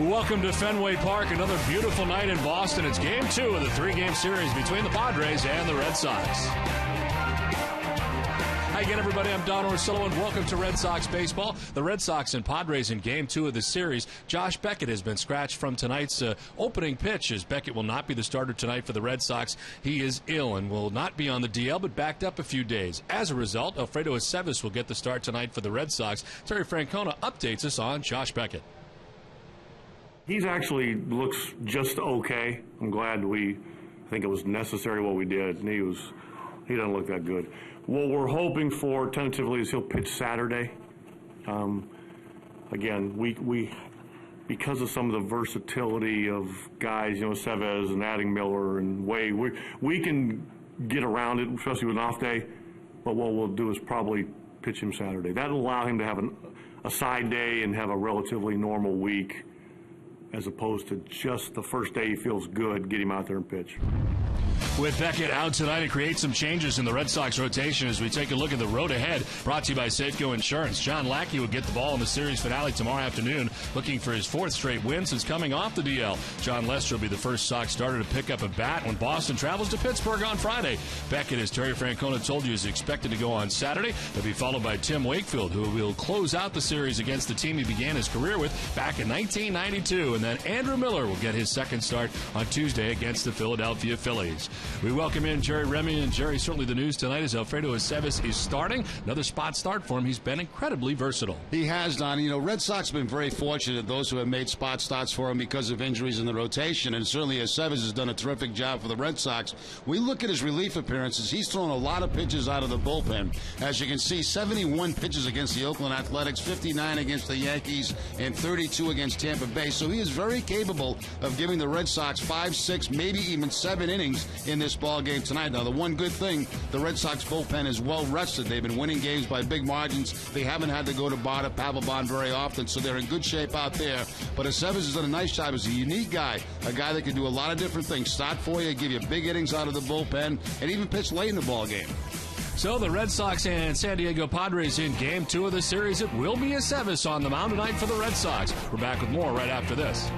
Welcome to Fenway Park, another beautiful night in Boston. It's game 2 of the 3-game series between the Padres and the Red Sox. Hi again, everybody. I'm Don Orsillo, and welcome to Red Sox baseball. The Red Sox and Padres in game 2 of the series. Josh Beckett has been scratched from tonight's opening pitch, as Beckett will not be the starter tonight for the Red Sox. He is ill and will not be on the DL, but backed up a few days. As a result, Alfredo Aceves will get the start tonight for the Red Sox. Terry Francona updates us on Josh Beckett. He's actually looks just okay. I'm glad I think it was necessary what we did. And he doesn't look that good. What we're hoping for tentatively is he'll pitch Saturday. Again, we because of some of the versatility of guys, Aceves and adding Miller and Wade, we can get around it, especially with an off day. But what we'll do is probably pitch him Saturday. That'll allow him to have a side day and have a relatively normal week, as opposed to just the first day he feels good, get him out there and pitch. With Beckett out tonight, it creates some changes in the Red Sox rotation as we take a look at the road ahead. Brought to you by Safeco Insurance. John Lackey will get the ball in the series finale tomorrow afternoon, looking for his 4th straight win since coming off the DL. John Lester will be the first Sox starter to pick up a bat when Boston travels to Pittsburgh on Friday. Beckett, as Terry Francona told you, is expected to go on Saturday. He'll be followed by Tim Wakefield, who will close out the series against the team he began his career with back in 1992. And then Andrew Miller will get his second start on Tuesday against the Philadelphia Phillies. We welcome in Jerry Remy, and Jerry, certainly the news tonight is Alfredo Aceves is starting. Another spot start for him. He's been incredibly versatile. He has, Don. Red Sox have been very fortunate, those who have made spot starts for him because of injuries in the rotation, and certainly Aceves has done a terrific job for the Red Sox. We look at his relief appearances. He's thrown a lot of pitches out of the bullpen. As you can see, 71 pitches against the Oakland Athletics, 59 against the Yankees, and 32 against Tampa Bay. So he is very capable of giving the Red Sox 5, 6, maybe even 7 innings in this ball game tonight. Now, the one good thing, the Red Sox bullpen is well rested. They've been winning games by big margins. They haven't had to go to Papelbon very often, so they're in good shape out there. But Aceves has done a nice job. He's a unique guy, a guy that can do a lot of different things. Start for you, give you big innings out of the bullpen, and even pitch late in the ball game. So the Red Sox and San Diego Padres in game 2 of the series. It will be Aceves on the mound tonight for the Red Sox. We're back with more right after this.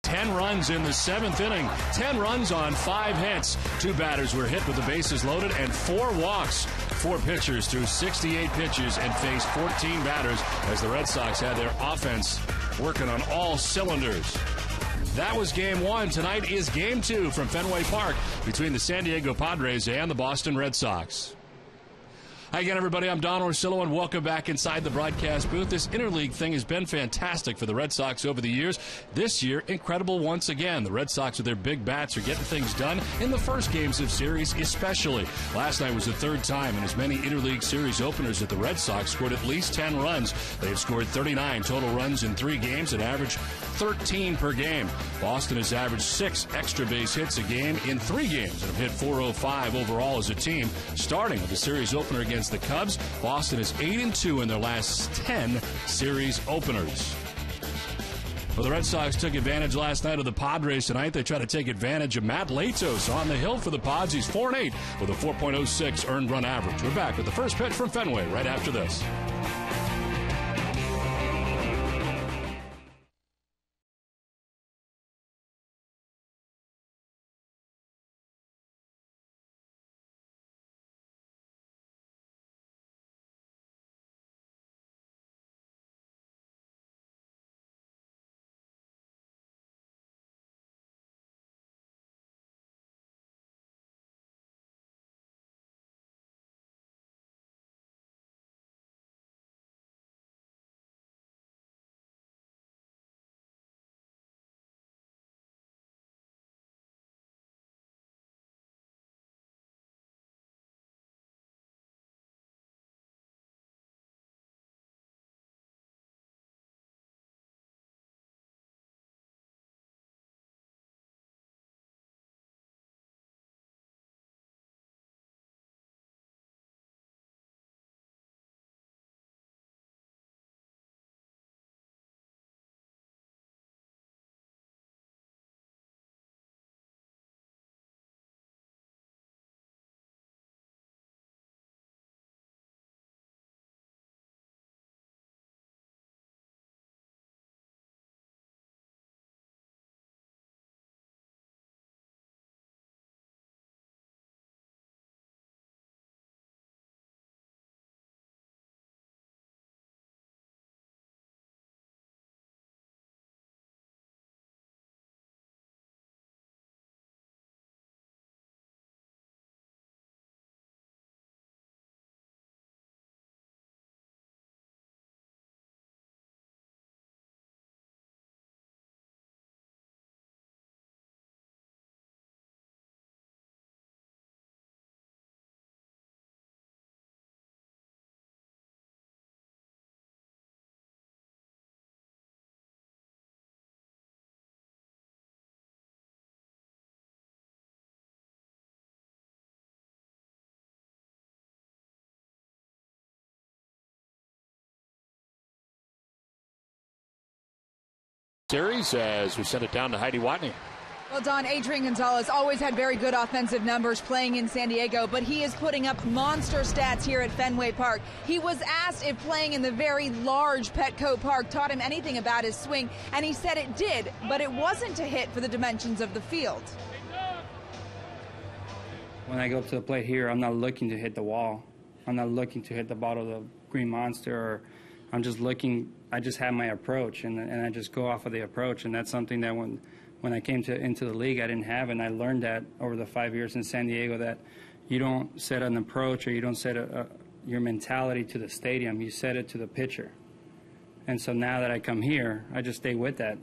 Ten runs in the 7th inning. 10 runs on 5 hits. 2 batters were hit with the bases loaded and 4 walks. 4 pitchers threw 68 pitches and faced 14 batters as the Red Sox had their offense working on all cylinders. That was game one. Tonight is game two from Fenway Park between the San Diego Padres and the Boston Red Sox. Hi again, everybody. I'm Don Orsillo, and welcome back inside the broadcast booth. This interleague thing has been fantastic for the Red Sox over the years. This year, incredible once again. The Red Sox with their big bats are getting things done in the first games of series especially. Last night was the third time in as many interleague series openers that the Red Sox scored at least 10 runs. They have scored 39 total runs in 3 games and averaged 13 per game. Boston has averaged 6 extra base hits a game in 3 games and have hit 405 overall as a team. Starting with the series opener against the Cubs, Boston is 8-2 in their last 10 series openers. Well, the Red Sox took advantage last night of the Padres. Tonight they try to take advantage of Matt Latos on the hill for the Pods. He's 4-8 with a 4.06 earned run average. We're back with the first pitch from Fenway right after this. Series as we send it down to Heidi Watney. Well, Don, Adrian Gonzalez always had very good offensive numbers playing in San Diego, but he is putting up monster stats here at Fenway Park. He was asked if playing in the very large Petco Park taught him anything about his swing, and he said it did, but it wasn't to hit for the dimensions of the field. When I go up to the plate here, I'm not looking to hit the wall. I'm not looking to hit the bottom of the Green Monster, or I'm just looking, I just have my approach, and I just go off of the approach, and that's something that when I came into the league, I didn't have, and I learned that over the 5 years in San Diego, that you don't set an approach or you don't set your mentality to the stadium, you set it to the pitcher. And so now that I come here, I just stay with that.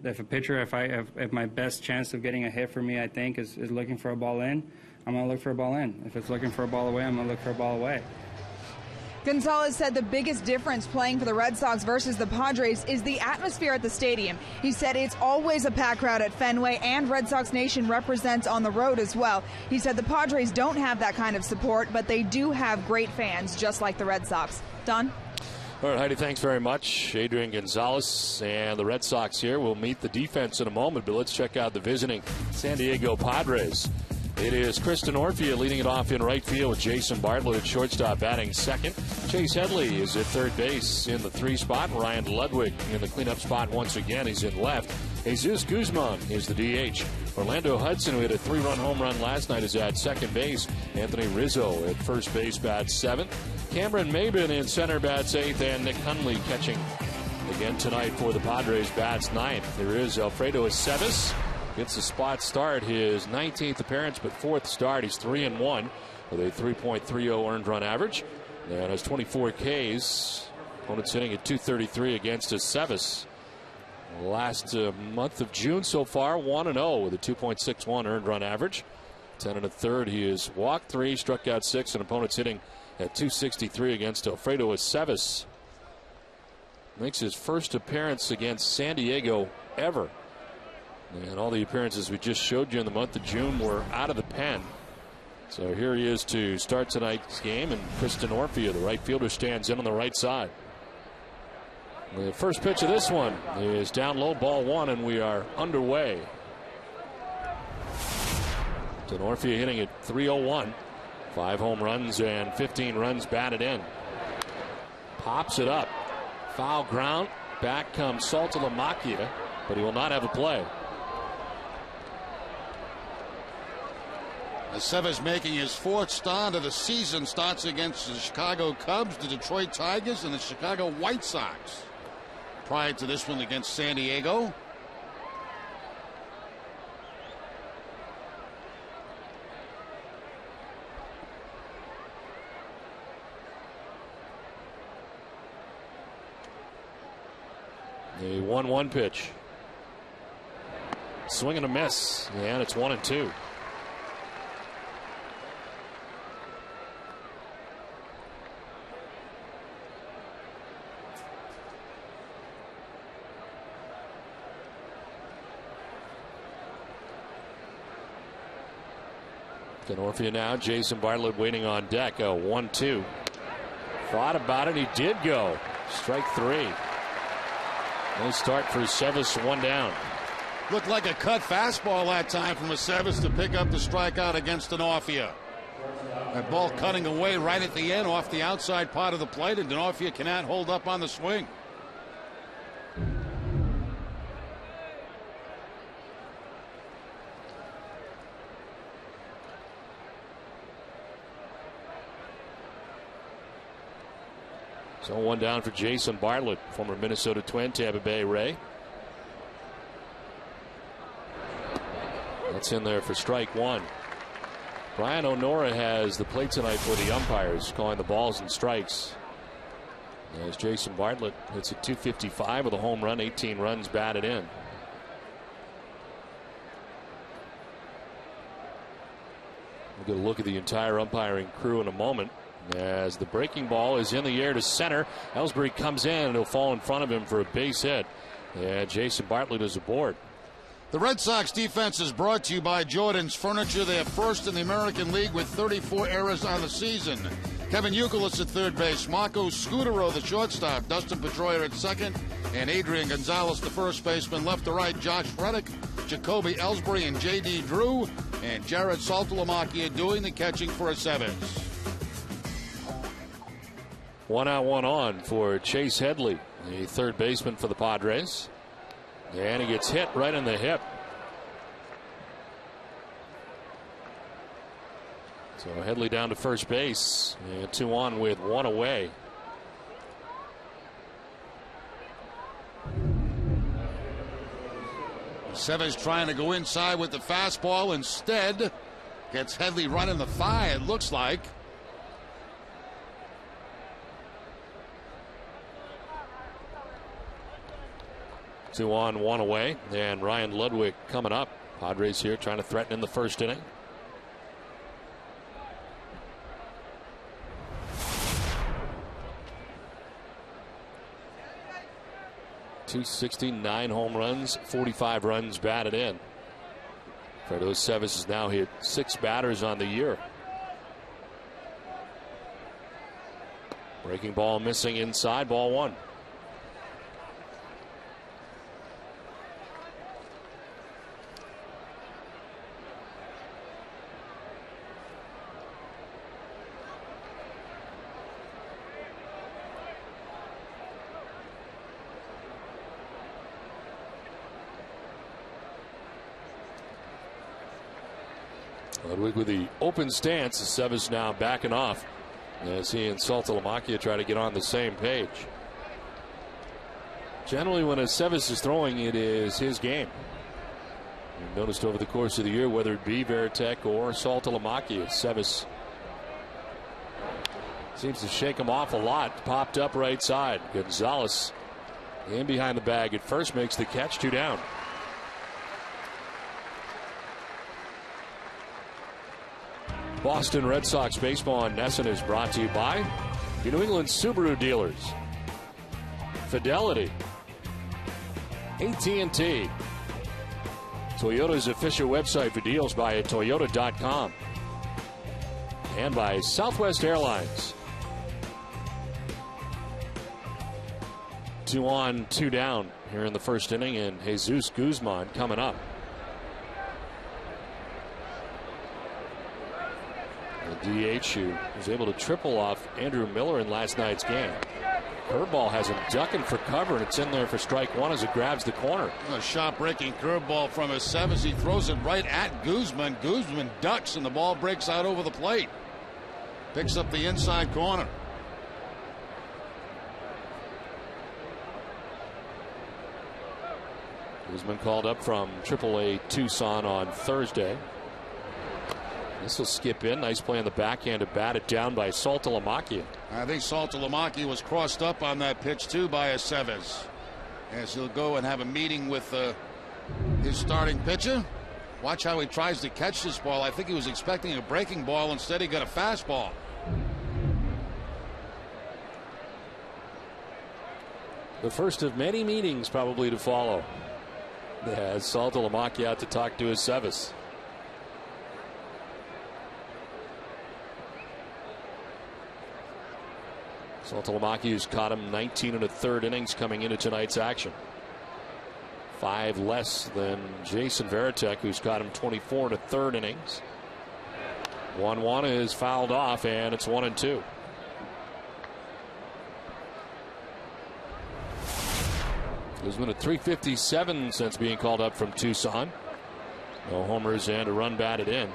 If a pitcher, if my best chance of getting a hit for me, I think, is looking for a ball in, I'm going to look for a ball in. If it's looking for a ball away, I'm going to look for a ball away. Gonzalez said the biggest difference playing for the Red Sox versus the Padres is the atmosphere at the stadium. He said it's always a packed crowd at Fenway, and Red Sox Nation represents on the road as well. He said the Padres don't have that kind of support, but they do have great fans, just like the Red Sox. Don? All right, Heidi, thanks very much. Adrian Gonzalez and the Red Sox here. We'll meet the defense in a moment, but let's check out the visiting San Diego Padres. It is Kristen Orfia leading it off in right field with Jason Bartlett at shortstop batting second. Chase Headley is at third base in the 3 spot. Ryan Ludwig in the cleanup spot once again. He's in left. Jesus Guzman is the DH. Orlando Hudson, who hit a 3-run home run last night, is at second base. Anthony Rizzo at first base bats 7th. Cameron Maben in center bats 8th, and Nick Hundley catching the Again tonight for the Padres, bats ninth. There is Alfredo Aceves. Gets a spot start, his 19th appearance, but 4th start. He's 3-1 with a 3.30 earned run average. And has 24 Ks. Opponent's hitting at 233 against Aceves. Last month of June so far, 1-0 with a 2.61 earned run average. 10 1/3. He has walked 3, struck out 6, and opponent's hitting at 263 against Alfredo Aceves. Makes his first appearance against San Diego ever. And all the appearances we just showed you in the month of June were out of the pen. So here he is to start tonight's game, and Kristen Orphea, the right fielder, stands in on the right side. The first pitch of this one is down low, ball 1, and we are underway. Orphea hitting at 301. 5 home runs and 15 runs batted in. Pops it up. Foul ground. Back comes Saltalamacchia, but he will not have a play. Aceves making his 4th start of the season. Starts against the Chicago Cubs, the Detroit Tigers, and the Chicago White Sox. Prior to this one against San Diego. The 1-1 pitch. Swing and a miss, and it's 1-2. Orphea now. Jason Bartlett waiting on deck. 1-2. Thought about it. He did go. Strike 3. Nice start for Aceves. 1 down. Looked like a cut fastball that time from Aceves to pick up the strikeout against Orphea. That ball cutting away right at the end off the outside part of the plate, and Orphea cannot hold up on the swing. So 1 down for Jason Bartlett, former Minnesota Twin, Tampa Bay Ray. That's in there for strike 1. Brian O'Nora has the plate tonight for the umpires, calling the balls and strikes. As Jason Bartlett hits at 255 with a home run, 18 runs batted in. We'll get a look at the entire umpiring crew in a moment. As the breaking ball is in the air to center, Ellsbury comes in and he'll fall in front of him for a base hit. And Jason Bartlett is aboard. The Red Sox defense is brought to you by Jordan's Furniture. They are first in the American League with 34 errors on the season. Kevin Youkilis at third base, Marco Scutero the shortstop, Dustin Pedroia at second, and Adrian Gonzalez the first baseman. Left to right, Josh Reddick, Jacoby Ellsbury, and J.D. Drew, and Jared Saltalamacchia doing the catching for Aceves. 1 out, 1 on for Chase Headley, the third baseman for the Padres. And he gets hit right in the hip. So Headley down to first base. And 2 on with 1 away. Aceves trying to go inside with the fastball. Instead, gets Headley right in the thigh, it looks like. Two on, 1 away, and Ryan Ludwig coming up. Padres here trying to threaten in the first inning. .269 home runs, 45 runs batted in. Alfredo Aceves has now hit 6 batters on the year. Breaking ball missing inside, ball 1. Ludwig with the open stance. Aceves now backing off as he and Saltalamacchia try to get on the same page. Generally, when Aceves is throwing, it is his game. You've noticed over the course of the year, whether it be Veritek or Saltalamacchia, Aceves seems to shake him off a lot. Popped up right side. Gonzalez in behind the bag at first, makes the catch, 2 down. Boston Red Sox baseball on NESN is brought to you by the New England Subaru dealers, Fidelity, AT&T, Toyota's official website for deals by Toyota.com, and by Southwest Airlines. 2 on, 2 down here in the first inning, and Jesus Guzman coming up. The DH who was able to triple off Andrew Miller in last night's game. Curveball has him ducking for cover, and it's in there for strike 1 as it grabs the corner. A shot-breaking curveball from Aceves. He throws it right at Guzman. Guzman ducks, and the ball breaks out over the plate. Picks up the inside corner. Guzman called up from AAA Tucson on Thursday. This will skip in. Nice play on the backhand to bat it down by Saltalamacchia. I think Saltalamacchia was crossed up on that pitch too by Aceves, as he'll go and have a meeting with his starting pitcher. Watch how he tries to catch this ball. I think he was expecting a breaking ball. Instead, he got a fastball. The first of many meetings probably to follow. As Saltalamacchia out to talk to Aceves. Saltalamacchia's caught him 19 1/3 innings coming into tonight's action. 5 less than Jason Veritek, who's caught him 24 1/3 innings. 1-1 is fouled off, and it's 1-2. Guzman at .357 since being called up from Tucson. No homers and a run batted in.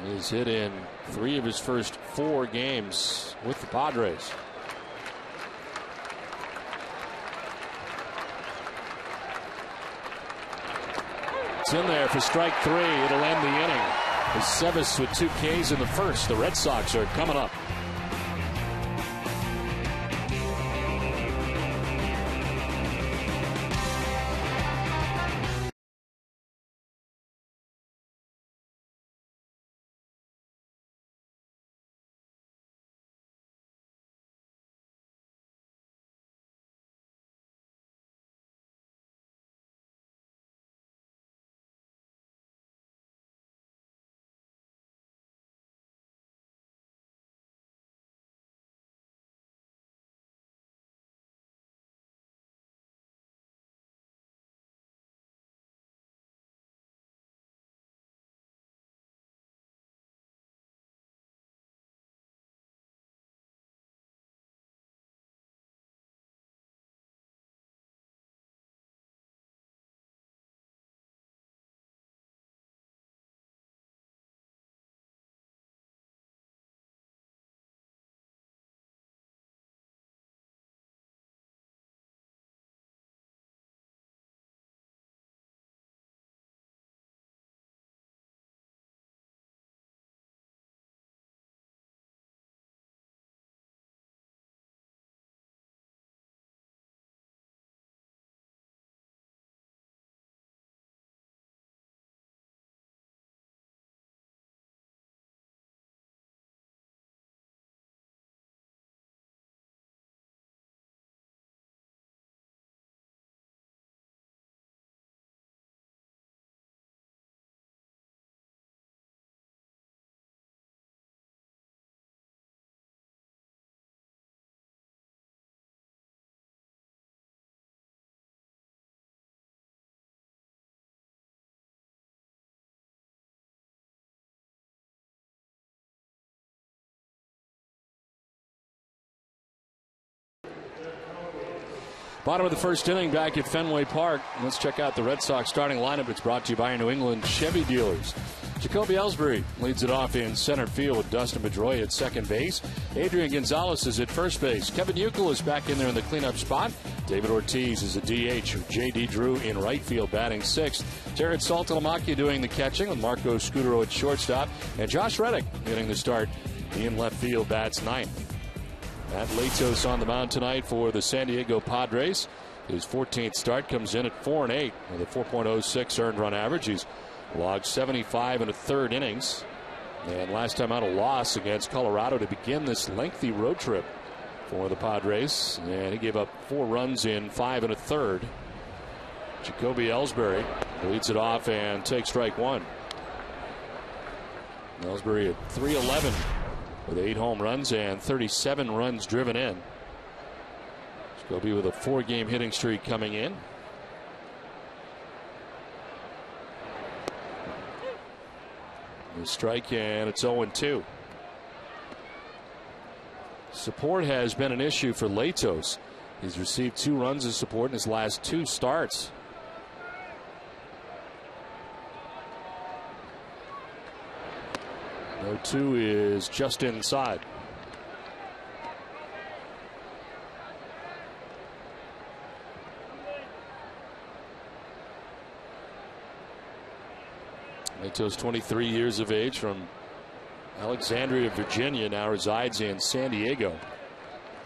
He's hit in 3 of his first 4 games with the Padres. It's in there for strike 3. It'll end the inning. Aceves with 2 Ks in the first. The Red Sox are coming up. Bottom of the first inning back at Fenway Park. Let's check out the Red Sox starting lineup. It's brought to you by your New England Chevy dealers. Jacoby Ellsbury leads it off in center field with Dustin Pedroia at second base. Adrian Gonzalez is at first base. Kevin Youkiel is back in there in the cleanup spot. David Ortiz is a DH. J.D. Drew in right field batting sixth. Jared Saltalamacchia doing the catching with Marco Scudero at shortstop. And Josh Reddick getting the start in left field, bats ninth. Matt Latos on the mound tonight for the San Diego Padres. His 14th start comes in at 4-8 with a 4.06 earned run average. He's logged 75 and a third innings. And last time out, a loss against Colorado to begin this lengthy road trip for the Padres. And he gave up 4 runs in 5 and a third. Jacoby Ellsbury leads it off and takes strike one. Ellsbury at .311 with 8 home runs and 37 runs driven in. Jacoby with a 4-game hitting streak coming in. The strike, and it's 0-2. Support has been an issue for Latos. He's received 2 runs of support in his last 2 starts. No 2 is just inside. Latos, 23 years of age, from Alexandria, Virginia, now resides in San Diego.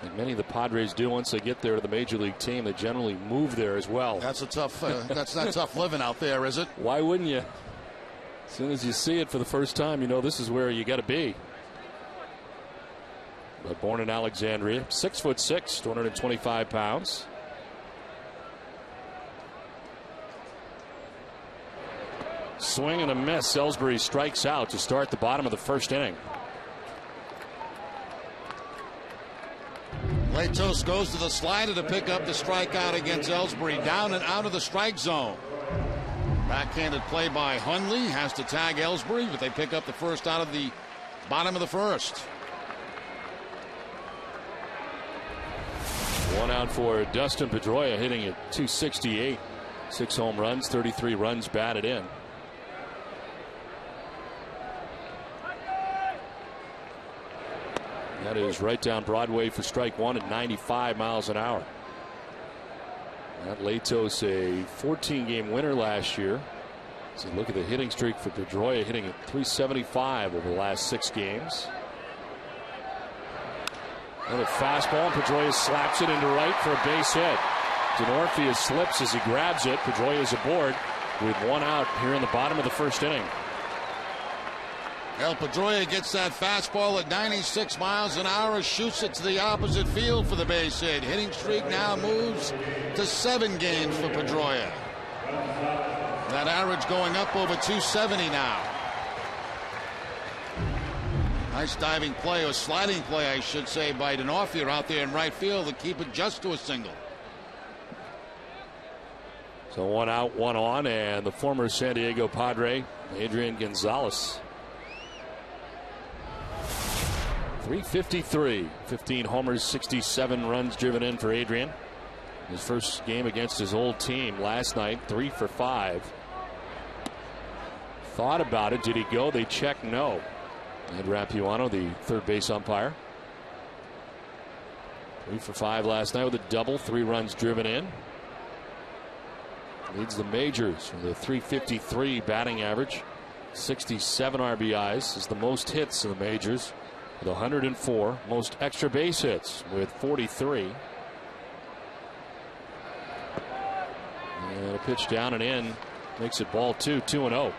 Like many of the Padres do, once they get there to the major league team, they generally move there as well. That's a tough. That's not tough living out there, is it? Why wouldn't you? As soon as you see it for the first time, you know this is where you got to be. But born in Alexandria, 6'6", 225 pounds. Swing and a miss. Ellsbury strikes out to start the bottom of the first inning. Latos goes to the slider to pick up the strikeout against Ellsbury, down and out of the strike zone. Backhanded play by Hundley, has to tag Ellsbury, but they pick up the first out of the bottom of the first. 1 out for Dustin Pedroia, hitting at .268. 6 home runs, 33 runs batted in. That is right down Broadway for strike one at 95 miles an hour. Matt Latos, a 14-game winner last year. So look at the hitting streak for Pedroia, hitting at .375 over the last 6 games. And a fastball, and Pedroia slaps it into right for a base hit. Denorfia slips as he grabs it. Pedroia is aboard with 1 out here in the bottom of the first inning. El Pedroia gets that fastball at 96 miles an hour, shoots it to the opposite field for the base hit. Hitting streak now moves to 7 games for Pedroia. That average going up over 270 now. Nice diving play, or sliding play, I should say, by Denorfia out there in right field to keep it just to a single. So 1 out, 1 on, and the former San Diego Padre, Adrian Gonzalez. .353, 15 homers, 67 runs driven in for Adrian. His first game against his old team last night, 3 for 5. Thought about it. Did he go? They checked no. Ed Rapuano, the third base umpire. 3 for 5 last night with a double, 3 runs driven in. Leads the majors with a .353 batting average. 67 RBIs is the most hits in the majors with 104. Most extra base hits with 43. And a pitch down and in makes it ball 2, 2-0.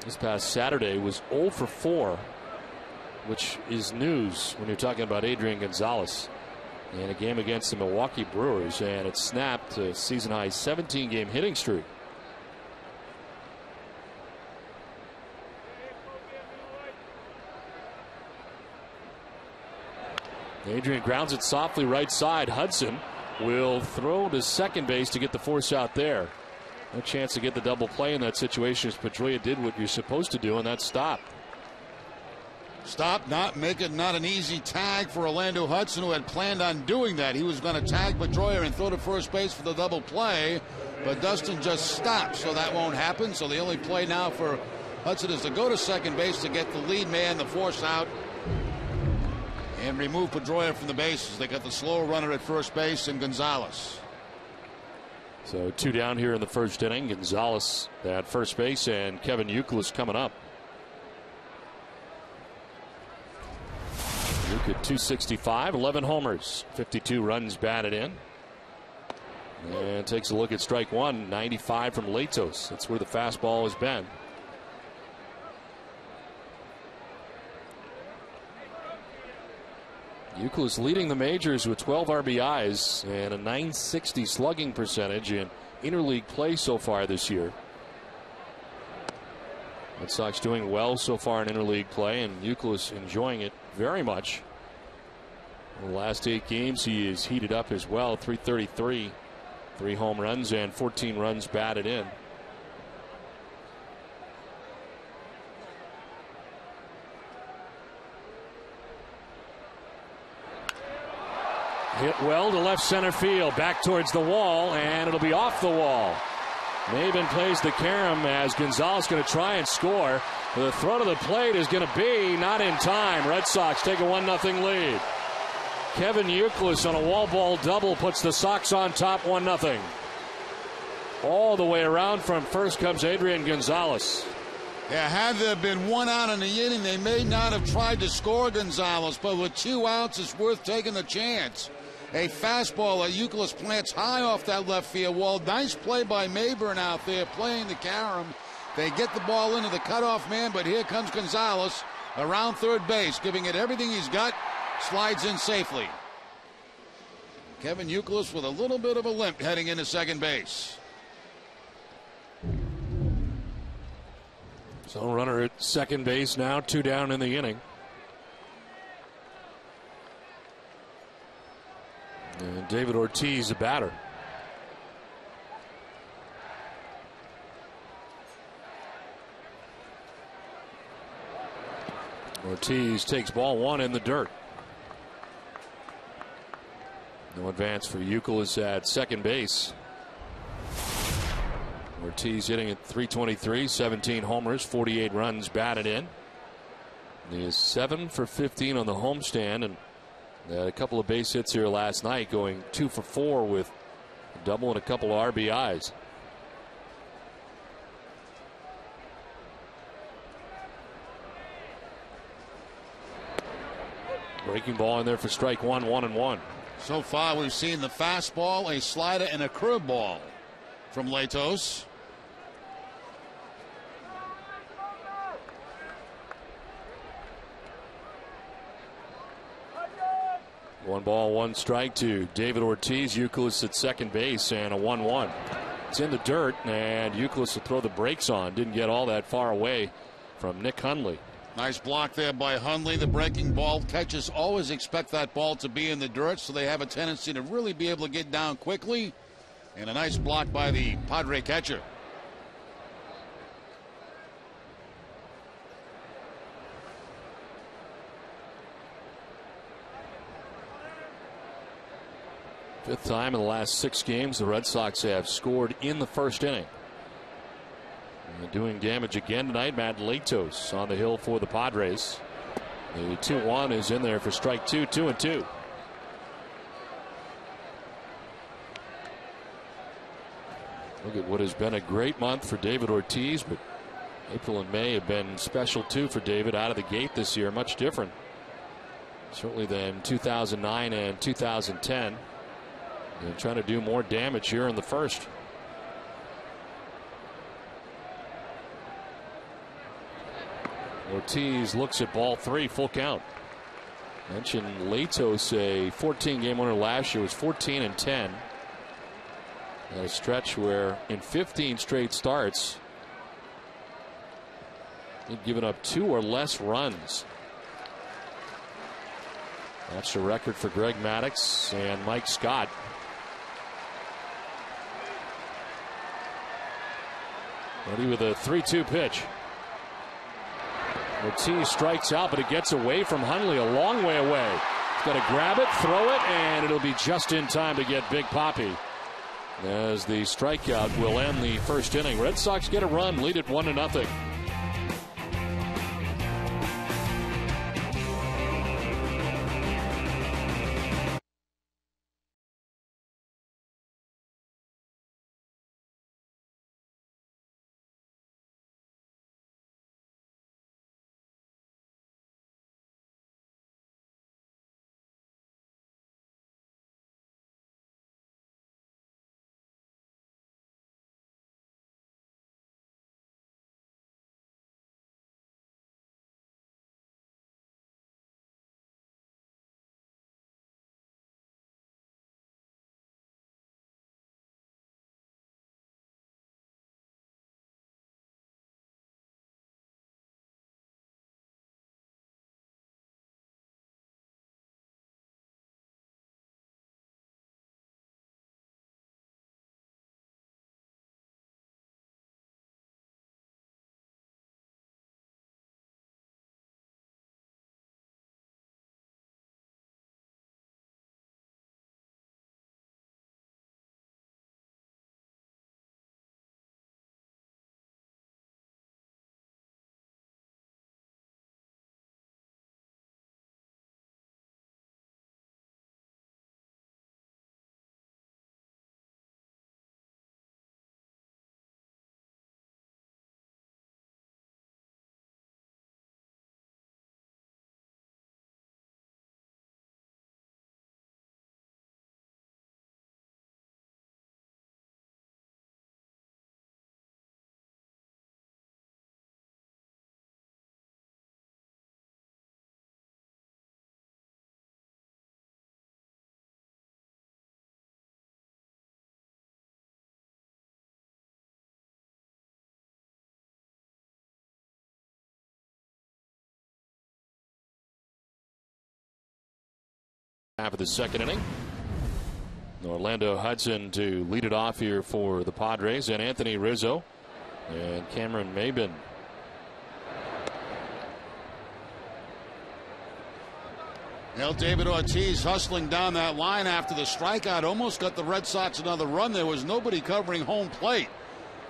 This past Saturday was 0 for 4, which is news when you're talking about Adrian Gonzalez. In a game against the Milwaukee Brewers, and it snapped a season high 17-game hitting streak. Adrian grounds it softly right side. Hudson will throw to second base to get the force out there. No chance to get the double play in that situation, as Pedroia did what you're supposed to do, and that's stop. Stop, not an easy tag for Orlando Hudson, who had planned on doing that. He was going to tag Pedroia and throw to first base for the double play, but Dustin just stopped, so that won't happen. So the only play now for Hudson is to go to second base to get the lead man, the force out, and remove Pedroia from the bases. They got the slower runner at first base and Gonzalez. So 2 down here in the first inning. Gonzalez at first base and Kevin Youkilis coming up. Luke at 265, 11 homers, 52 runs batted in. And takes a look at strike one, 95 from Latos. That's where the fastball has been. Youkilis leading the majors with 12 RBIs and a .960 slugging percentage in interleague play so far this year. Red Sox doing well so far in interleague play, and Youkilis enjoying it very much. In the last 8 games, he is heated up as well. .333, 3 home runs and 14 runs batted in. Hit well to left center field, back towards the wall, and it'll be off the wall. Maben plays the carom as Gonzalez going to try and score. The throw to the plate is going to be not in time. Red Sox take a 1-0 lead. Kevin Youkilis on a wall ball double puts the Sox on top 1-0. All the way around from first comes Adrian Gonzalez. Yeah, had there been 1 out in the inning, they may not have tried to score Gonzalez, but with 2 outs, it's worth taking the chance. A fastball that Youkilis plants high off that left field wall. Nice play by Mayburn out there playing the carom. They get the ball into the cutoff man, but here comes Gonzalez around third base, giving it everything he's got, slides in safely. Kevin Youkilis with a little bit of a limp heading into second base. So runner at second base now, 2 down in the inning. And David Ortiz, a batter. Ortiz takes ball 1 in the dirt. No advance for Youkilis at second base. Ortiz hitting at .323, 17 homers, 48 runs batted in. He is 7 for 15 on the homestand, and a couple of base hits here last night, going 2 for 4 with a double and a couple of RBIs. Breaking ball in there for strike 1, 1-1. So far, we've seen the fastball, a slider, and a curveball from Latos. One ball, 1 strike to David Ortiz. Youkilis at second base, and a 1-1. It's in the dirt, and Youkilis will throw the brakes on. Didn't get all that far away from Nick Hundley. Nice block there by Hundley. The breaking ball catchers always expect that ball to be in the dirt, so they have a tendency to really be able to get down quickly. And a nice block by the Padre catcher. Fifth time in the last 6 games the Red Sox have scored in the first inning. And doing damage again tonight, Matt Latos on the hill for the Padres. The 2-1 is in there for strike 2, 2-2. Look at what has been a great month for David Ortiz, but April and May have been special too for David out of the gate this year. Much different, certainly, than 2009 and 2010. And trying to do more damage here in the first. Ortiz looks at ball 3, full count. Mentioned Latos, a 14-game winner last year, was 14-10. At a stretch where in 15 straight starts he'd given up 2 or less runs. That's the record for Greg Maddux and Mike Scott. Ready with a 3-2 pitch. Ortiz strikes out, but it gets away from Hundley a long way away. He's got to grab it, throw it, and it'll be just in time to get Big Papi. As the strikeout will end the first inning. Red Sox get a run, lead it 1-0. Half of the second inning. Orlando Hudson to lead it off here for the Padres, and Anthony Rizzo and Cameron Maybin. Well, David Ortiz hustling down that line after the strikeout almost got the Red Sox another run. There was nobody covering home plate.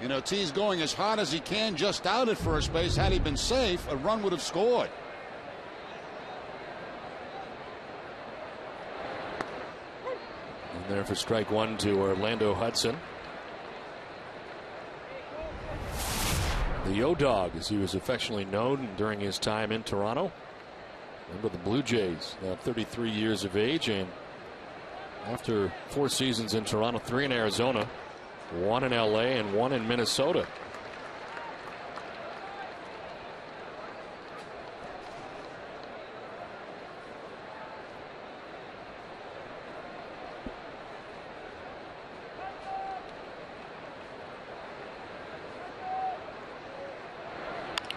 And Ortiz going as hard as he can just out at first base. Had he been safe, a run would have scored. There for strike one to Orlando Hudson. The Yo-Dog, as he was affectionately known during his time in Toronto. Remember the Blue Jays, now 33 years of age, and after 4 seasons in Toronto, 3 in Arizona, 1 in LA, and 1 in Minnesota.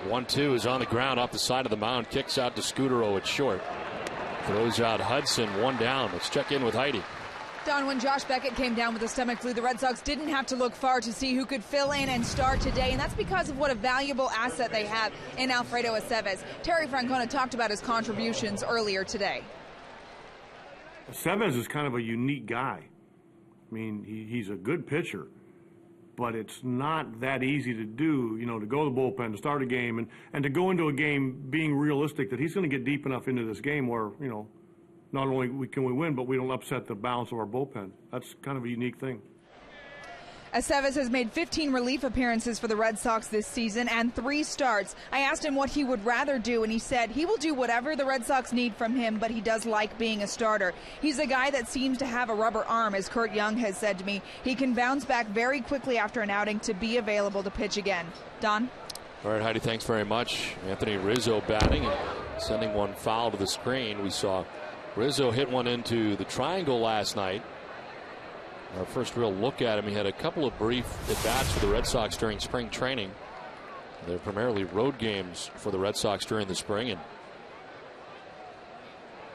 One-two is on the ground off the side of the mound. Kicks out to Scudero at short. Throws out Hudson, 1 down. Let's check in with Heidi. Don, when Josh Beckett came down with a stomach flu, the Red Sox didn't have to look far to see who could fill in and start today, and that's because of what a valuable asset they have in Alfredo Aceves. Terry Francona talked about his contributions earlier today. Aceves is kind of a unique guy. I mean, he's a good pitcher, but it's not that easy to do, you know, to go to the bullpen, to start a game, and to go into a game being realistic that he's going to get deep enough into this game where, you know, not only can we win, but we don't upset the balance of our bullpen. That's kind of a unique thing. Aceves has made 15 relief appearances for the Red Sox this season and 3 starts. I asked him what he would rather do, and he said he will do whatever the Red Sox need from him, but he does like being a starter. He's a guy that seems to have a rubber arm, as Kurt Young has said to me. He can bounce back very quickly after an outing to be available to pitch again. Don? All right, Heidi, thanks very much. Anthony Rizzo batting and sending one foul to the screen. We saw Rizzo hit one into the triangle last night. Our first real look at him. He had a couple of brief at-bats for the Red Sox during spring training. They're primarily road games for the Red Sox during the spring, and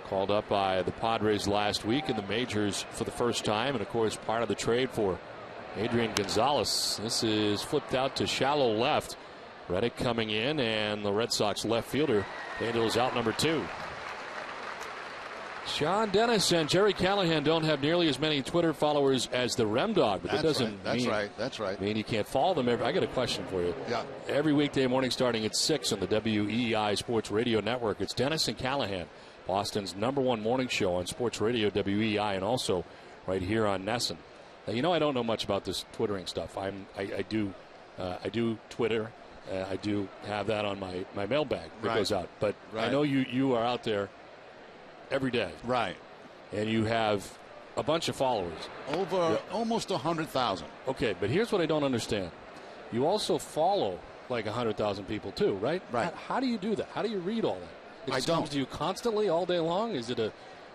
called up by the Padres last week in the majors for the first time, and of course part of the trade for Adrian Gonzalez. This is flipped out to shallow left. Reddick coming in, and the Red Sox left fielder handles out number 2. Sean Dennis and Jerry Callahan don't have nearly as many Twitter followers as the Rem Dog, but that doesn't mean you can't follow them. I got a question for you. Yeah. Every weekday morning starting at 6 on the WEEI Sports Radio Network, it's Dennis and Callahan, Boston's #1 morning show on Sports Radio WEEI, and also right here on Nesson. Now, I don't know much about this Twittering stuff. I do Twitter. I do have that on my mailbag that goes out. But I know you are out there every day. Right. And you have a bunch of followers. Over almost 100,000. Okay, but here's what I don't understand. You also follow like 100,000 people too, right? Right. How do you do that? How do you read all that? I don't. Comes to you constantly all day long? Is it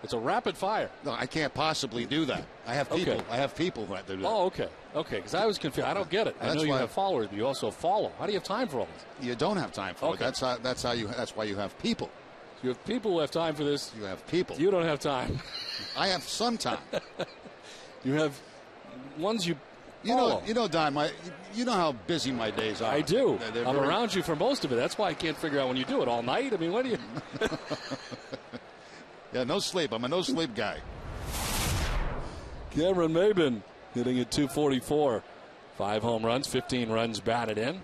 it's a rapid fire? No, I can't possibly do that. I have people. Okay. I have people that do that. Oh, okay. Okay, because I was confused. I don't get it. I know you have followers, but you also follow. How do you have time for all this? You don't have time for it. That's why you have people. You have people who have time for this. You have people. You don't have time. I have some time. You have ones you follow. Don, you know how busy my days are. I do. I'm very... around you for most of it. That's why I can't figure out when you do it all night. I mean, what do you? Yeah, no sleep. I'm a no sleep guy. Cameron Maben hitting at .244. 5 home runs, 15 runs batted in.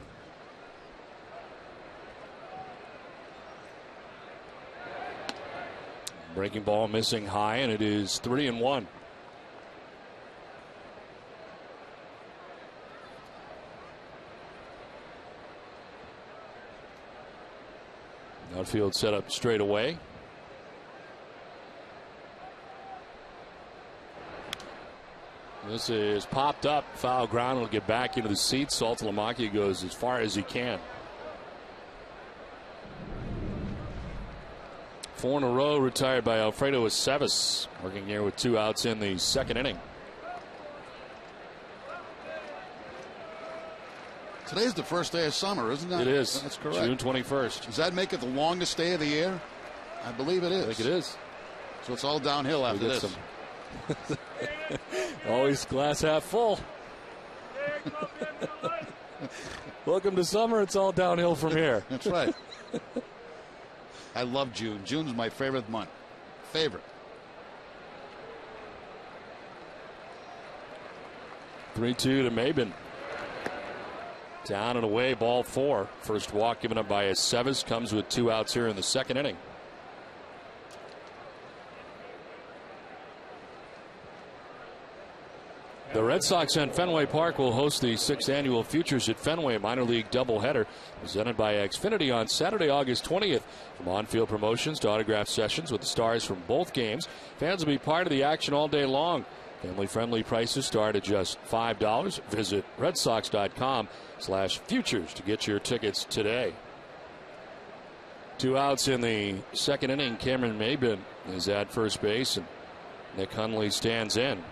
Breaking ball missing high, and it is 3-1. Outfield set up straight away. This is popped up, foul ground. Will get back into the seats. Saltalamacchia goes as far as he can. 4 in a row retired by Alfredo Aceves, working here with 2 outs in the second inning. Today's the first day of summer, isn't it? It is. That's correct. June 21st. Does that make it the longest day of the year? I believe it is. I think it is. So it's all downhill after this. Always glass half full. Welcome to summer. It's all downhill from here. That's right. I love June. June's my favorite month. Favorite. 3-2 to Maben. Down and away, ball 4. First walk given up by Aceves comes with 2 outs here in the second inning. The Red Sox and Fenway Park will host the 6th annual Futures at Fenway minor league doubleheader presented by Xfinity on Saturday, August 20th. From on-field promotions to autograph sessions with the stars from both games, fans will be part of the action all day long. Family-friendly prices start at just $5. Visit redsox.com/futures to get your tickets today. 2 outs in the second inning. Cameron Maben is at first base, and Nick Hundley stands in.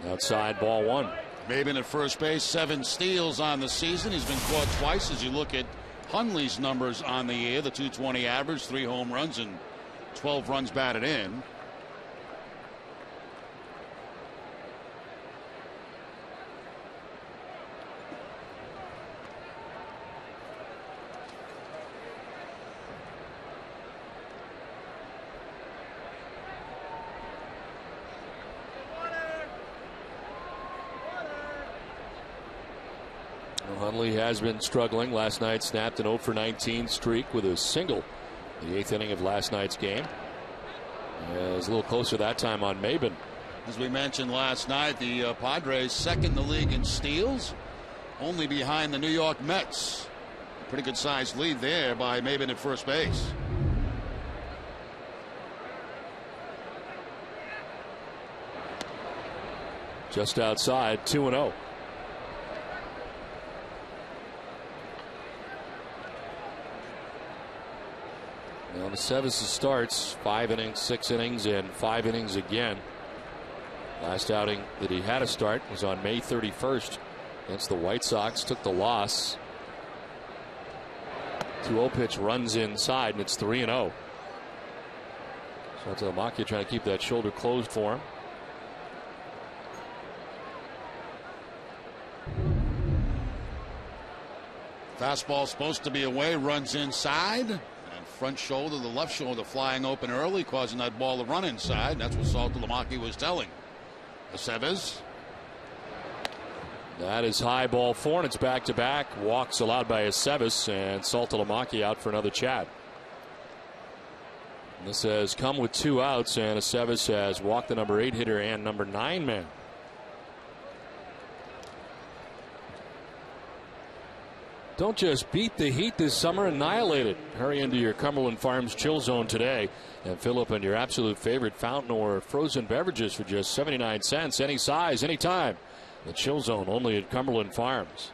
Outside, ball 1. Maben at first base, 7 steals on the season. He's been caught twice. As you look at Hundley's numbers on the year, the .220 average, 3 home runs and 12 runs batted in. Hundley has been struggling. Last night snapped an 0 for 19 streak with a single in the 8th inning of last night's game. It was a little closer that time on Maben. As we mentioned last night, the Padres second in the league in steals, only behind the New York Mets. Pretty good sized lead there by Maben at first base. Just outside, 2-0. On Aceves starts 5 innings, 6 innings, and 5 innings again. Last outing that he had a start was on May 31st against the White Sox. Took the loss. 2-0 pitch runs inside, and it's 3-0. So Saltalamacchia trying to keep that shoulder closed for him. Fastball supposed to be away, runs inside. And front shoulder, the left shoulder flying open early, causing that ball to run inside. That's what Saltalamacchia was telling Aceves. That is high, ball 4, and it's back-to-back. Walks allowed by Aceves, and Saltalamacchia out for another chat. And this has come with 2 outs, and Aceves has walked the number 8 hitter and number 9 man. Don't just beat the heat this summer, annihilate it. Hurry into your Cumberland Farms Chill Zone today and fill up on your absolute favorite fountain or frozen beverages for just 79 cents, any size, anytime. The Chill Zone only at Cumberland Farms.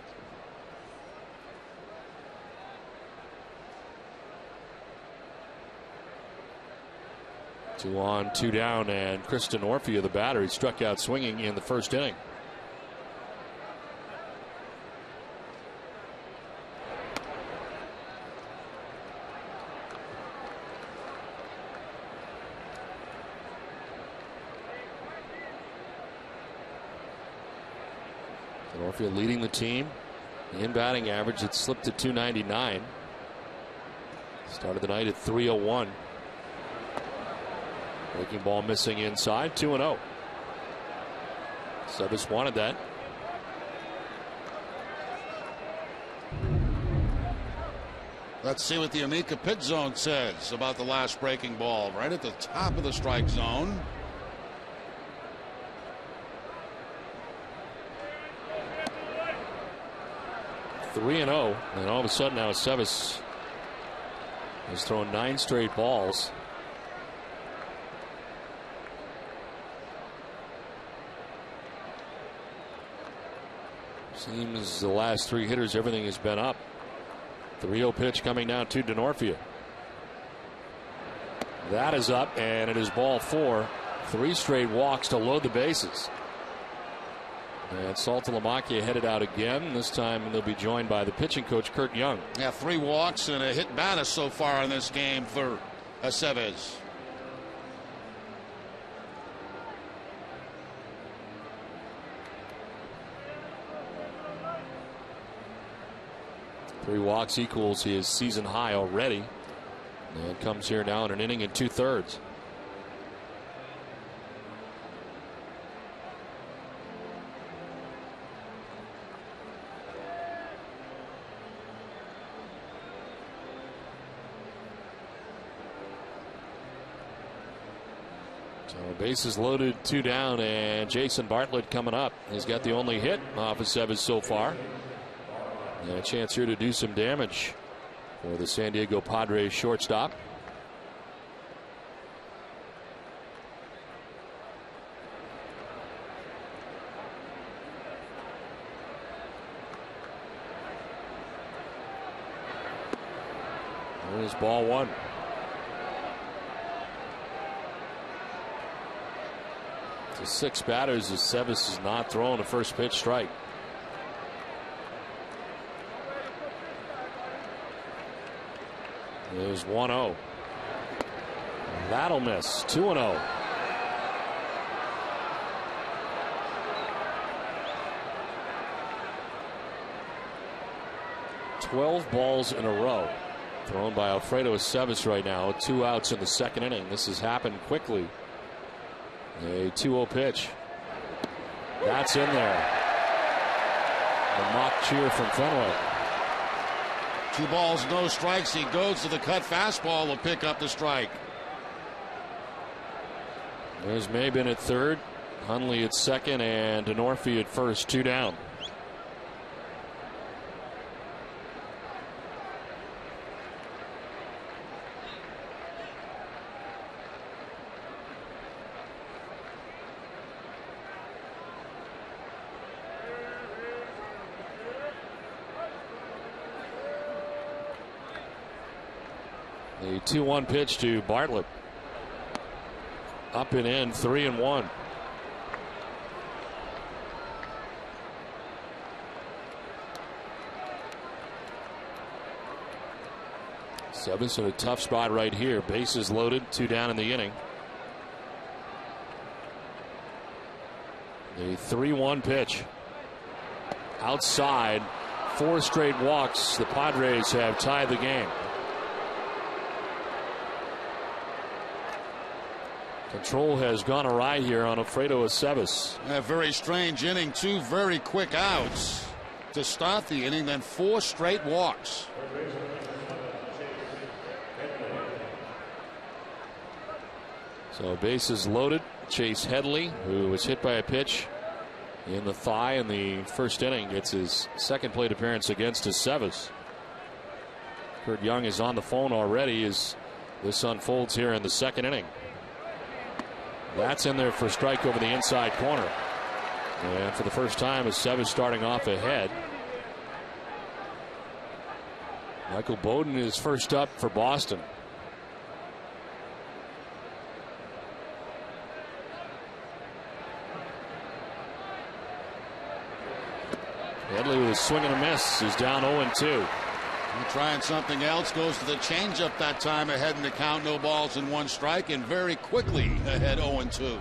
Two on, 2 down, and Chris Denorfia, the batter, he struck out swinging in the first inning. Denorfia leading the team in batting average. It slipped to 299. Started the night at 301. Breaking ball missing inside, 2-0. Aceves wanted that. Let's see what the Amica Pit Zone says about the last breaking ball. Right at the top of the strike zone. Three and all of a sudden now Aceves has thrown 9 straight balls. Seems the last 3 hitters, everything has been up. 3-0 pitch coming down to Denorfia. That is up, and it is ball 4. 3 straight walks to load the bases. And Saltalamacchia headed out again. This time they'll be joined by the pitching coach, Kurt Young. Yeah, 3 walks and a hit batter so far in this game for Aceves. Three walks equals his season high already. And comes here now in an inning and 2/3. So bases loaded, 2 down, and Jason Bartlett coming up. He's got the only hit off of Aceves so far. And a chance here to do some damage for the San Diego Padres shortstop. There's ball 1. To 6 batters, Aceves has not thrown a first pitch strike. There's 1-0. That'll miss. 2-0. Twelve balls in a row thrown by Alfredo Aceves right now. 2 outs in the second inning. This has happened quickly. A 2-0 pitch. That's in there. A mock cheer from Fenway. 2 balls, no strikes. He goes to the cut fastball to pick up the strike. There's Maben at third, Hundley at second, and Denorfia at first. 2 down. The 2-1 pitch to Bartlett. Up and in, 3-1. Aceves in a tough spot right here. Bases loaded, 2 down in the inning. The 3-1 pitch. Outside, 4 straight walks. The Padres have tied the game. Control has gone awry here on Alfredo Aceves. A very strange inning. 2 very quick outs to start the inning, then 4 straight walks. So bases loaded. Chase Headley, who was hit by a pitch in the thigh in the first inning, gets his second plate appearance against Aceves. Kurt Young is on the phone already as this unfolds here in the second inning. That's in there for a strike over the inside corner. And for the first time, Aceves starting off ahead. Michael Bowden is first up for Boston. Headley with a swing and a miss is down 0-2. Trying something else, goes to the changeup that time, ahead in the count, no balls and 1 strike, and very quickly ahead 0-2.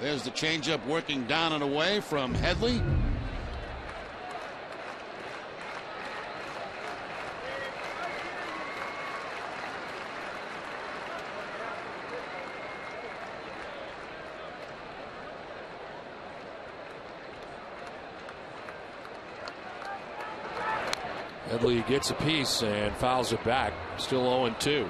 There's the changeup working down and away from Headley. Headley gets a piece and fouls it back. Still 0-2.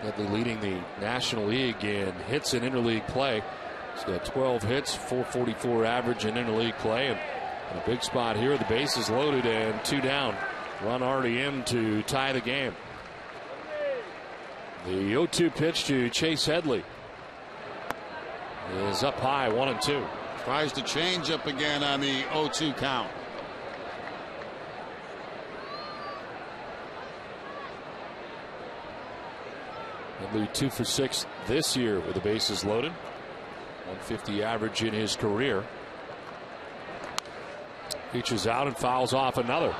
Headley leading the National League in hits in interleague play. He's got 12 hits, 444 average in interleague play, and a big spot here. The base is loaded and 2 down. Run already in to tie the game. The 0-2 pitch to Chase Headley is up high, 1-2. Tries to change up again on the 0-2 count. Headley 2 for 6 this year with the bases loaded. 150 average in his career. Reaches out and fouls off another.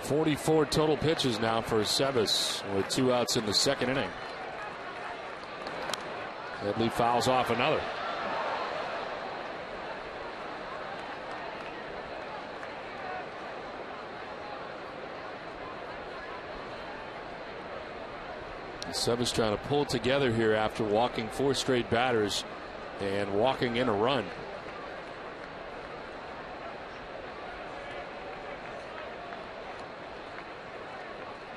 .44 total pitches now for Aceves with 2 outs in the second inning. Headley fouls off another. Aceves trying to pull it together here after walking 4 straight batters and walking in a run.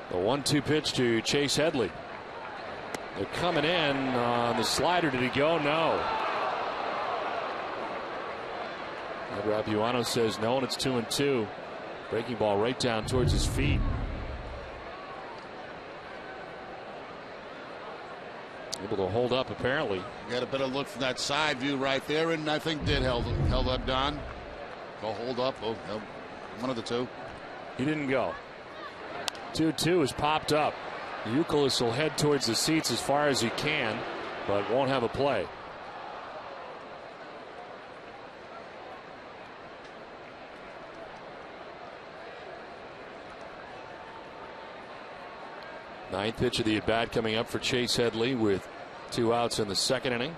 The 1-2 pitch to Chase Headley. They're coming in on the slider. Did he go? No. Rapuano says no, and it's 2-2. Breaking ball right down towards his feet. Able to hold up apparently. Got a better look from that side view right there, and I think did held up Don. Go hold up. Oh, no. One of the 2. He didn't go. 2-2 is popped up. Youkilis will head towards the seats as far as he can, but won't have a play. Ninth pitch of the at-bat coming up for Chase Headley with 2 outs in the second inning.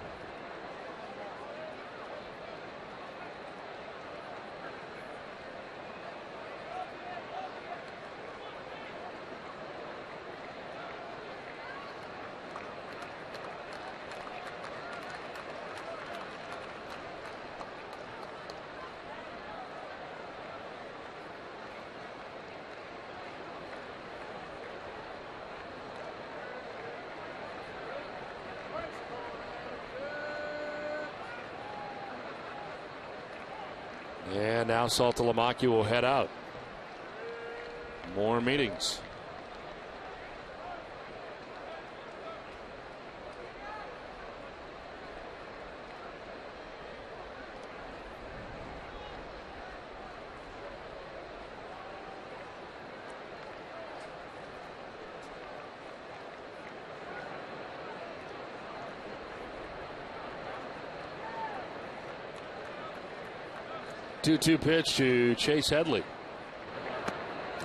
And now Saltalamacchia will head out. More meetings. 2-2 pitch to Chase Headley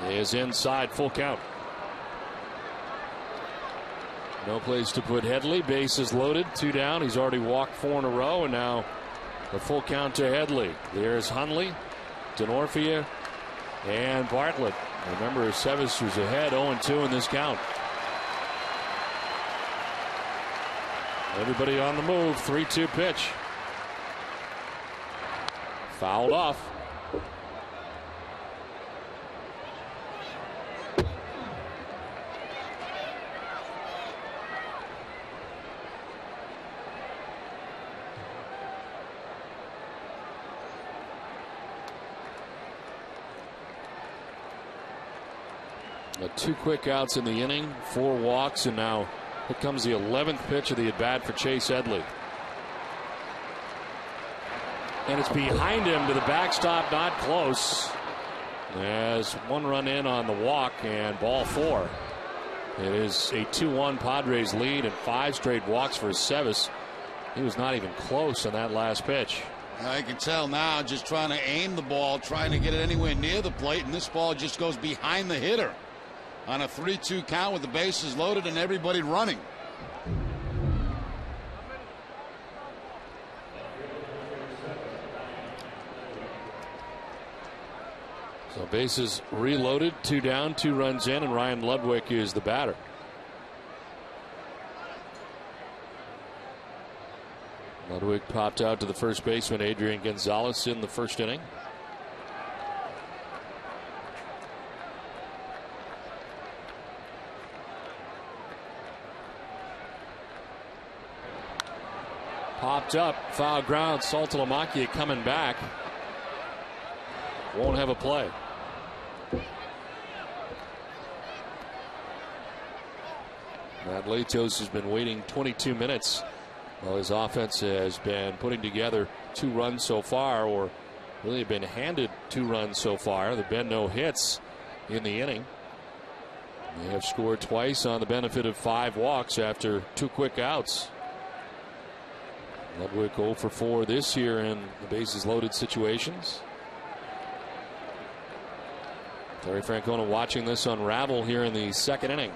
is inside, full count. No place to put Headley. Bases loaded, 2 down. He's already walked 4 in a row, and now the full count to Headley. There's Hundley, Denorfia, and Bartlett. Remember, Sevis was ahead 0-2 in this count. Everybody on the move. 3-2 pitch. Fouled off. Got 2 quick outs in the inning, 4 walks, and now here comes the 11th pitch of the at bat for Chase Headley. And it's behind him to the backstop, not close. As 1 run in on the walk and ball 4. It is a 2-1 Padres lead and 5 straight walks for Sevis. He was not even close on that last pitch. I can tell now, just trying to aim the ball, trying to get it anywhere near the plate, and this ball just goes behind the hitter on a 3-2 count with the bases loaded and everybody running. So bases reloaded, 2 down, 2 runs in, and Ryan Ludwig is the batter. Ludwig popped out to the first baseman Adrian Gonzalez in the first inning. Popped up, foul ground. Saltalamacchia coming back. Won't have a play. Matt Latos has been waiting 22 minutes. Well, his offense has been putting together 2 runs so far, or really have been handed 2 runs so far. There have been no hits in the inning. They have scored twice on the benefit of 5 walks after 2 quick outs. Ludwig 0 for 4 this year in the bases loaded situations. Terry Francona watching this unravel here in the second inning.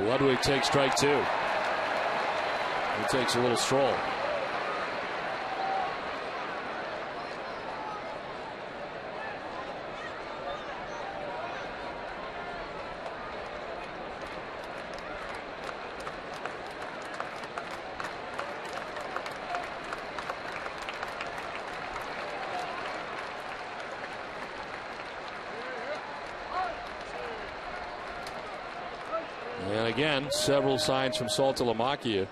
Ludwig takes strike 2. He takes a little stroll. And again, several signs from Saltalamacchia,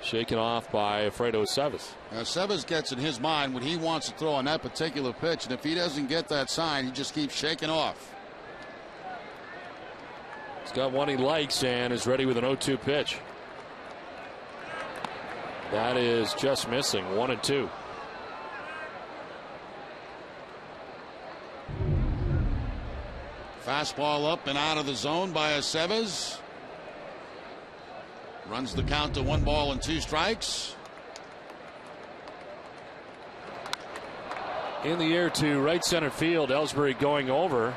shaken off by Alfredo Sevis. Now, Sevis gets in his mind what he wants to throw on that particular pitch, and if he doesn't get that sign, he just keeps shaking off. He's got one he likes and is ready with an 0-2 pitch. That is just missing. 1-2. Fastball up and out of the zone by Sevis. Runs the count to 1 ball and 2 strikes. In the air to right center field. Ellsbury going over,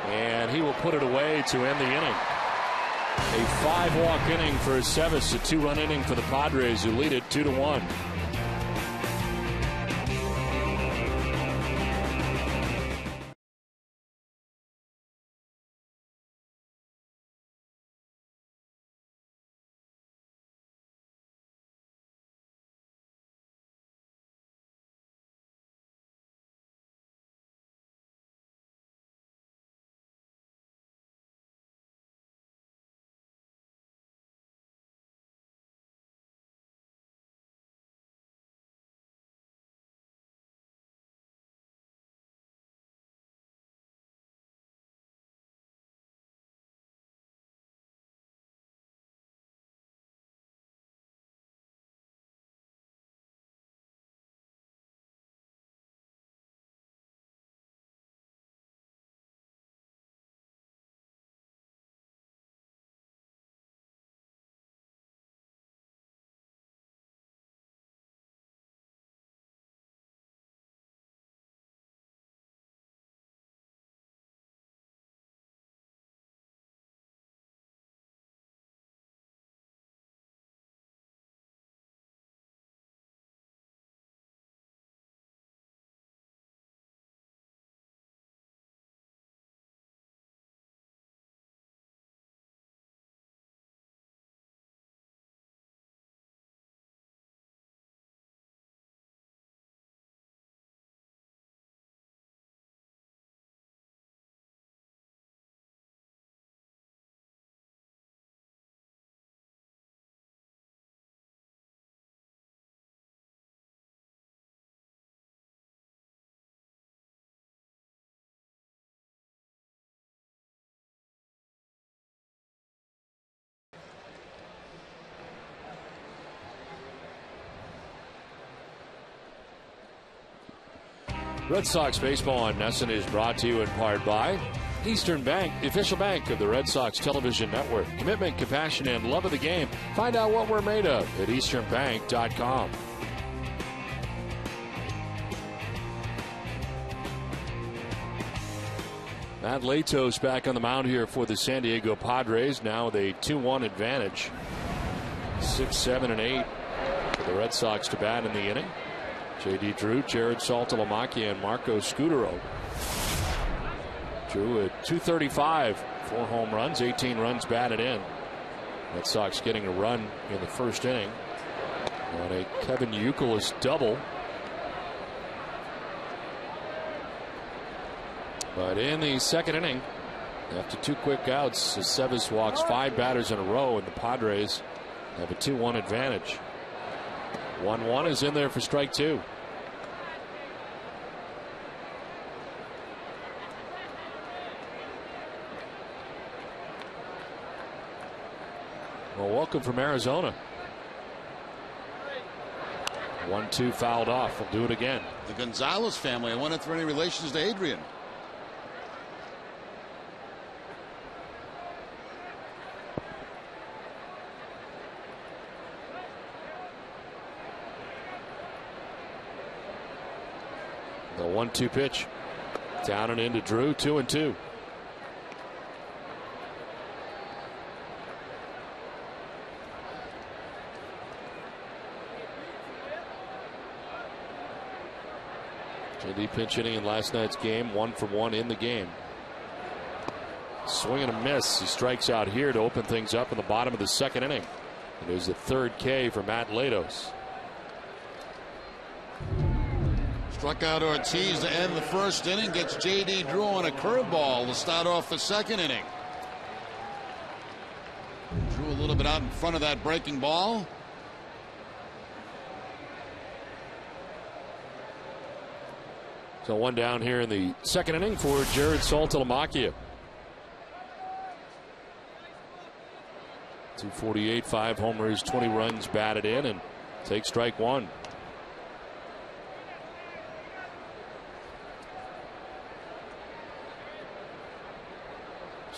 and he will put it away to end the inning. A 5-walk inning for Sevis, a 2-run inning for the Padres, who lead it 2-1. Red Sox baseball on NESN is brought to you in part by Eastern Bank, the official bank of the Red Sox television network. Commitment, compassion, and love of the game. Find out what we're made of at easternbank.com. Matt Latos back on the mound here for the San Diego Padres, now with a 2-1 advantage. 6, 7, and 8 for the Red Sox to bat in the inning. J.D. Drew, Jared Saltalamacchia, and Marco Scutaro. Drew at 235, 4 home runs, 18 runs batted in. Red Sox getting a run in the first inning on a Kevin Youkilis double. But in the second inning, after 2 quick outs, Aceves walks 5 batters in a row, and the Padres have a 2-1 advantage. 1-1 is in there for strike 2. Well, welcome from Arizona. 1-2 fouled off. We'll do it again. The Gonzalez family. I wonder if there are any relations to Adrian. The 1-2 pitch. Down and into Drew, 2-2. JD pinch hitting in last night's game, 1 for 1 in the game. Swing and a miss. He strikes out here to open things up in the bottom of the second inning. It is the 3rd K for Matt Latos. Struck out Ortiz to end the first inning. Gets J.D. Drew on a curveball to start off the second inning. Drew a little bit out in front of that breaking ball. So 1 down here in the second inning for Jared Saltalamacchia. 248, 5 homers, 20 runs batted in, and take strike 1.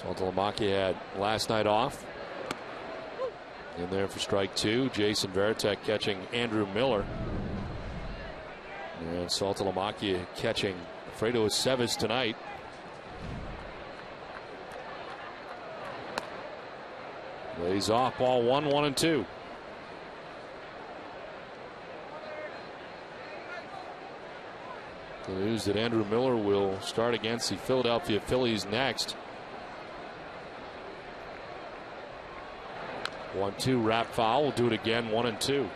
Saltalamacchia had last night off. In there for strike 2. Jason Varitek catching Andrew Miller. And Saltalamacchia catching Fredo Aceves tonight. Lays off ball 1, 1-2. The news that Andrew Miller will start against the Philadelphia Phillies next. 1-2 wrap foul. We'll do it again, 1-2.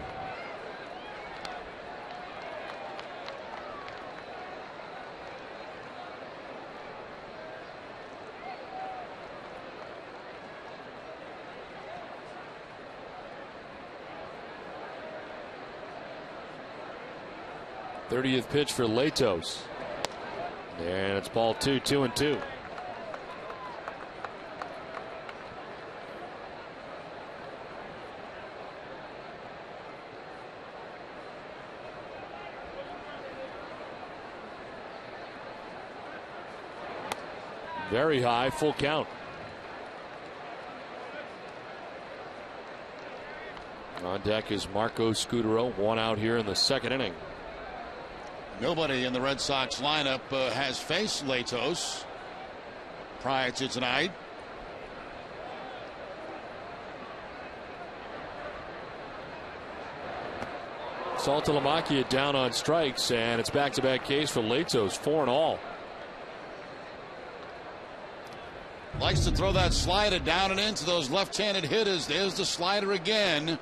'30th pitch for Latos. And it's ball 2, 2-2. Very high, full count. On deck is Marco Scutaro, 1 out here in the second inning. Nobody in the Red Sox lineup has faced Latos prior to tonight. Saltalamacchia down on strikes, and it's back-to-back case for Latos, 4 and all. Likes to throw that slider down and into those left-handed hitters. There's the slider again.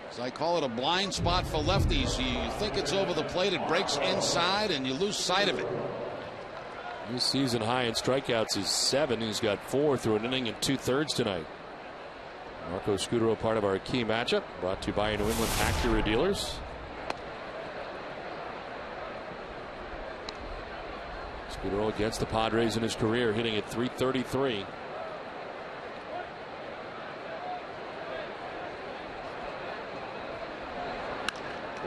As I call it, a blind spot for lefties. You think it's over the plate, it breaks inside, and you lose sight of it. His season high in strikeouts is 7. He's got 4 through an inning and 2/3 tonight. Marco Scutaro, part of our key matchup, brought to you by New England Acura dealers. Scutaro against the Padres in his career, hitting at .333.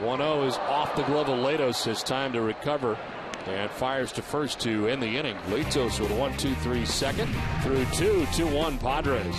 1-0 is off the glove of Latos. It's time to recover and fires to first to end the inning. Litos with 1-2-3 second through 2-1 Padres.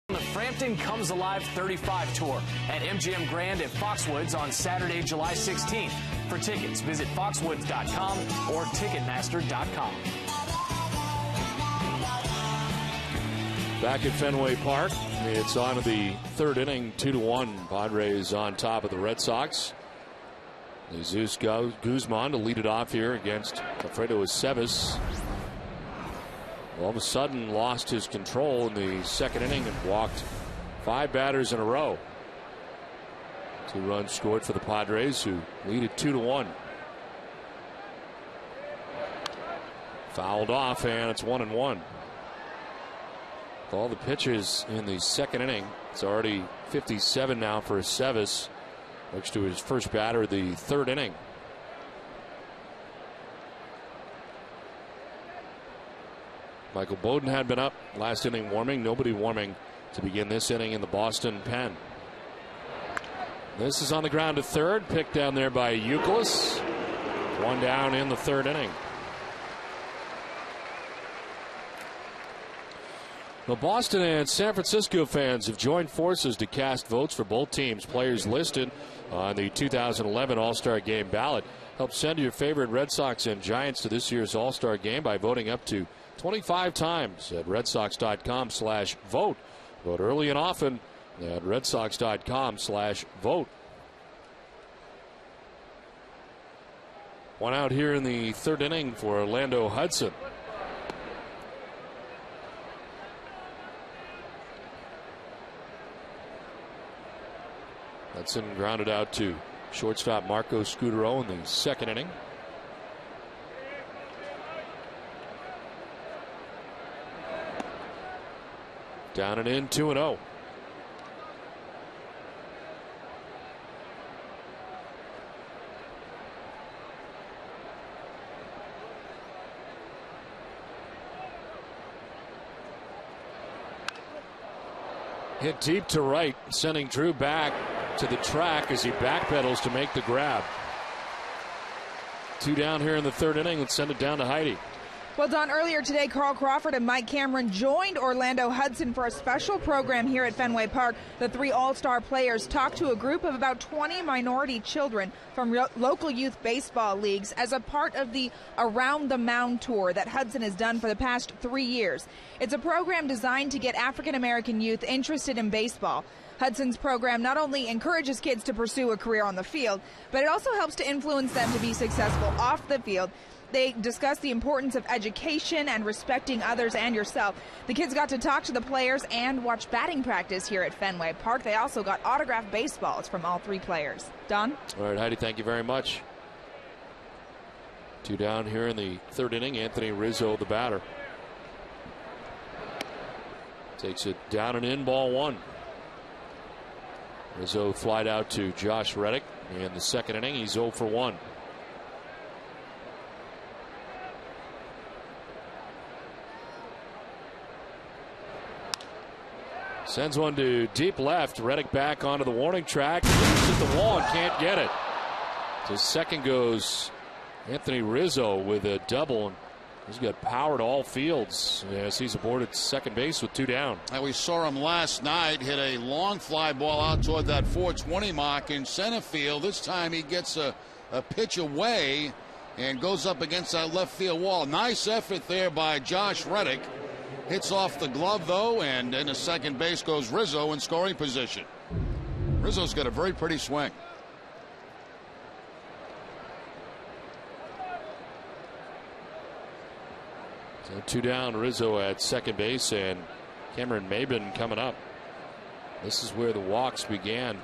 The Frampton Comes Alive 35 tour at MGM Grand at Foxwoods on Saturday, July 16th. For tickets, visit foxwoods.com or ticketmaster.com. Back at Fenway Park, it's on to the third inning, 2-1. Padres on top of the Red Sox. Jesus Guzman to lead it off here against Alfredo Aceves. All of a sudden lost his control in the second inning and walked 5 batters in a row. 2 runs scored for the Padres, who lead it 2-1. Fouled off, and it's 1-1. With all the pitches in the second inning, it's already 57 now for Aceves. Next to his first batter the third inning. Michael Bowden had been up last inning warming. Nobody warming to begin this inning in the Boston pen. This is on the ground to third. Picked down there by Youkilis. 1 down in the third inning. The Boston and San Francisco fans have joined forces to cast votes for both teams. Players listed on the 2011 All-Star Game ballot. Help send your favorite Red Sox and Giants to this year's All-Star Game by voting up to 25 times at redsox.com/vote. Vote early and often at redsox.com/vote. 1 out here in the third inning for Orlando Hudson. Hudson grounded out to shortstop Marco Scudero in the second inning. Down and in, 2-0. Hit deep to right, sending Drew back to the track as he backpedals to make the grab. 2 down here in the third inning. Let's send it down to Heidi. Well, Don, earlier today, Carl Crawford and Mike Cameron joined Orlando Hudson for a special program here at Fenway Park. The 3 All-Star players talked to a group of about 20 minority children from local youth baseball leagues as a part of the Around the Mound tour that Hudson has done for the past 3 years. It's a program designed to get African-American youth interested in baseball. Hudson's program not only encourages kids to pursue a career on the field, but it also helps to influence them to be successful off the field. They discuss the importance of education and respecting others and yourself. The kids got to talk to the players and watch batting practice here at Fenway Park. They also got autographed baseballs from all 3 players. Don? All right, Heidi, thank you very much. 2 down here in the 3rd inning. Anthony Rizzo, the batter. Takes it down and in, ball 1. Rizzo flied out to Josh Reddick in the 2nd inning. He's 0 for 1. Sends one to deep left. Reddick back onto the warning track. Leaps at the wall and can't get it. To second goes Anthony Rizzo with a double. He's got power to all fields as he's aboard at second base with 2 down. And we saw him last night hit a long fly ball out toward that 420 mark in center field. This time he gets a pitch away and goes up against that left field wall. Nice effort there by Josh Reddick. Hits off the glove, though, and into second base goes Rizzo in scoring position. Rizzo's got a very pretty swing. So 2 down, Rizzo at second base, and Cameron Maben coming up. This is where the walks began.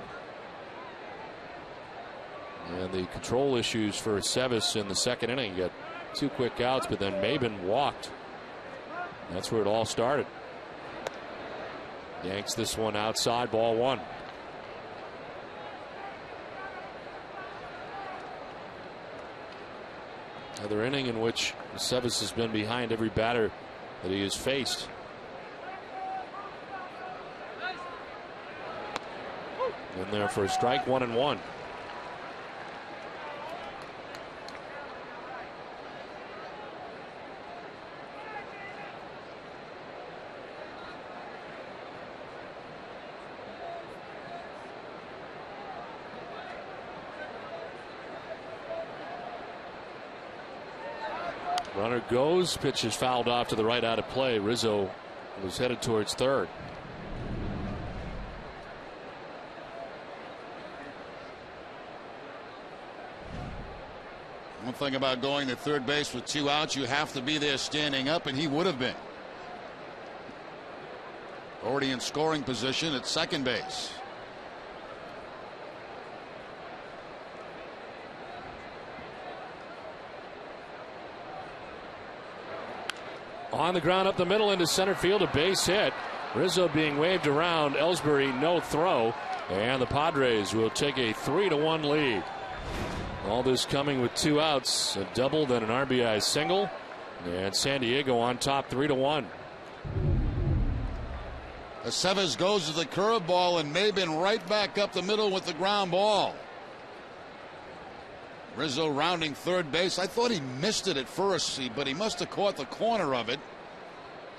And the control issues for Sevis in the 2nd inning. Got 2 quick outs, but then Maben walked. That's where it all started. Yanks this one outside, ball 1. Another inning in which Sevis has been behind every batter that he has faced. In there for a strike, 1-1. Runner goes, pitch is fouled off to the right out of play. Rizzo was headed towards third. One thing about going to third base with 2 outs, you have to be there standing up, and he would have been. Already in scoring position at second base. On the ground up the middle into center field, a base hit. Rizzo being waved around. Ellsbury no throw, and the Padres will take a 3-1 lead. All this coming with 2 outs, a double, then an RBI single, and San Diego on top 3-1. Aceves goes to the curveball, and Maben right back up the middle with the ground ball. Rizzo rounding third base. I thought he missed it at first, but he must have caught the corner of it,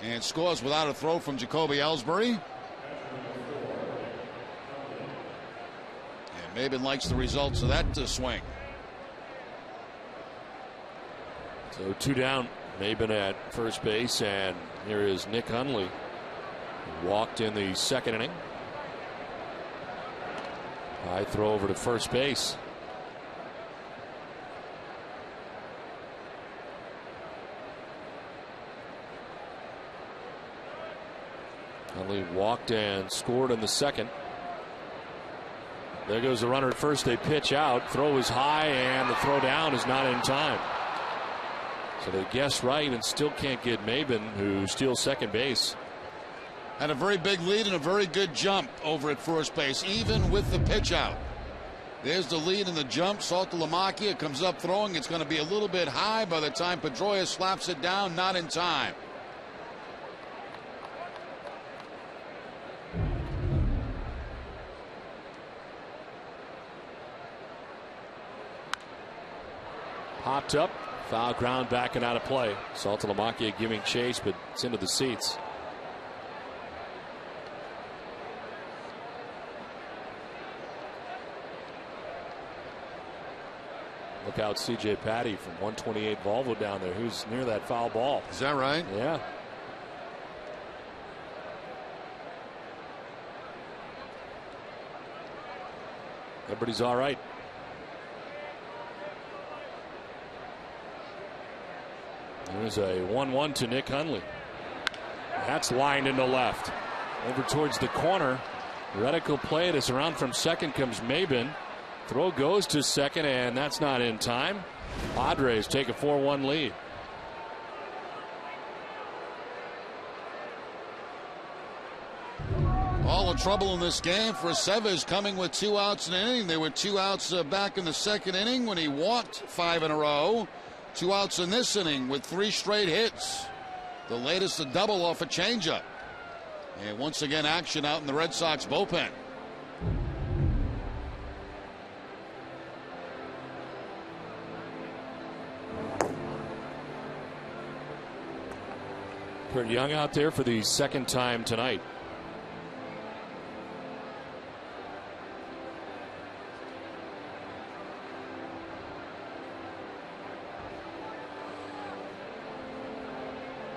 and scores without a throw from Jacoby Ellsbury. And Maben likes the results of that swing. So 2 down, Maben at first base, and here is Nick Hundley, who walked in the 2nd inning. High throw over to first base. Hundley walked and scored in the 2nd. There goes the runner at first. They pitch out. Throw is high, and the throw down is not in time. So they guess right and still can't get Maben, who steals second base. Had a very big lead and a very good jump over at first base, even with the pitch out. There's the lead and the jump. Saltalamacchia comes up throwing. It's going to be a little bit high by the time Pedroia slaps it down. Not in time. Popped up, foul ground back and out of play. Saltalamacchia giving chase, but it's into the seats. Look out, CJ Patty from 128 Volvo down there, who's near that foul ball. Is that right? Yeah. everybody's all right. There's a 1-1 to Nick Hundley. That's lined into left. Over towards the corner. Reddick will play it as around from second comes Mabin. Throw goes to second, and that's not in time. Padres take a 4-1 lead. All the trouble in this game for Chavez coming with 2 outs in an inning. There were 2 outs back in the second inning when he walked 5 in a row. 2 outs in this inning with 3 straight hits. The latest a double off a changeup. And once again action out in the Red Sox bullpen. Kurt Young out there for the second time tonight.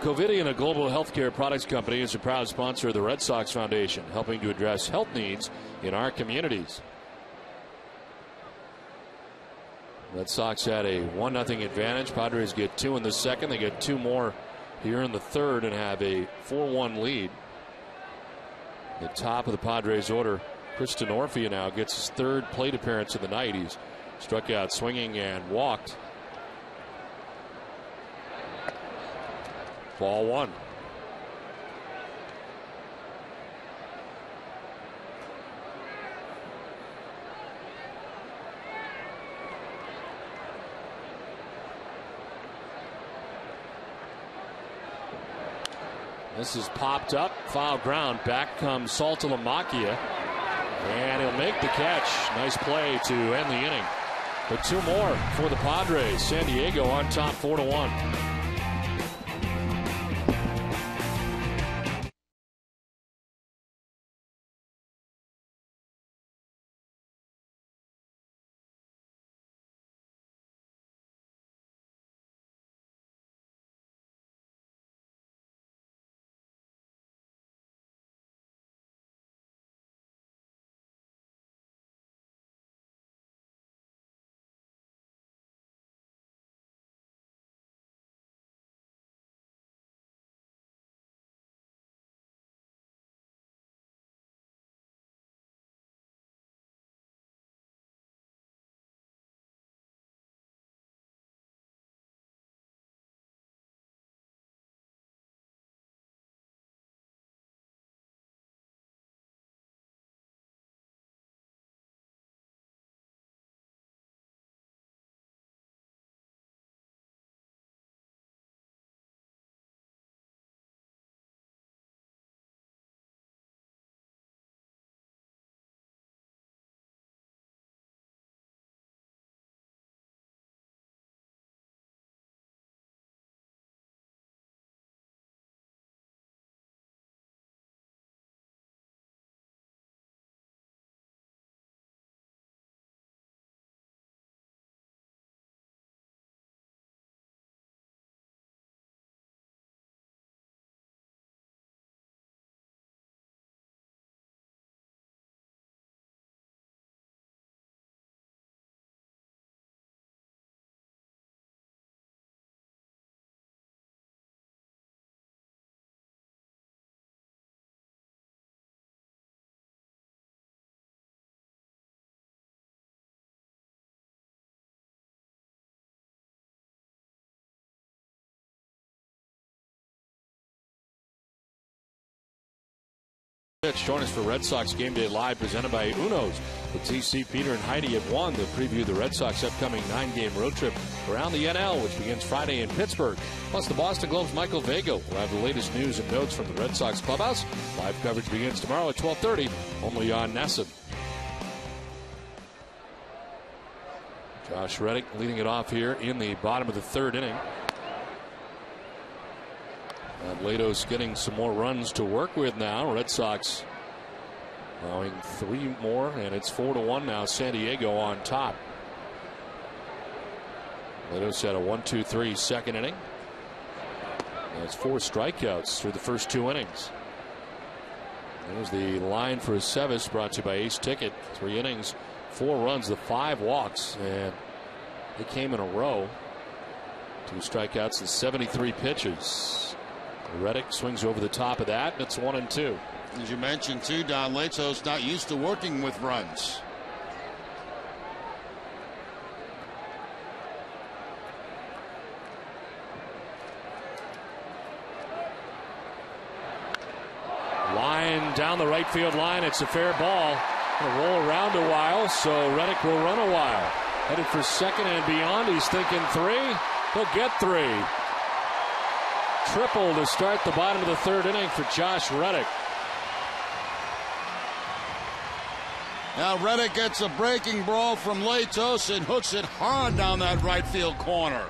Covidien, a global healthcare products company, is a proud sponsor of the Red Sox Foundation, helping to address health needs in our communities. Red Sox had a 1-0 advantage. Padres get 2 in the second. They get 2 more here in the third and have a 4-1 lead. The top of the Padres order, Kristen Orfia now gets his 3rd plate appearance of the night. He's struck out swinging and walked. Ball 1. This is popped up, foul ground. Back comes Saltalamacchia, and he'll make the catch. Nice play to end the inning. But 2 more for the Padres. San Diego on top 4-1. Join us for Red Sox Game Day Live, presented by Uno's. With TC, Peter, and Heidi at 1 to preview the Red Sox upcoming 9-game road trip around the NL, which begins Friday in Pittsburgh. Plus, the Boston Globe's Michael Vega will have the latest news and notes from the Red Sox clubhouse. Live coverage begins tomorrow at 12:30, only on NESN. Josh Reddick leading it off here in the bottom of the 3rd inning. Latos getting some more runs to work with now. Red Sox allowing 3 more, and it's 4-1 now. San Diego on top. Latos had a 1-2-3 second inning. That's 4 strikeouts through the first 2 innings. There's the line for Chavez, brought to you by Ace Ticket. 3 innings, 4 runs, the 5 walks, and they came in a row. 2 strikeouts and 73 pitches. Reddick swings over the top of that, and it's 1-2. As you mentioned, too, Don, Lato's not used to working with runs. Line down the right field line. It's a fair ball. Gonna roll around a while, so Reddick will run a while. Headed for second and beyond. He's thinking 3. He'll get 3. Triple to start the bottom of the 3rd inning for Josh Reddick. Now Reddick gets a breaking ball from Latos and hooks it hard down that right field corner.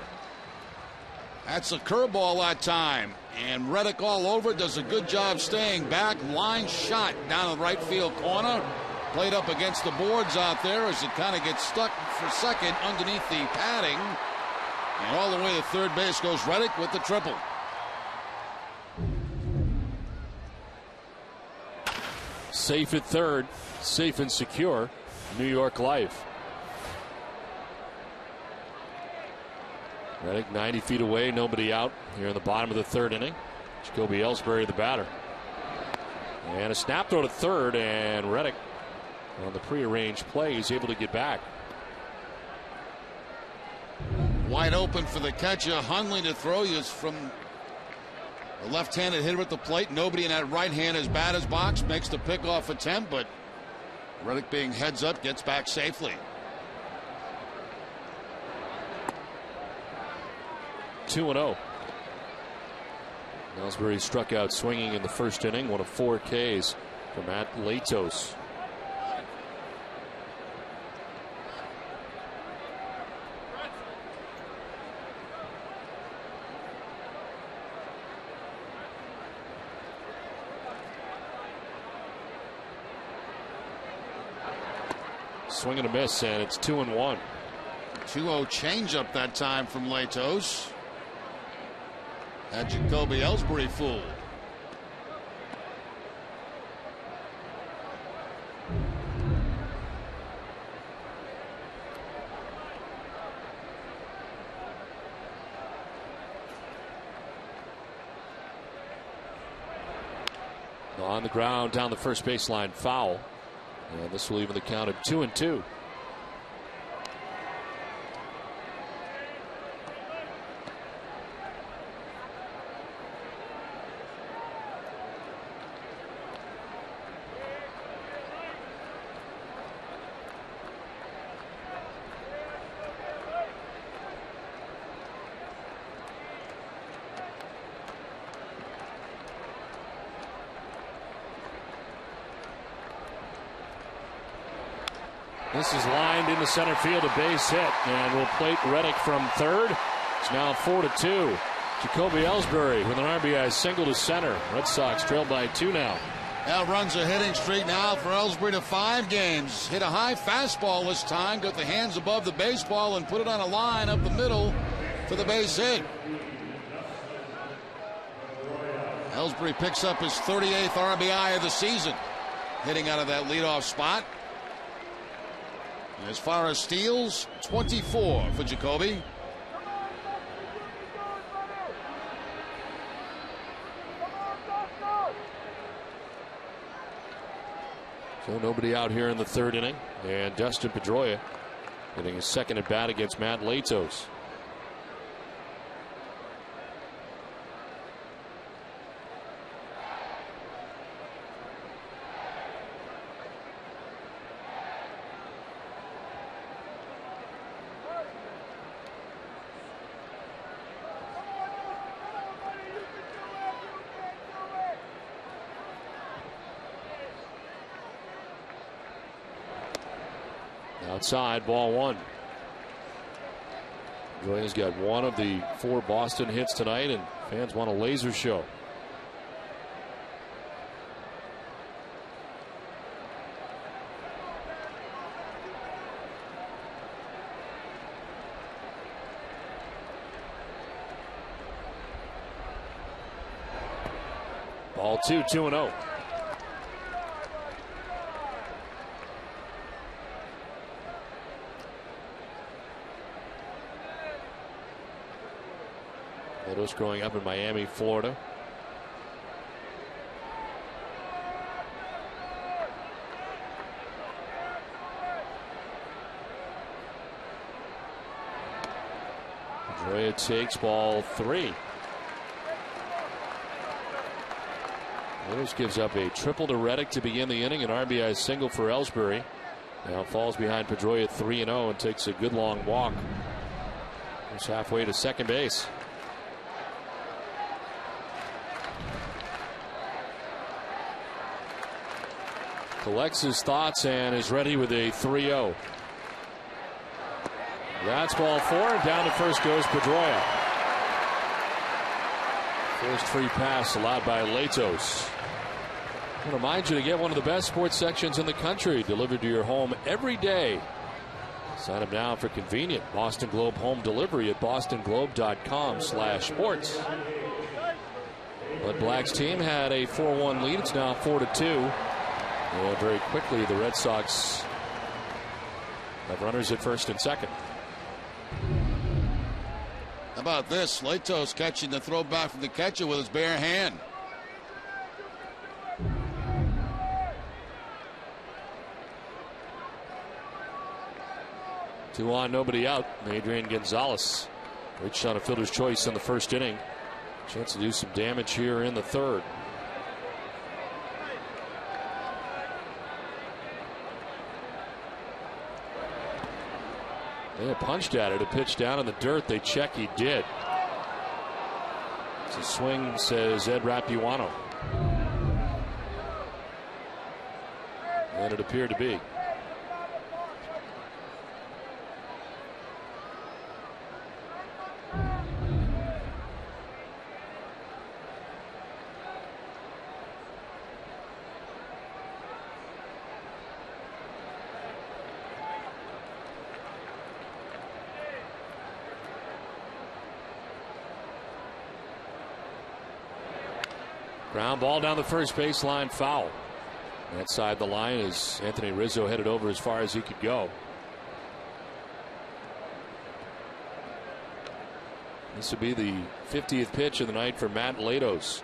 That's a curveball that time. And Reddick all over, does a good job staying back. Line shot down the right field corner. Played up against the boards out there as it kind of gets stuck for second underneath the padding. And all the way to third base goes Reddick with the triple. Safe at third, safe and secure. New York Life. Reddick 90 feet away, nobody out here in the bottom of the 3rd inning. Jacoby Ellsbury, the batter. And a snap throw to third, and Reddick on the prearranged play is able to get back. Wide open for the catcher. Hundley to throw. Is from a left-handed hitter at the plate. Nobody in that right-handed batter's box. Makes the pickoff attempt, but Reddick, being heads up, gets back safely. 2-0. Ellsbury struck out swinging in the 1st inning. 1 of 4 Ks for Matt Latos. Swing and a miss, and it's 2-1. 2-0 changeup that time from Latos. Had Jacoby Ellsbury fooled. On the ground down the first baseline, foul. And this will even the count of 2-2. This is lined into center field, a base hit, and will plate Reddick from third. It's now 4-2. Jacoby Ellsbury with an RBI single to center. Red Sox trail by 2 now. Now runs a hitting streak now for Ellsbury to 5 games. Hit a high fastball this time, got the hands above the baseball and put it on a line up the middle for the base hit. Ellsbury picks up his 38th RBI of the season, hitting out of that leadoff spot. As far as steals, 24 for Jacoby. So nobody out here in the 3rd inning. And Dustin Pedroia getting his second at bat against Matt Latos. Outside, ball 1. Pedroia's got 1 of the 4 Boston hits tonight, and fans want a laser show. Ball 2, 2-0. Latos growing up in Miami, Florida. Pedroia takes ball 3. Latos gives up a triple to Reddick to begin the inning, an RBI single for Ellsbury. Now falls behind Pedroia 3-0 and takes a good long walk. He's halfway to second base. Collects his thoughts and is ready with a 3-0. That's ball 4, and down to first goes Pedroia. First free pass allowed by Latos. I want to remind you to get one of the best sports sections in the country delivered to your home every day. Sign up now for convenient Boston Globe home delivery at bostonglobe.com/sports. But Black's team had a 4-1 lead. It's now 4-2. And very quickly, the Red Sox have runners at first and second. How about this? Latos catching the throw back from the catcher with his bare hand. Two on, nobody out. Adrian Gonzalez reached on a fielder's choice in the first inning. Chance to do some damage here in the third. They punched at it. A pitch down in the dirt. They check. He did. It's a swing, says Ed Rapuano. And it appeared to be. Ground ball down the first baseline, foul. That side of the line is Anthony Rizzo headed over as far as he could go. This would be the 50th pitch of the night for Matt Latos.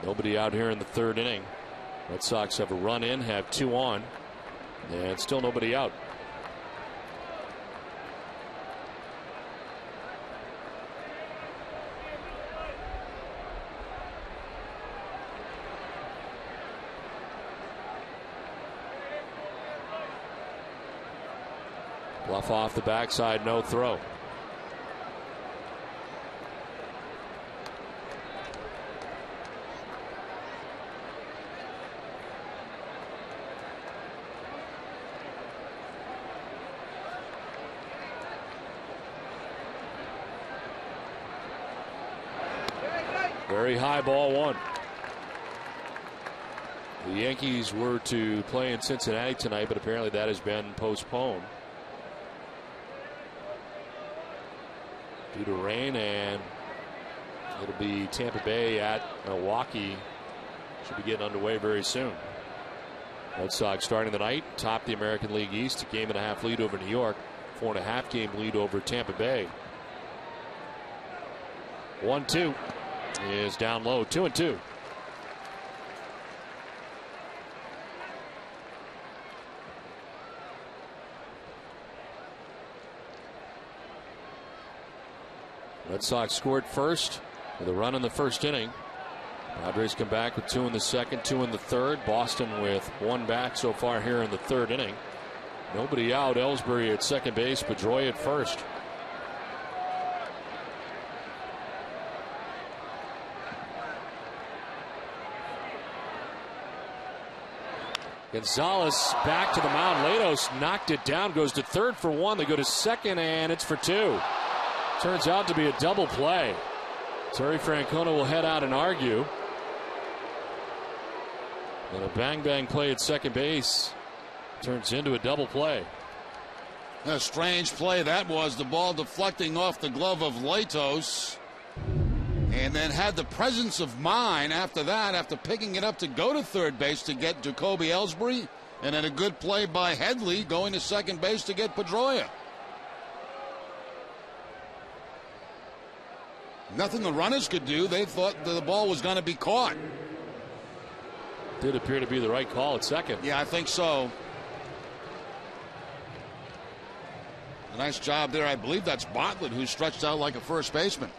Nobody out here in the third inning. Red Sox have a run in, have 2 on, and still nobody out. Bluff off the backside, no throw. Very high, ball 1. The Yankees were to play in Cincinnati tonight, but apparently that has been postponed due to rain, and it'll be Tampa Bay at Milwaukee. Should be getting underway very soon. Red Sox starting the night, top the American League East, a 1.5 lead over New York, 4.5 game lead over Tampa Bay. 1-2 is down low, 2-2. Red Sox scored first with a run in the first inning. Padres come back with 2 in the second, 2 in the third. Boston with 1 back so far here in the third inning. Nobody out. Ellsbury at second base, Pedroia at first. Gonzalez back to the mound. Latos knocked it down, goes to third for 1. They go to second, and it's for 2. Turns out to be a double play. Terry Francona will head out and argue. And a bang play at second base turns into a double play. A strange play that was. The ball deflecting off the glove of Latos, and then had the presence of mind after that, after picking it up to go to third base to get Jacoby Ellsbury, and then a good play by Headley going to second base to get Pedroia. Nothing the runners could do. They thought the ball was going to be caught. Did appear to be the right call at second. Yeah, I think so. A nice job there. I believe that's Bartlett who stretched out like a first baseman.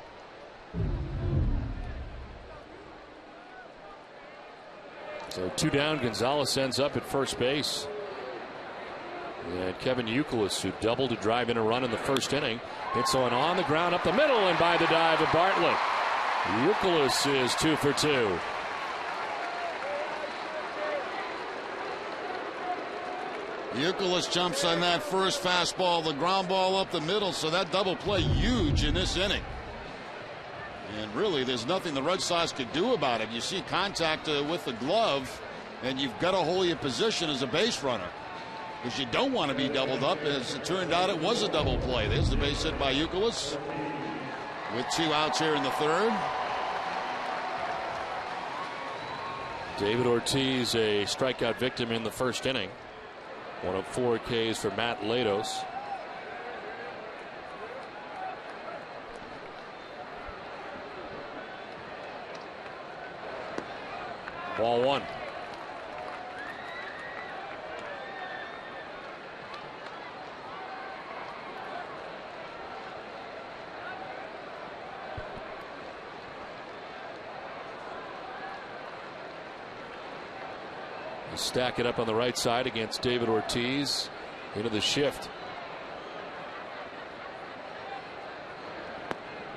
So 2 down. Gonzalez ends up at first base. And Kevin Youkilis, who doubled to drive in a run in the first inning, hits on the ground up the middle and by the dive of Bartlett. Youkilis is 2 for 2. Youkilis jumps on that first fastball, the ground ball up the middle, so that double play huge in this inning. And really, there's nothing the Red Sox could do about it. You see contact with the glove, and you've got to hold your position as a base runner, because you don't want to be doubled up. As it turned out, it was a double play. There's the base hit by Youkilis with 2 outs here in the third. David Ortiz, a strikeout victim in the first inning. 1 of 4 Ks for Matt Latos. Ball 1. Stack it up on the right side against David Ortiz into the shift.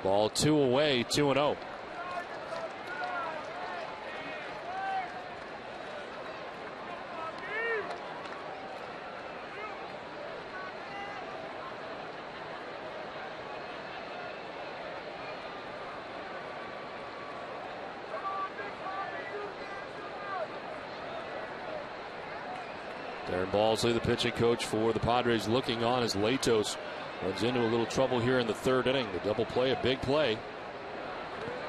Ball 2 away, 2-0. Darren Balsley, the pitching coach for the Padres, looking on as Latos runs into a little trouble here in the third inning. The double play, a big play.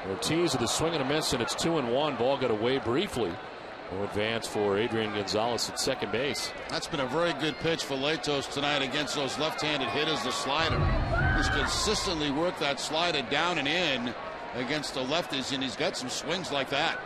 Ortiz with a swing and a miss, and it's 2-1. Ball got away briefly. No advance for Adrian Gonzalez at second base. That's been a very good pitch for Latos tonight against those left-handed hitters, the slider. He's consistently worked that slider down and in against the lefties, and he's got some swings like that.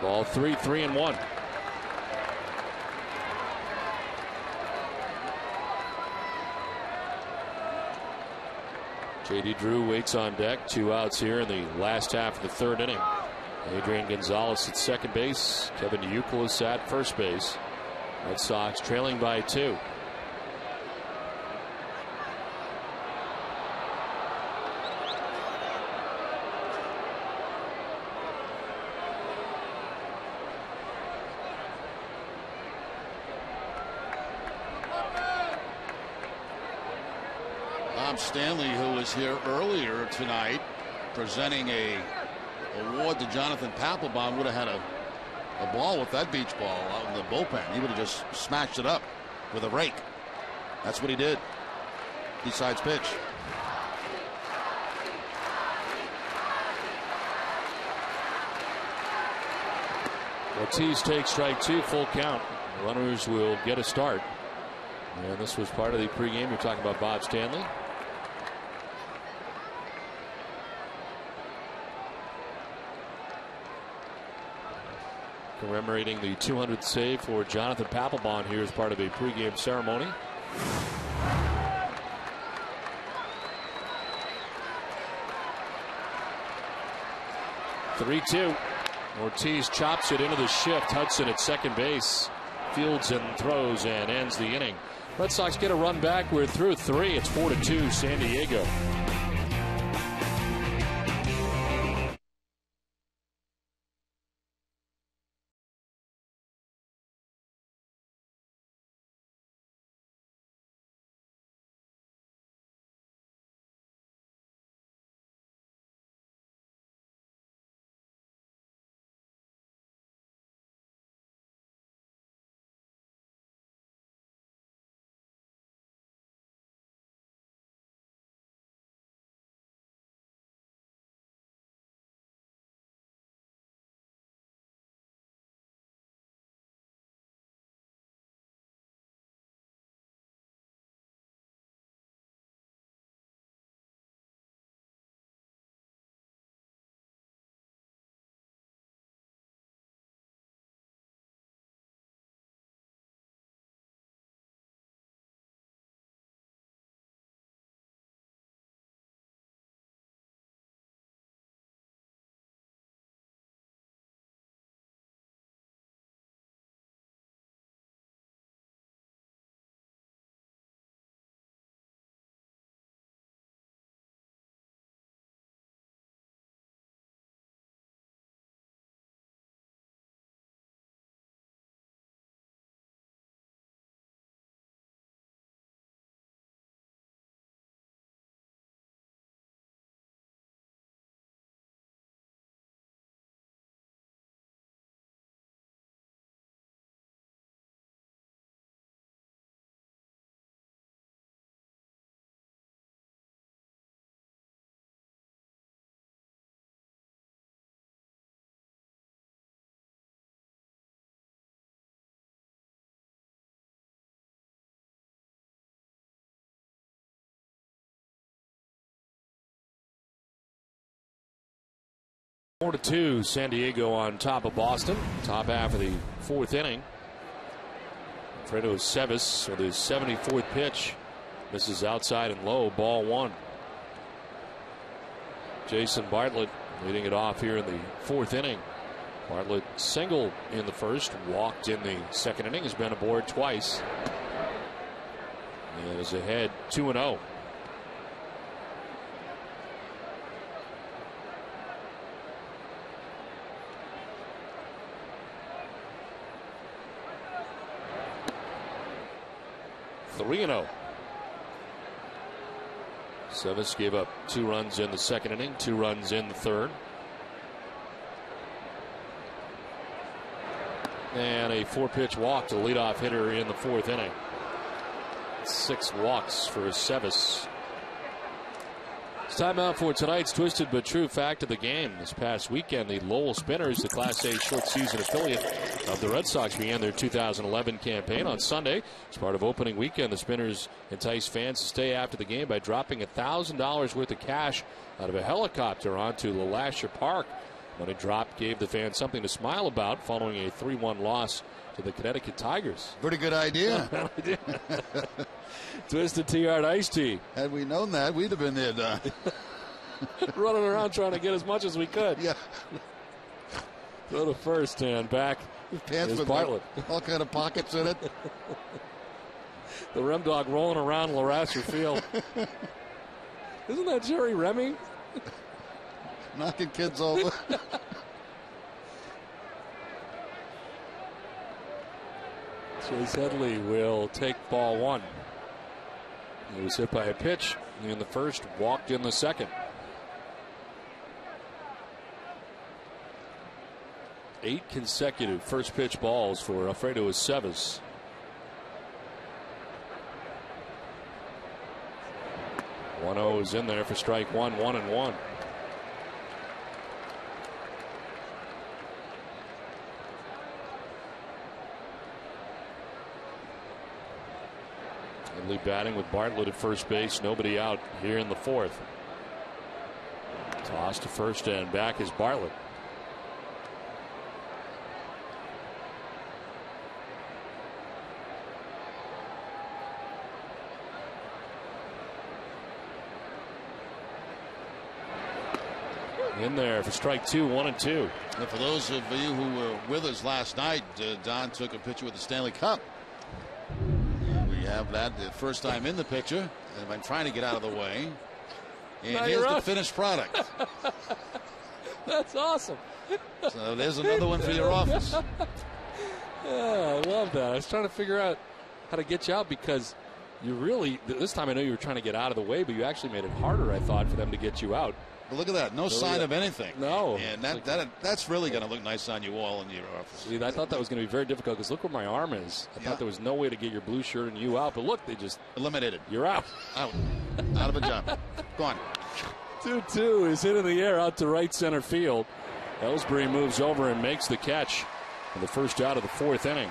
Ball 3, 3-1. J.D. Drew waits on deck. 2 outs here in the last half of the third inning. Adrian Gonzalez at second base. Kevin Youkilis at first base. Red Sox trailing by 2. Stanley, who was here earlier tonight presenting a award to Jonathan Papelbon, would have had a ball with that beach ball out in the bullpen. He would have just smashed it up with a rake. That's what he did. Besides pitch. Ortiz takes strike 2, full count. The runners will get a start. And this was part of the pregame. You're talking about Bob Stanley. Commemorating the 200th save for Jonathan Papelbon here as part of a pregame ceremony. (3-2). Ortiz chops it into the shift. Hudson at second base fields and throws and ends the inning. Red Sox get a run back. We're through 3. It's 4-2 San Diego. 4-2, San Diego on top of Boston. Top half of the fourth inning. Alfredo Cevis with his 74th pitch. This is outside and low, ball one. Jason Bartlett leading it off here in the fourth inning. Bartlett singled in the first, walked in the second inning, has been aboard twice. And is ahead 2-0. Cevis gave up 2 runs in the second inning, 2 runs in the third. And a 4-pitch walk to the leadoff hitter in the fourth inning. 6 walks for Cevis. It's time out for tonight's twisted but true fact of the game. This past weekend, the Lowell Spinners, the Class A short season affiliate of the Red Sox, began their 2011 campaign on Sunday. As part of opening weekend, the Spinners enticed fans to stay after the game by dropping $1,000 worth of cash out of a helicopter onto LeLacheur Park. Money drop gave the fans something to smile about following a 3-1 loss to the Connecticut Tigers. Pretty good idea. Twisted Tea-Art Iced Tea. Had we known that, we'd have been there, Don. Running around trying to get as much as we could. Yeah. Throw to first and back. Pants with Bartlett. All kind of pockets in it. The Rem Dog rolling around LeLacheur Field. Isn't that Jerry Remy? Knocking kids over. Chase Headley will take ball one. He was hit by a pitch in the first, walked in the second. 8 consecutive first pitch balls for Alfredo Cevis. One-0 is in there for strike one, 1-1. Headley batting with Bartlett at first base. Nobody out here in the fourth. Toss to first and back is Bartlett. In there for strike two, 1-2. And for those of you who were with us last night, Don took a picture with the Stanley Cup. We have that the first time in the picture. And I'm trying to get out of the way. And now here's the finished product. That's awesome. So there's another one for your office. Yeah, I love that. I was trying to figure out how to get you out because you really, this time I know you were trying to get out of the way, but you actually made it harder, I thought, for them to get you out. But look at that. No sign of anything. No. And that's really going to look nice on you all in your office. See, I thought that was going to be very difficult because look where my arm is. I thought there was no way to get your blue shirt and you out. But look, they just eliminated. You're out. Out. Out of a jump. Gone. 2-2 is hit in the air out to right center field. Ellsbury moves over and makes the catch for the first out of the fourth inning.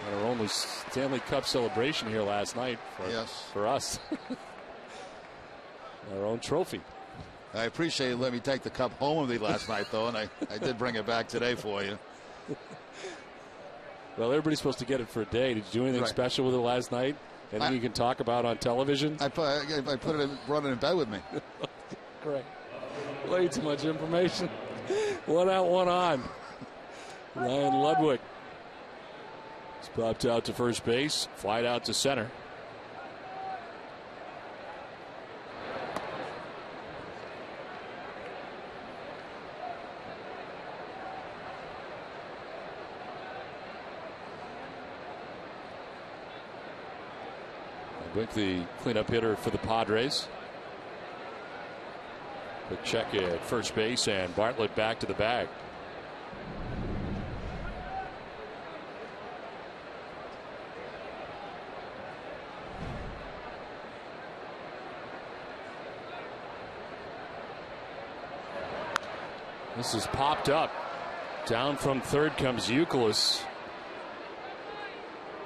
And our only Stanley Cup celebration here last night for us. Our own trophy. I appreciate you letting me take the cup home with me last night, though, and I did bring it back today for you. Well, everybody's supposed to get it for a day. Did you do anything special with it last night? Anything you can talk about on television? I brought it in bed with me. Great. Way too much information. One out, one on. Ryan Ludwig. He's popped out to first base, flied out to center. Wick, the cleanup hitter for the Padres. Quick check at first base, and Bartlett back to the bag. This is popped up. Down from third comes Youkilis.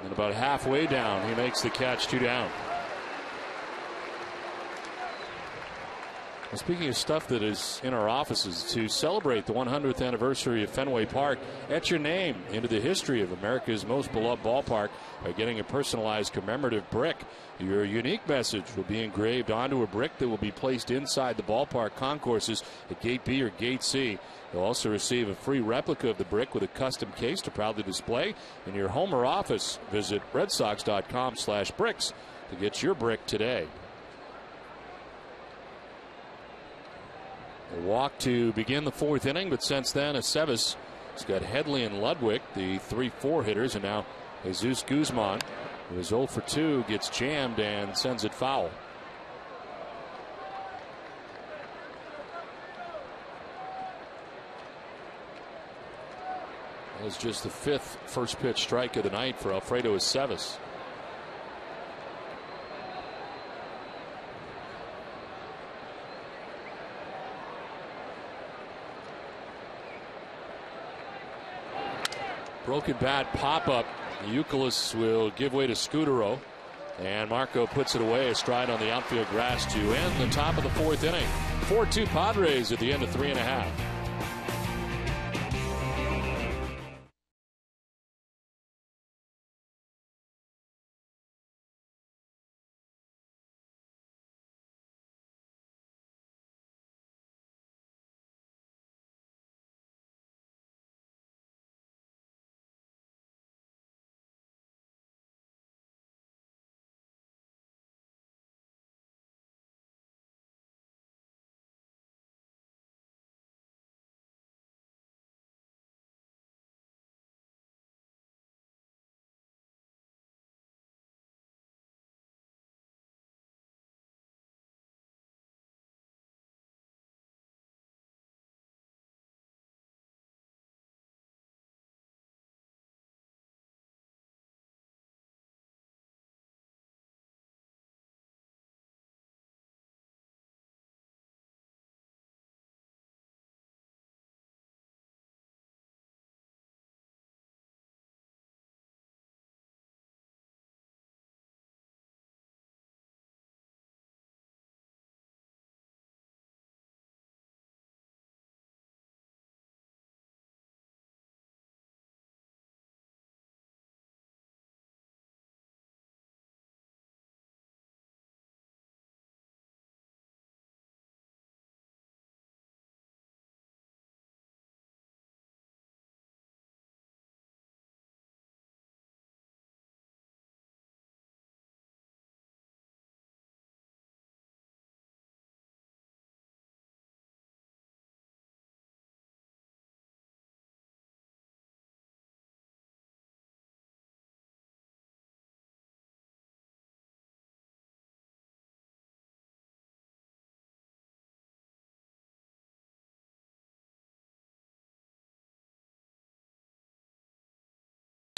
And about halfway down, he makes the catch, 2 down. Well, speaking of stuff that is in our offices, to celebrate the 100th anniversary of Fenway Park, etch your name into the history of America's most beloved ballpark by getting a personalized commemorative brick. Your unique message will be engraved onto a brick that will be placed inside the ballpark concourses at Gate B or Gate C. You'll also receive a free replica of the brick with a custom case to proudly display in your home or office. Visit redsox.com/bricks to get your brick today. A walk to begin the fourth inning, but since then, Aceves has got Headley and Ludwig, the 3-4 hitters, and now Jesus Guzman, who is 0 for 2, gets jammed and sends it foul. That was just the 5th first pitch strike of the night for Alfredo Aceves. Broken bat pop-up. Youkilis will give way to Scudero. And Marco puts it away astride on the outfield grass to end the top of the fourth inning. 4-2 Padres at the end of 3.5.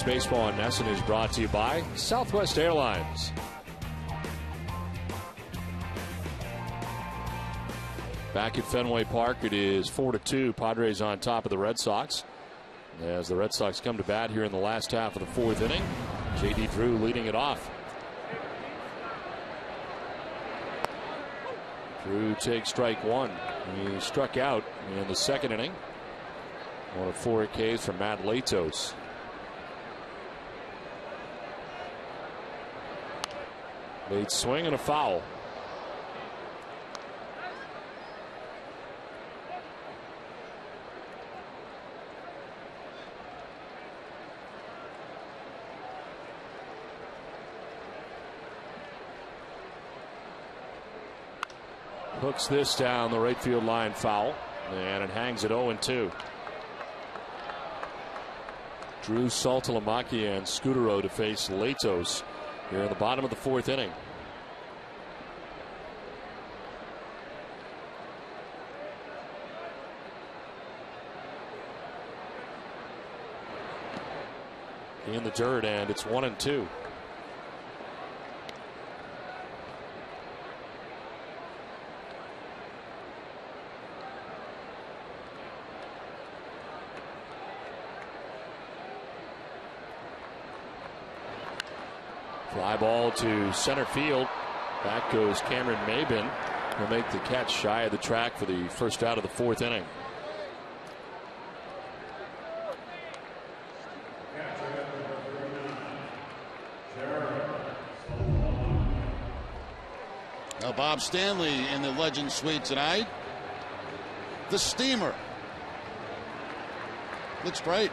Baseball on Nesson is brought to you by Southwest Airlines. Back at Fenway Park, it is 4-2. Padres on top of the Red Sox. As the Red Sox come to bat here in the last half of the fourth inning, J.D. Drew leading it off. Drew takes strike one. He struck out in the second inning. One of 4 Ks from Matt Latos. Late swing and a foul. Hooks this down the right field line, foul, and it hangs at 0-2. Drew, Saltalamacchia, and Scudero to face Latos here in the bottom of the fourth inning. In the dirt, and it's 1-2. Fly ball to center field. Back goes Cameron Maben. He'll make the catch shy of the track for the first out of the fourth inning. Now Bob Stanley in the Legend Suite tonight. The Steamer. Looks great.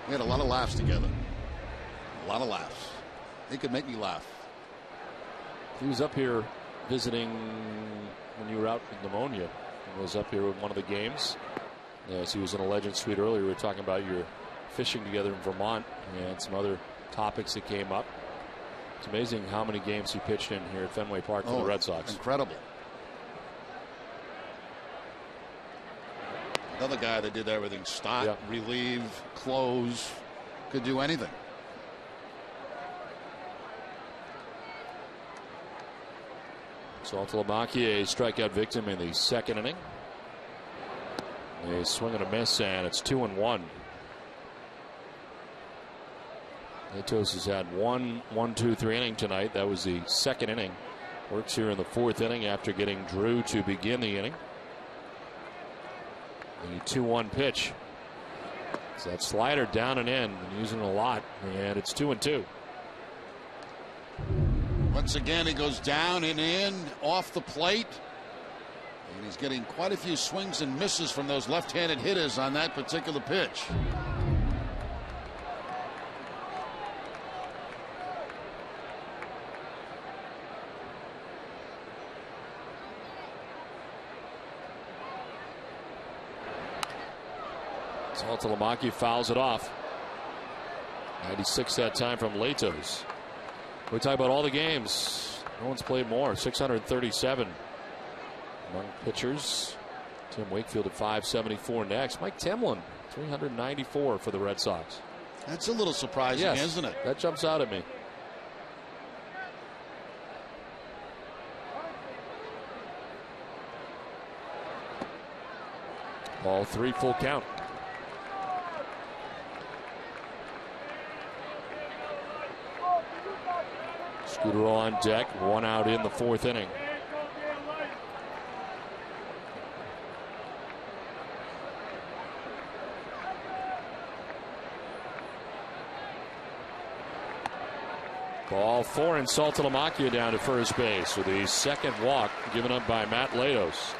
We had a lot of laughs together. A lot of laughs. He could make me laugh. He was up here visiting when you were out with pneumonia. He was up here with one of the games. As he was in a Legend Suite earlier, we were talking about your fishing together in Vermont and some other topics that came up. It's amazing how many games he pitched in here at Fenway Park for the Red Sox. Incredible. Another guy that did everything. Start, relieve, close. Could do anything. Saltalamacchia, a strikeout victim in the second inning. A swing and a miss, and it's 2-1. Matos has had 1-2-3 inning tonight. That was the second inning. Works here in the fourth inning after getting Drew to begin the inning. The 2-1 pitch. So that slider down and in, using it a lot, and it's 2-2. Once again, he goes down and in, off the plate. And he's getting quite a few swings and misses from those left-handed hitters on that particular pitch. Saltalamacchia fouls it off. 96 that time from Latos. We talk about all the games. No one's played more. 637 among pitchers. Tim Wakefield at 574 next. Mike Timlin 394 for the Red Sox. That's a little surprising, isn't it? That jumps out at me. Ball 3, full count. Scudero on deck, 1 out in the fourth inning. Ball 4 and Saltalamacchia down to first base with the second walk given up by Matt Latos.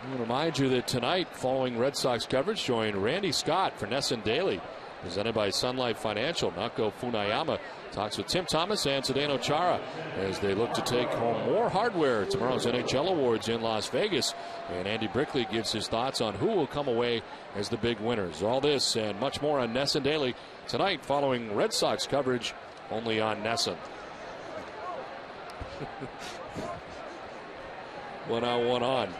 I want to remind you that tonight, following Red Sox coverage, join Randy Scott for Nesson Daily, presented by Sun Life Financial. Naoko Funayama talks with Tim Thomas and Zdeno Chara as they look to take home more hardware at tomorrow's NHL Awards in Las Vegas. And Andy Brickley gives his thoughts on who will come away as the big winners. All this and much more on Nesson Daily tonight, following Red Sox coverage only on Nesson. 1 out, 1 on.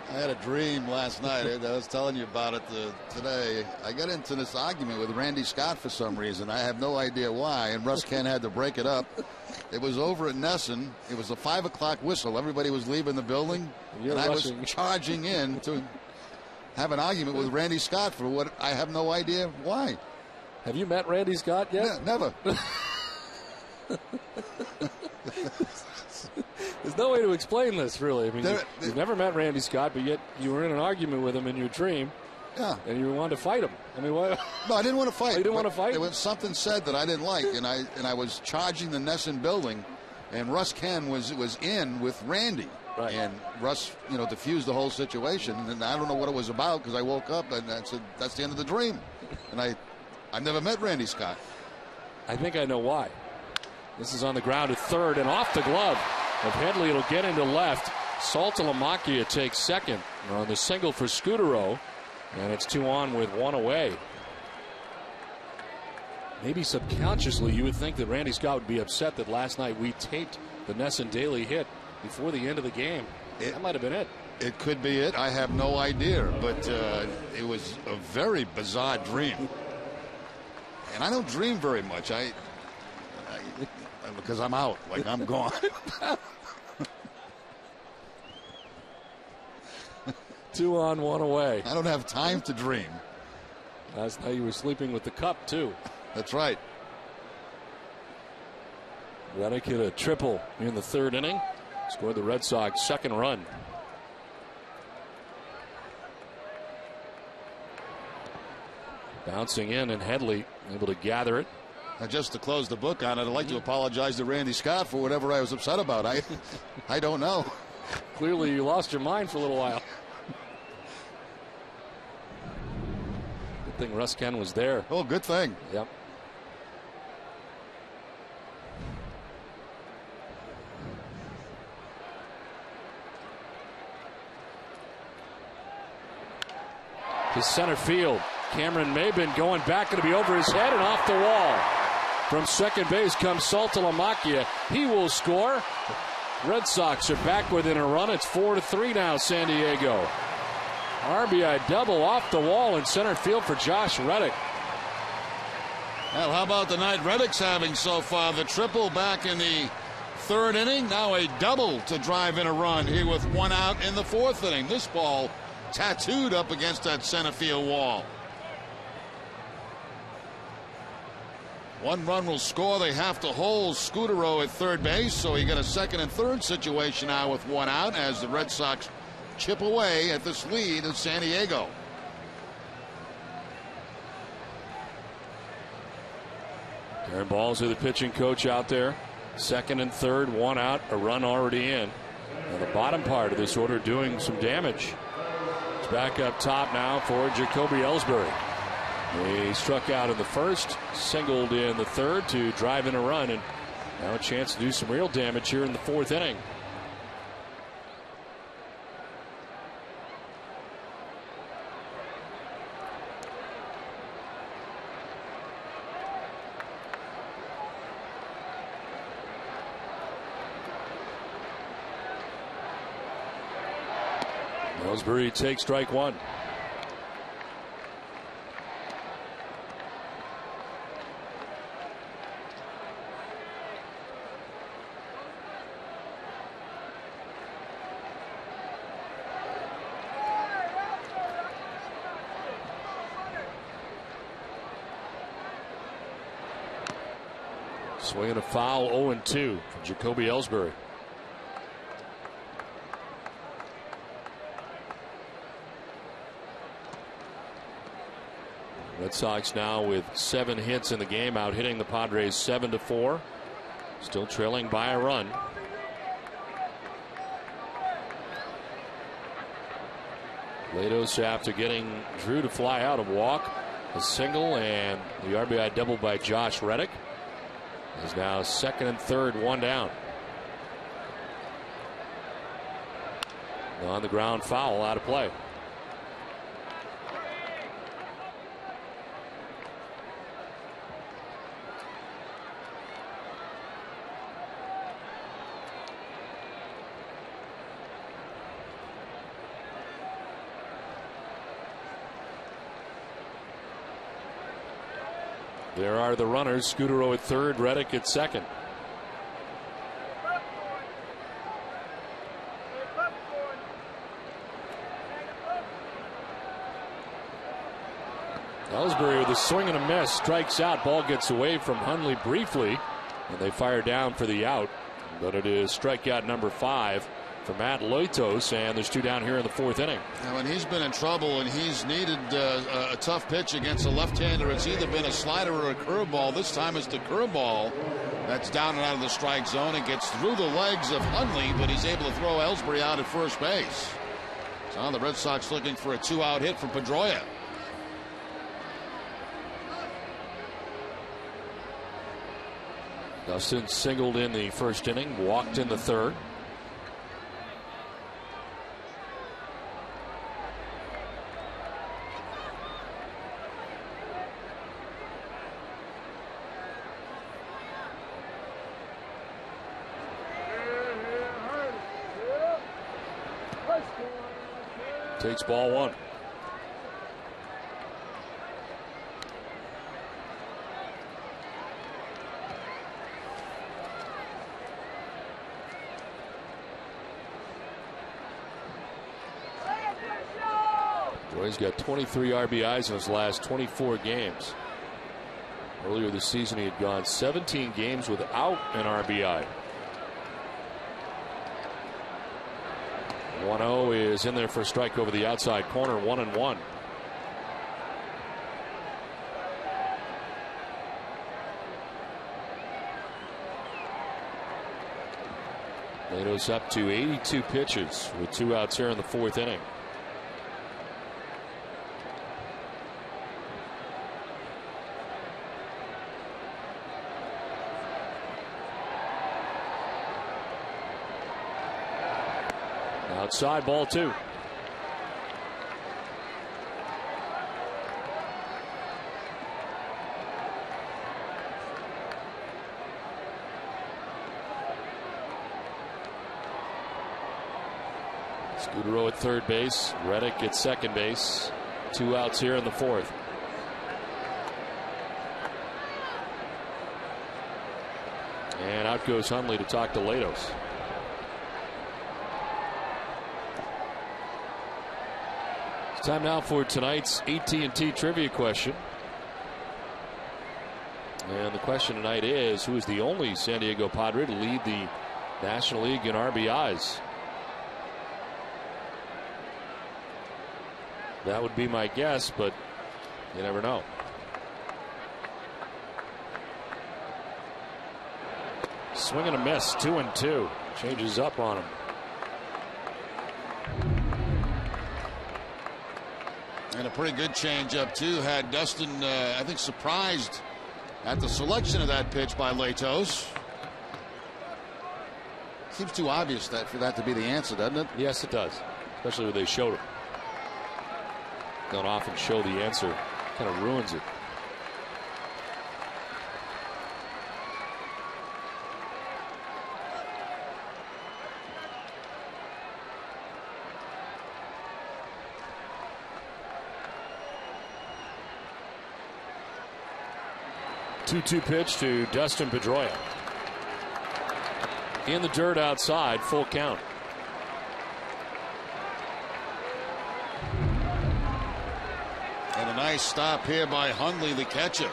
I had a dream last night. I was telling you about it today. I got into this argument with Randy Scott for some reason. I have no idea why. And Russ Ken had to break it up. It was over at Nesson. It was a 5 o'clock whistle. Everybody was leaving the building. And I was charging in to have an argument with Randy Scott for what I have no idea why. Have you met Randy Scott yet? Never. There's no way to explain this, really. I mean, you've never met Randy Scott, but yet you were in an argument with him in your dream. Yeah. And you wanted to fight him. I mean, what? No, I didn't want to fight. You didn't want to fight? There was something said that I didn't like, and I was charging the Nesson building, and Russ Ken was in with Randy. Right. And Russ, diffused the whole situation, and I don't know what it was about because I woke up and I said, that's the end of the dream. And I've never met Randy Scott. I think I know why. This is on the ground at third and off the glove of Headley. It'll get into left. Saltalamacchia takes second on the single for Scudero, and it's 2 on with 1 away. Maybe subconsciously you would think that Randy Scott would be upset that last night we taped the Nesson Daily hit before the end of the game. That might have been it. It could be it. I have no idea, but it was a very bizarre dream. And I don't dream very much. Because I'm out, like I'm gone. 2 on, 1 away. I don't have time to dream. Last night you were sleeping with the cup, too. That's right. Reddick hit a triple in the third inning. Scored the Red Sox second run. Bouncing in, and Headley able to gather it. And just to close the book on it, I'd like to apologize to Randy Scott for whatever I was upset about. I don't know. Clearly you lost your mind for a little while. Good thing Russ Ken was there. Oh, good thing. Yep. To center field. Cameron Maben going back, going to be over his head and off the wall. From second base comes Saltalamacchia. He will score. Red Sox are back within a run. It's 4-3 now, San Diego. RBI double off the wall in center field for Josh Reddick. Well, how about the night Reddick's having so far? The triple back in the third inning. Now a double to drive in a run here with one out in the fourth inning. This ball tattooed up against that center field wall. One run will score. They have to hold Scutaro at third base, so you got a second and third situation now with one out as the Red Sox chip away at this lead in San Diego. Darren Balzer, the pitching coach out there. Second and third, one out, a run already in. And the bottom part of this order doing some damage. It's back up top now for Jacoby Ellsbury. He struck out in the first, singled in the third to drive in a run, and now a chance to do some real damage here in the fourth inning. Ellsbury takes strike one. Swinging a foul, 0-2 from Jacoby Ellsbury. Red Sox now with 7 hits in the game, out hitting the Padres 7-4. Still trailing by a run. Latos, after getting Drew to fly out, a walk, a single, and the RBI double by Josh Reddick. Is now second and third, one down. On the ground, foul, out of play. There are the runners. Scutaro at third, Reddick at second. Ellsbury with a swing and a miss, strikes out. Ball gets away from Hundley briefly, and they fire down for the out. But it is strikeout number 5 for Matt Latos, and there's 2 down here in the fourth inning. Now, when he's been in trouble and he's needed a tough pitch against a left-hander, it's either been a slider or a curveball. This time it's the curveball that's down and out of the strike zone. It gets through the legs of Hundley, but he's able to throw Ellsbury out at first base. So now the Red Sox looking for a 2-out hit from Pedroia. Dustin singled in the first inning, walked in the third. Takes ball one. He's got 23 RBIs in his last 24 games. Earlier this season, he had gone 17 games without an RBI. 1-0 is in there for a strike over the outside corner, 1-1. Lato's up to 82 pitches with 2 outs here in the 4th inning. Outside, ball 2. Scudero at third base. Reddick at second base. 2 outs here in the 4th. And out goes Hundley to talk to Latos. It's time now for tonight's AT&T trivia question. And the question tonight is, who is the only San Diego Padre to lead the National League in RBIs? That would be my guess, but you never know. Swing and a miss, 2-2. Changes up on him. And a pretty good changeup too. Had Dustin, I think, surprised at the selection of that pitch by Latos. Seems too obvious that for that to be the answer, doesn't it? Yes, it does. Especially when they showed him. Don't often show the answer. Kind of ruins it. Two-two pitch to Dustin Pedroia. In the dirt outside, full count. And a nice stop here by Hundley, the catcher.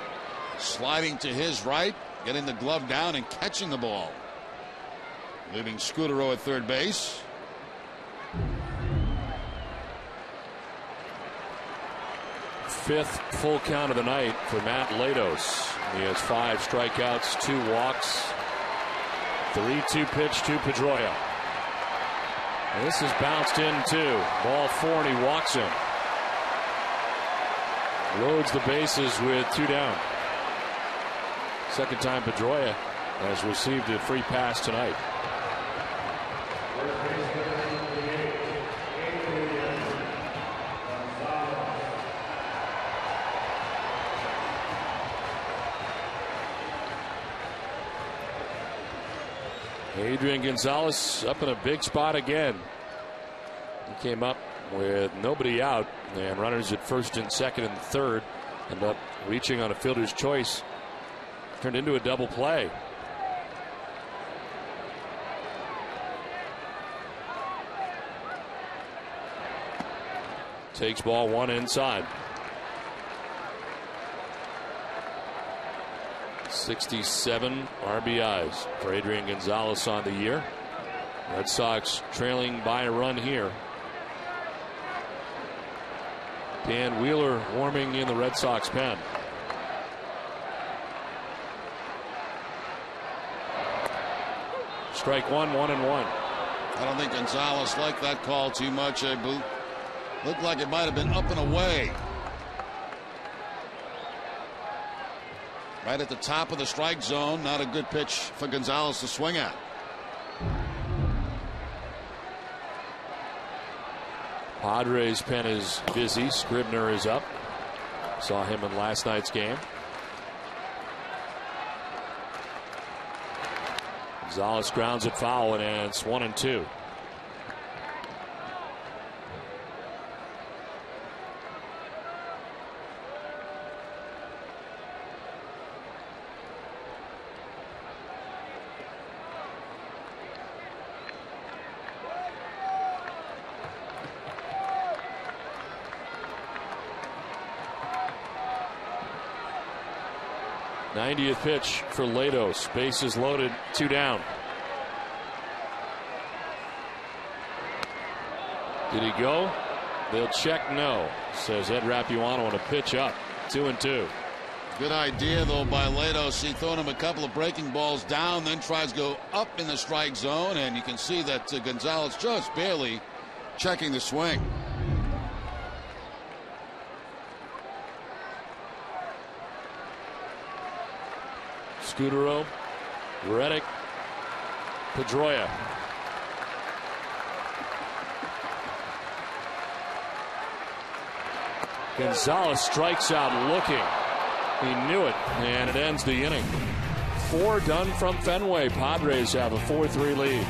Sliding to his right, getting the glove down and catching the ball. Leaving Scudero at third base. Fifth full count of the night for Matt Latos. He has 5 strikeouts, 2 walks. 3-2 pitch to Pedroia. And this is bounced in too. Ball 4 and he walks him. Loads the bases with 2 down. Second time Pedroia has received a free pass tonight. Adrian Gonzalez up in a big spot again. He came up with nobody out and runners at first and second and third. End up reaching on a fielder's choice. Turned into a double play. Takes ball 1 inside. 67 RBIs for Adrian Gonzalez on the year. Red Sox trailing by a run here. Dan Wheeler warming in the Red Sox pen. Strike 1, 1-1. I don't think Gonzalez liked that call too much. Looked like it might have been up and away. Right at the top of the strike zone. Not a good pitch for Gonzalez to swing at. Padres pen is busy. Scribner is up. Saw him in last night's game. Gonzalez grounds it foul and it's 1-2. 90th pitch for Latos. Bases loaded, 2 down. Did he go? They'll check no, says Ed Rapuano on a pitch up. 2-2. Good idea, though, by Latos. He thrown him a couple of breaking balls down, then tries to go up in the strike zone, and you can see that Gonzalez just barely checking the swing. Scudero, Reddick, Pedroia. Gonzalez strikes out looking. He knew it, and it ends the inning. 4 done from Fenway. Padres have a 4-3 lead.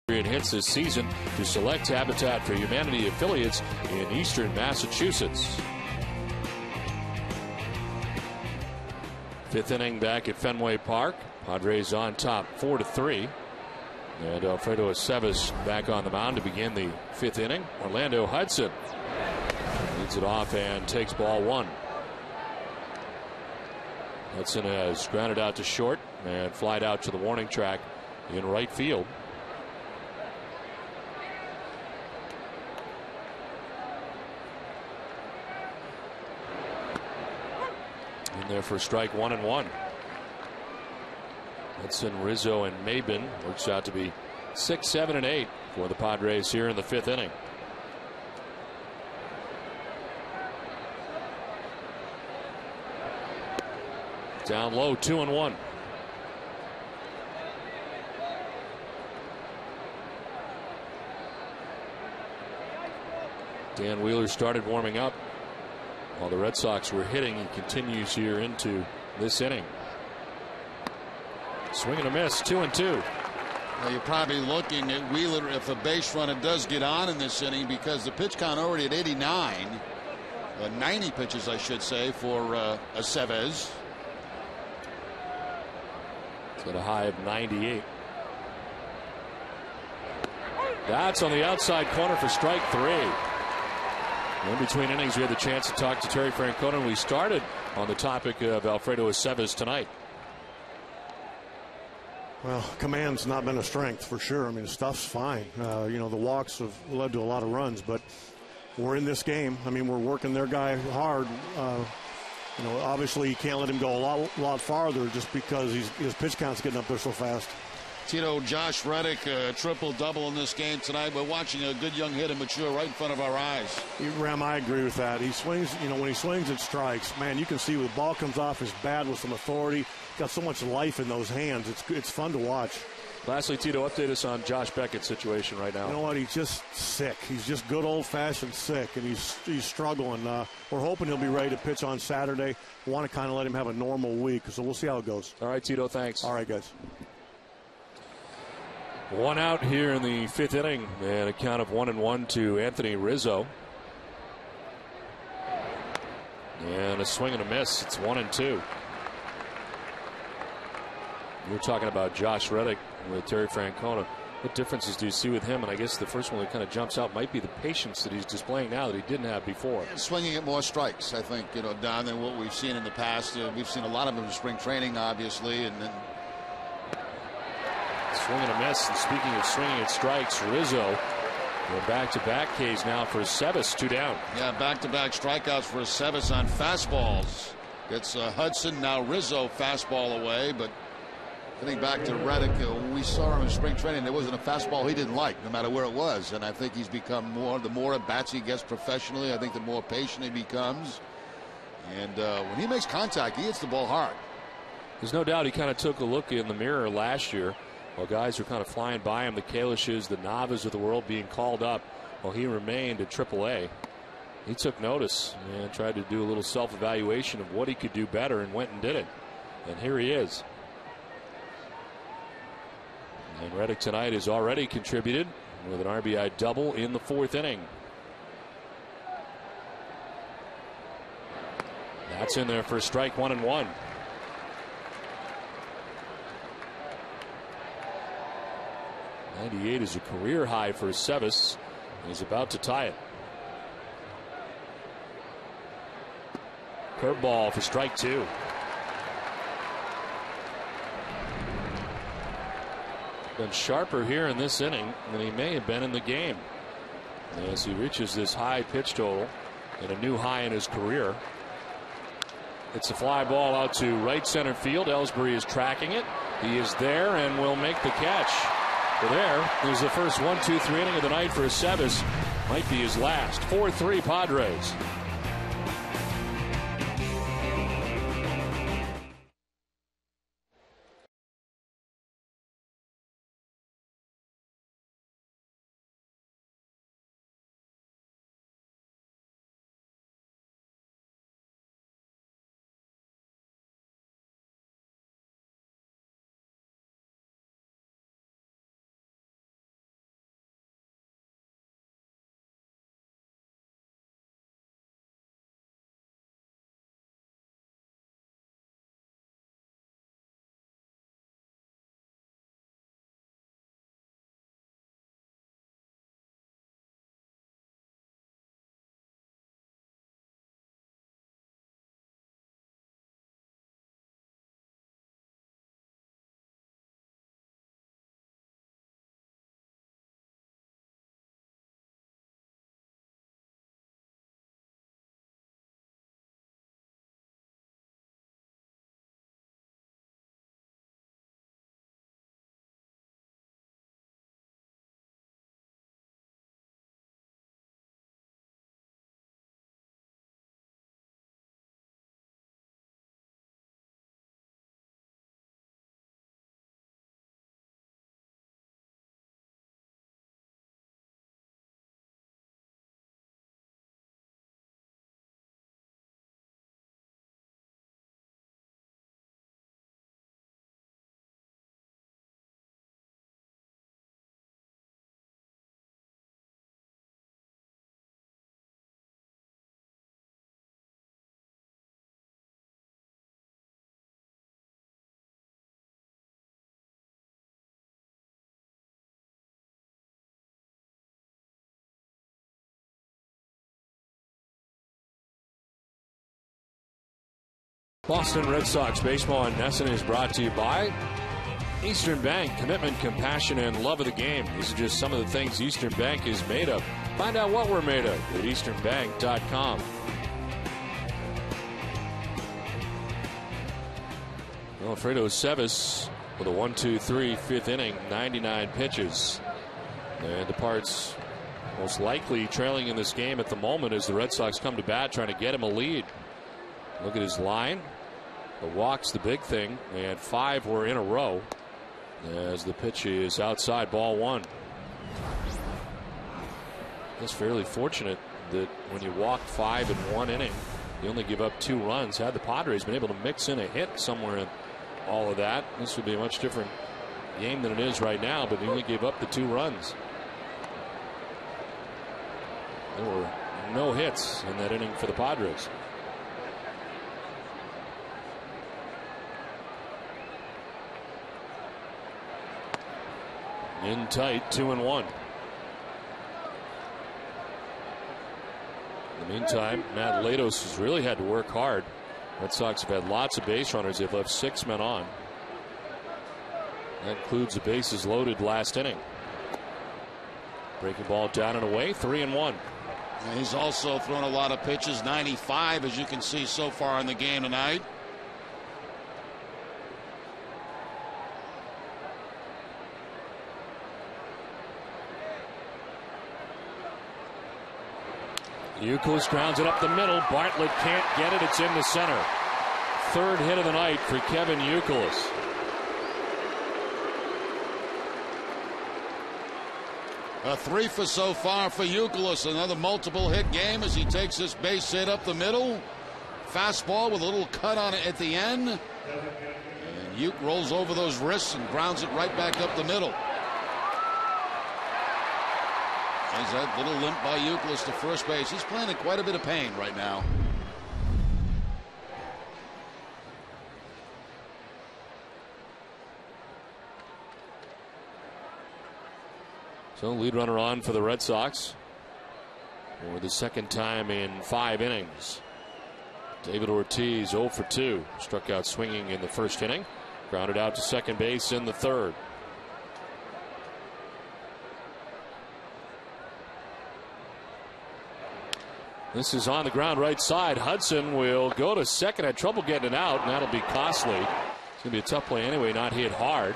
Hits this season to Select Habitat for Humanity affiliates in eastern Massachusetts. 5th inning back at Fenway Park. Padres on top 4-3. And Alfredo Aceves back on the mound to begin the 5th inning. Orlando Hudson leads it off and takes ball 1. Hudson has grounded out to short and flied out to the warning track in right field. In there for strike 1 and 1. Hudson, Rizzo, and Maben. Works out to be 6, 7, and 8 for the Padres here in the 5th inning. Down low, 2-1. Dan Wheeler started warming up while the Red Sox were hitting. He continues here into this inning. Swing and a miss, 2-2. Well, you're probably looking at Wheeler if a base runner does get on in this inning, because the pitch count already at 89. 90 pitches, I should say, for Aceves. It's got a high of 98. That's on the outside corner for strike 3. In between innings, we had the chance to talk to Terry Francona, and we started on the topic of Alfredo Aceves tonight. Well, command's not been a strength for sure. I mean, the stuff's fine. You know, the walks have led to a lot of runs, but we're in this game. I mean, we're working their guy hard. You know, obviously you can't let him go a lot farther just because his pitch count's getting up there so fast. Tito, Josh Reddick, triple-double in this game tonight. We're watching a good young hitter mature right in front of our eyes. Ram, I agree with that. He swings, you know, when he swings, it strikes. Man, you can see when the ball comes off his bat with some authority. Got so much life in those hands. It's fun to watch. Lastly, Tito, update us on Josh Beckett's situation right now. You know what? He's just sick. He's just good old-fashioned sick, and he's struggling. We're hoping he'll be ready to pitch on Saturday. We want to kind of let him have a normal week, so we'll see how it goes. All right, Tito, thanks. All right, guys. 1 out here in the 5th inning, and a count of 1-1 to Anthony Rizzo. And a swing and a miss. It's 1-2. We're talking about Josh Reddick with Terry Francona. What differences do you see with him? And I guess the first one that kind of jumps out might be the patience that he's displaying now that he didn't have before. And swinging at more strikes, I think, Don, than what we've seen in the past. We've seen a lot of them in spring training, obviously, and then swing and a miss. And speaking of swinging at strikes, Rizzo back-to-back Ks now for Sebas, 2 down. Yeah, back-to-back strikeouts for Sebas on fastballs. It's Hudson, now Rizzo, fastball away, but getting back to Reddick, we saw him in spring training. There wasn't a fastball he didn't like, no matter where it was. And I think he's become the more at bats he gets professionally, I think the more patient he becomes. And when he makes contact, he hits the ball hard. There's no doubt he kind of took a look in the mirror last year while guys were kind of flying by him, the Kalishes, the Navas of the world being called up while he remained at AAA. He took notice and tried to do a little self-evaluation of what he could do better and went and did it. And here he is. And Reddick tonight has already contributed with an RBI double in the 4th inning. That's in there for strike 1-1. 98 is a career high for Sebas. He's about to tie it. Curveball for strike 2. Been sharper here in this inning than he may have been in the game as he reaches this high pitch total and a new high in his career. It's a fly ball out to right center field. Ellsbury is tracking it. He is there and will make the catch. There's the first 1-2-3 inning of the night for Sebas. Might be his last. 4-3 Padres. Boston Red Sox baseball in Nesson is brought to you by Eastern Bank. Commitment, compassion, and love of the game. These are just some of the things Eastern Bank is made of. Find out what we're made of at easternbank.com. Alfredo Sebas with a 1-2-3 5th inning, 99 pitches, and departs most likely trailing in this game at the moment as the Red Sox come to bat trying to get him a lead. Look at his line. The walk's the big thing, and 5 were in a row. As the pitch is outside, ball one. It's fairly fortunate that when you walk 5 in 1 inning, you only give up 2 runs. Had the Padres been able to mix in a hit somewhere in all of that, this would be a much different game than it is right now, but he only gave up the 2 runs. There were no hits in that inning for the Padres. In tight, 2-1. In the meantime, Matt Latos has really had to work hard. Red Sox have had lots of base runners. They've left 6 men on. That includes the bases loaded last inning. Breaking ball down and away, 3-1. And he's also thrown a lot of pitches, 95 as you can see so far in the game tonight. Youkilis grounds it up the middle. Bartlett can't get it. It's in the center. 3rd hit of the night for Kevin Youkilis. A 3 for so far for Youkilis. Another multiple hit game as he takes this base hit up the middle. Fastball with a little cut on it at the end. And Uke rolls over those wrists and grounds it right back up the middle. There's that little limp by Youkilis to first base. He's playing in quite a bit of pain right now. So lead runner on for the Red Sox for the 2nd time in 5 innings. David Ortiz 0 for 2. Struck out swinging in the 1st inning. Grounded out to second base in the 3rd. This is on the ground right side. Hudson will go to second. Had trouble getting it out, and that'll be costly. It's going to be a tough play anyway, not hit hard.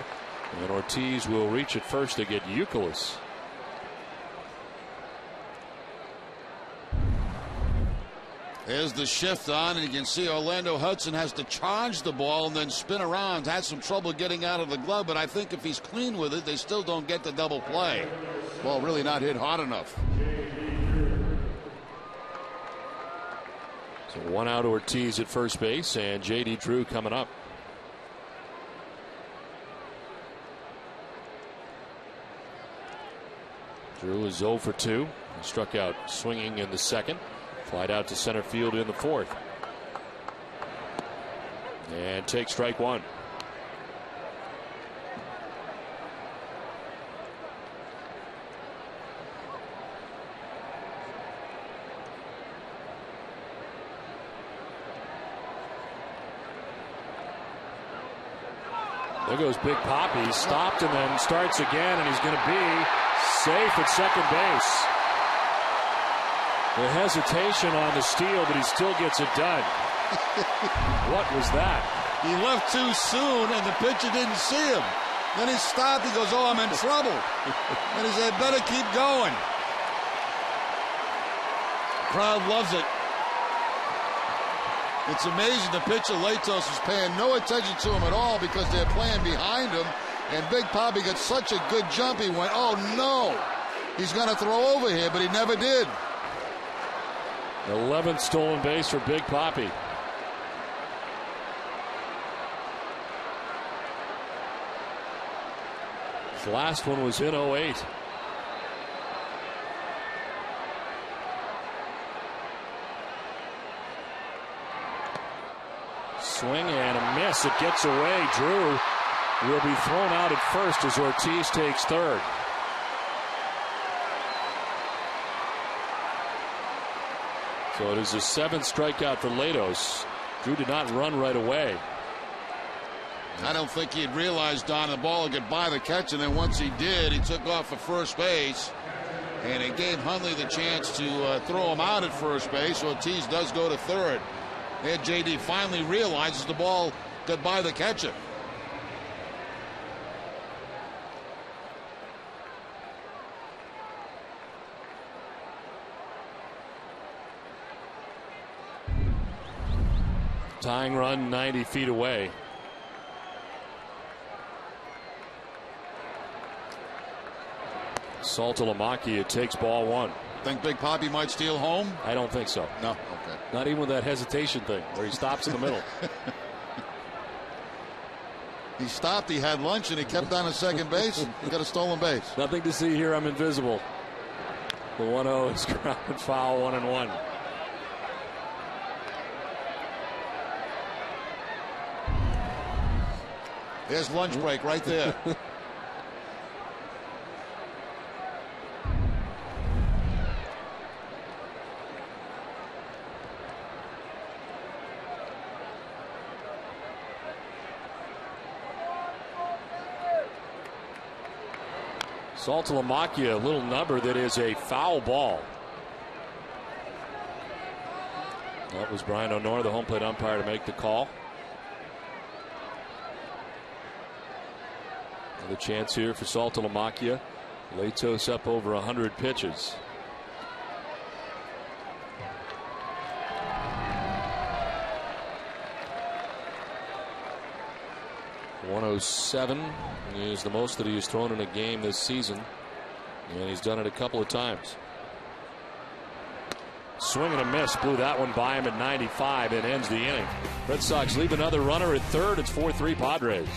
And Ortiz will reach at first to get Youkilis. There's the shift on, and you can see Orlando Hudson has to charge the ball and then spin around. Had some trouble getting out of the glove, but I think if he's clean with it, they still don't get the double play. Ball really not hit hard enough. So 1 out Ortiz at first base, and J.D. Drew coming up. Drew is 0 for 2. He struck out swinging in the 2nd. Flied out to center field in the 4th. And takes strike 1. There goes Big Papi. Stopped and then starts again, and he's going to be safe at second base. The hesitation on the steal, but he still gets it done. What was that? He left too soon, and the pitcher didn't see him. Then he stopped. He goes, "Oh, I'm in trouble." And he said, "Better keep going." Crowd loves it. It's amazing the pitcher Latos is paying no attention to him at all because they're playing behind him. And Big Papi got such a good jump. He went, "Oh no, he's going to throw over here," but he never did. 11th stolen base for Big Papi. His last one was in 08. Swing and a miss. It gets away. Drew will be thrown out at first as Ortiz takes 3rd. So it is a 7th strikeout for Latos. Drew did not run right away. I don't think he'd realized, Don, the ball would get by the catch, and then once he did, he took off for first base. And it gave Hundley the chance to throw him out at first base. Ortiz does go to 3rd. There, J.D. finally realizes the ball got by the catcher. Tying run 90 feet away. Saltalamacchia takes ball one. Think Big Papi might steal home? I don't think so. No. Okay. Not even with that hesitation thing where he stops in the middle. He stopped, he had lunch, and he kept on at second base and got a stolen base. Nothing to see here. I'm invisible. The 1-0 is ground foul, 1-1. There's lunch break right there. Saltalamacchia, a little number that is a foul ball. That was Brian O'Nor, the home plate umpire, to make the call. Another chance here for Saltalamacchia. Latos up over 100 pitches. .107 is the most that he has thrown in a game this season, and he's done it a couple of times. Swing and a miss, blew that one by him at 95 and ends the inning. Red Sox leave another runner at third. It's 4-3 Padres.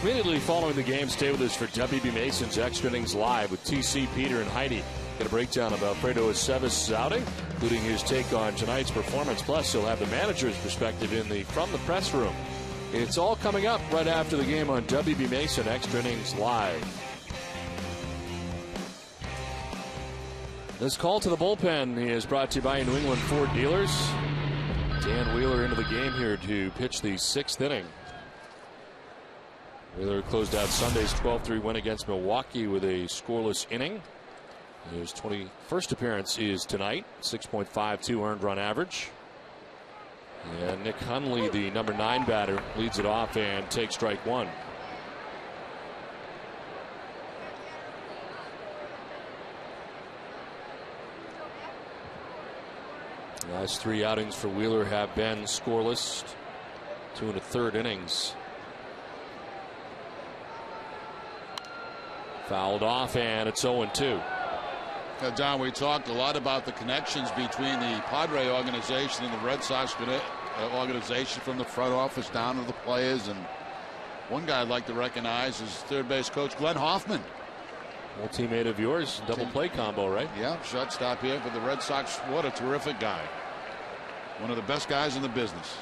Immediately following the game, stay with us for WB Mason's Extra Innings Live with TC, Peter, and Heidi. Get a breakdown of Alfredo Aceves' outing, including his take on tonight's performance. Plus, he'll have the manager's perspective from the press room. It's all coming up right after the game on WB Mason Extra Innings Live. This call to the bullpen is brought to you by New England Ford Dealers. Dan Wheeler into the game here to pitch the 6th inning. Wheeler closed out Sunday's 12-3 win against Milwaukee with a scoreless inning. His 21st appearance is tonight. 6.52 earned run average. And Nick Hundley, the number 9 batter, leads it off and takes strike one. The last 3 outings for Wheeler have been scoreless. 2 1/3 innings. Fouled off, and it's 0-2. Don, we talked a lot about the connections between the Padre organization and the Red Sox organization, from the front office down to the players. And one guy I'd like to recognize is third base coach Glenn Hoffman. Old teammate of yours, double play combo, right? Yeah, shortstop here for the Red Sox. What a terrific guy. One of the best guys in the business.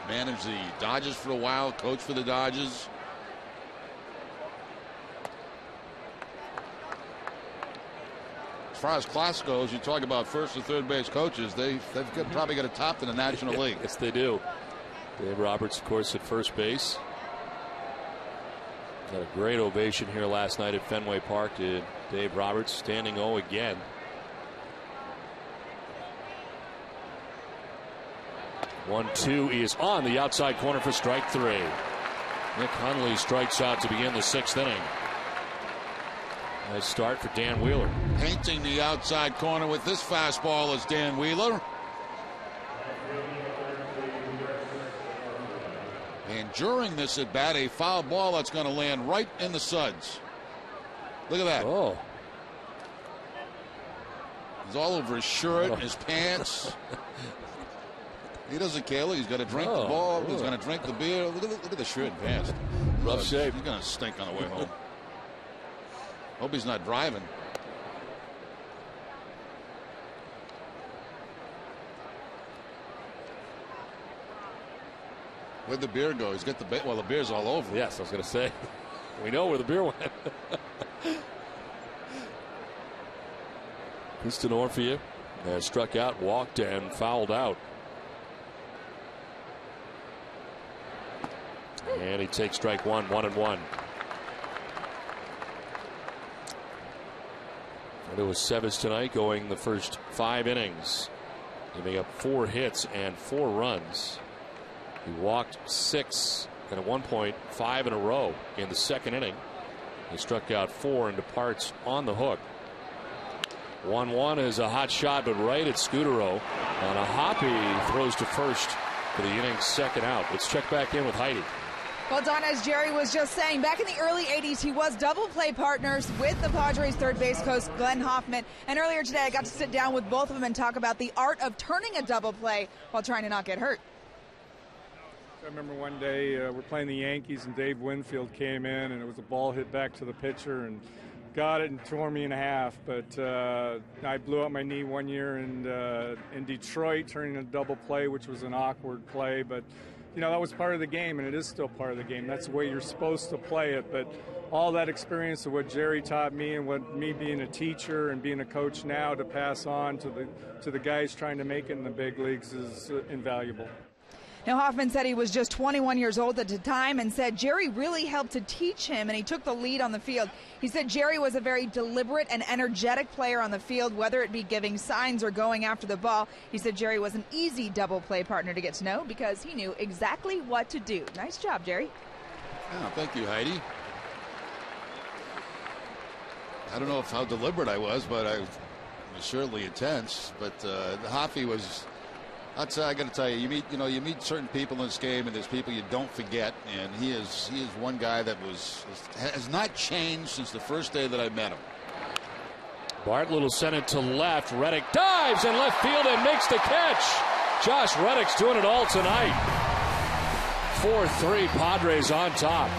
Managed the Dodgers for a while, coached for the Dodgers. as far as class goes, you talk about first and third base coaches. They've probably got a top in the National League. Yes, they do. Dave Roberts, of course, at first base. Had a great ovation here last night at Fenway Park to Dave Roberts, standing O again. 1-2 is on the outside corner for strike 3. Nick Hundley strikes out to begin the 6th inning. Nice start for Dan Wheeler. Painting the outside corner with this fastball is Dan Wheeler. And during this at bat, a foul ball that's going to land right in the suds. Look at that. Oh. He's all over his shirt, his pants. He doesn't care. He's got to drink the ball. He's going to drink the beer. Look at the shirt and pants. Rough shape. He's going to stink on the way home. Hope he's not driving. Where'd the beer go? He's got the well, the beer's all over. Yes, I was going to say. We know where the beer went. Houston Orphea has struck out, walked, and fouled out. And he takes strike 1, 1-1. It was Seves tonight, going the first 5 innings, giving up 4 hits and 4 runs. He walked 6 and at one point 5 in a row in the 2nd inning. He struck out 4 and departs on the hook. 1-1 is a hot shot, but right at Scudero, and a Hoppy throws to first for the inning's 2nd out. Let's check back in with Heidi. Well, Don, as Jerry was just saying, back in the early 80s, he was double play partners with the Padres third base coach Glenn Hoffman. And earlier today, I got to sit down with both of them and talk about the art of turning a double play while trying to not get hurt. I remember one day we're playing the Yankees and Dave Winfield came in and it was a ball hit back to the pitcher and got it and tore me in half. But I blew out my knee one year in Detroit, turning a double play, which was an awkward play. But you know, that was part of the game, and it is still part of the game. That's the way you're supposed to play it. But all that experience of what Jerry taught me and what me being a teacher and being a coach now to pass on to the guys trying to make it in the big leagues is invaluable. Now, Hoffman said he was just 21 years old at the time and said Jerry really helped to teach him, and he took the lead on the field. He said Jerry was a very deliberate and energetic player on the field, whether it be giving signs or going after the ball. He said Jerry was an easy double play partner to get to know because he knew exactly what to do. Nice job, Jerry. Oh, thank you, Heidi. I don't know how deliberate I was, but I was certainly intense. But the Hoffy was... I got to tell you, you meet certain people in this game, and there's people you don't forget. And he is one guy that has not changed since the first day that I met him. Bartlett will send it to left. Reddick dives in left field and makes the catch. Josh Reddick's doing it all tonight. 4-3 Padres on top.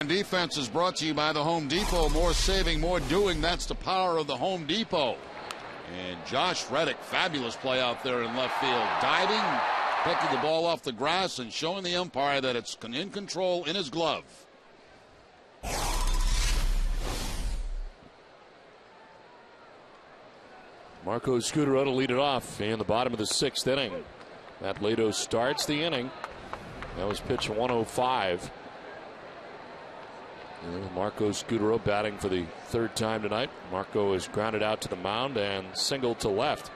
Defense is brought to you by the Home Depot. More saving, more doing. That's the power of the Home Depot. And Josh Reddick, fabulous play out there in left field. Diving, picking the ball off the grass and showing the umpire that it's in control in his glove. Marco Scutaro to lead it off in the bottom of the 6th inning. Matt Lato starts the inning. That was pitch 105. And Marco Scutaro batting for the 3rd time tonight. Marco is grounded out to the mound and singled to left.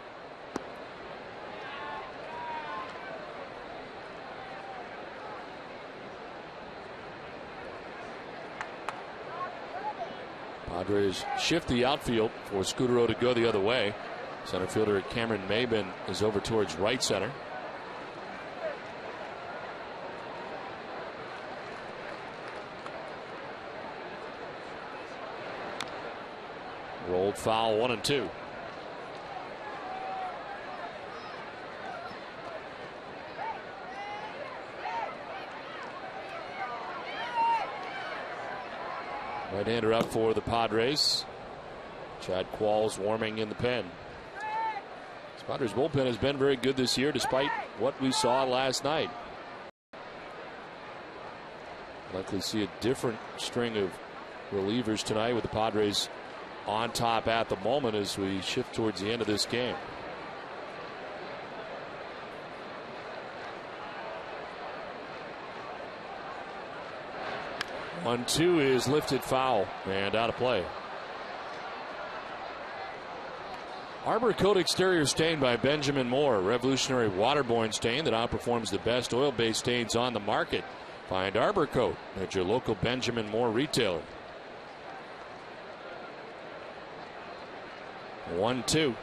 Padres shift the outfield for Scutaro to go the other way. Center fielder Cameron Maben is over towards right center. Rolled foul, 1-2. Right-hander up for the Padres. Chad Qualls warming in the pen. This Padres bullpen has been very good this year despite what we saw last night. Likely see a different string of relievers tonight with the Padres on top at the moment as we shift towards the end of this game. On 2 is lifted foul and out of play. Arbor Coat exterior stain by Benjamin Moore, revolutionary waterborne stain that outperforms the best oil-based stains on the market. Find Arbor Coat at your local Benjamin Moore retailer. 1-2.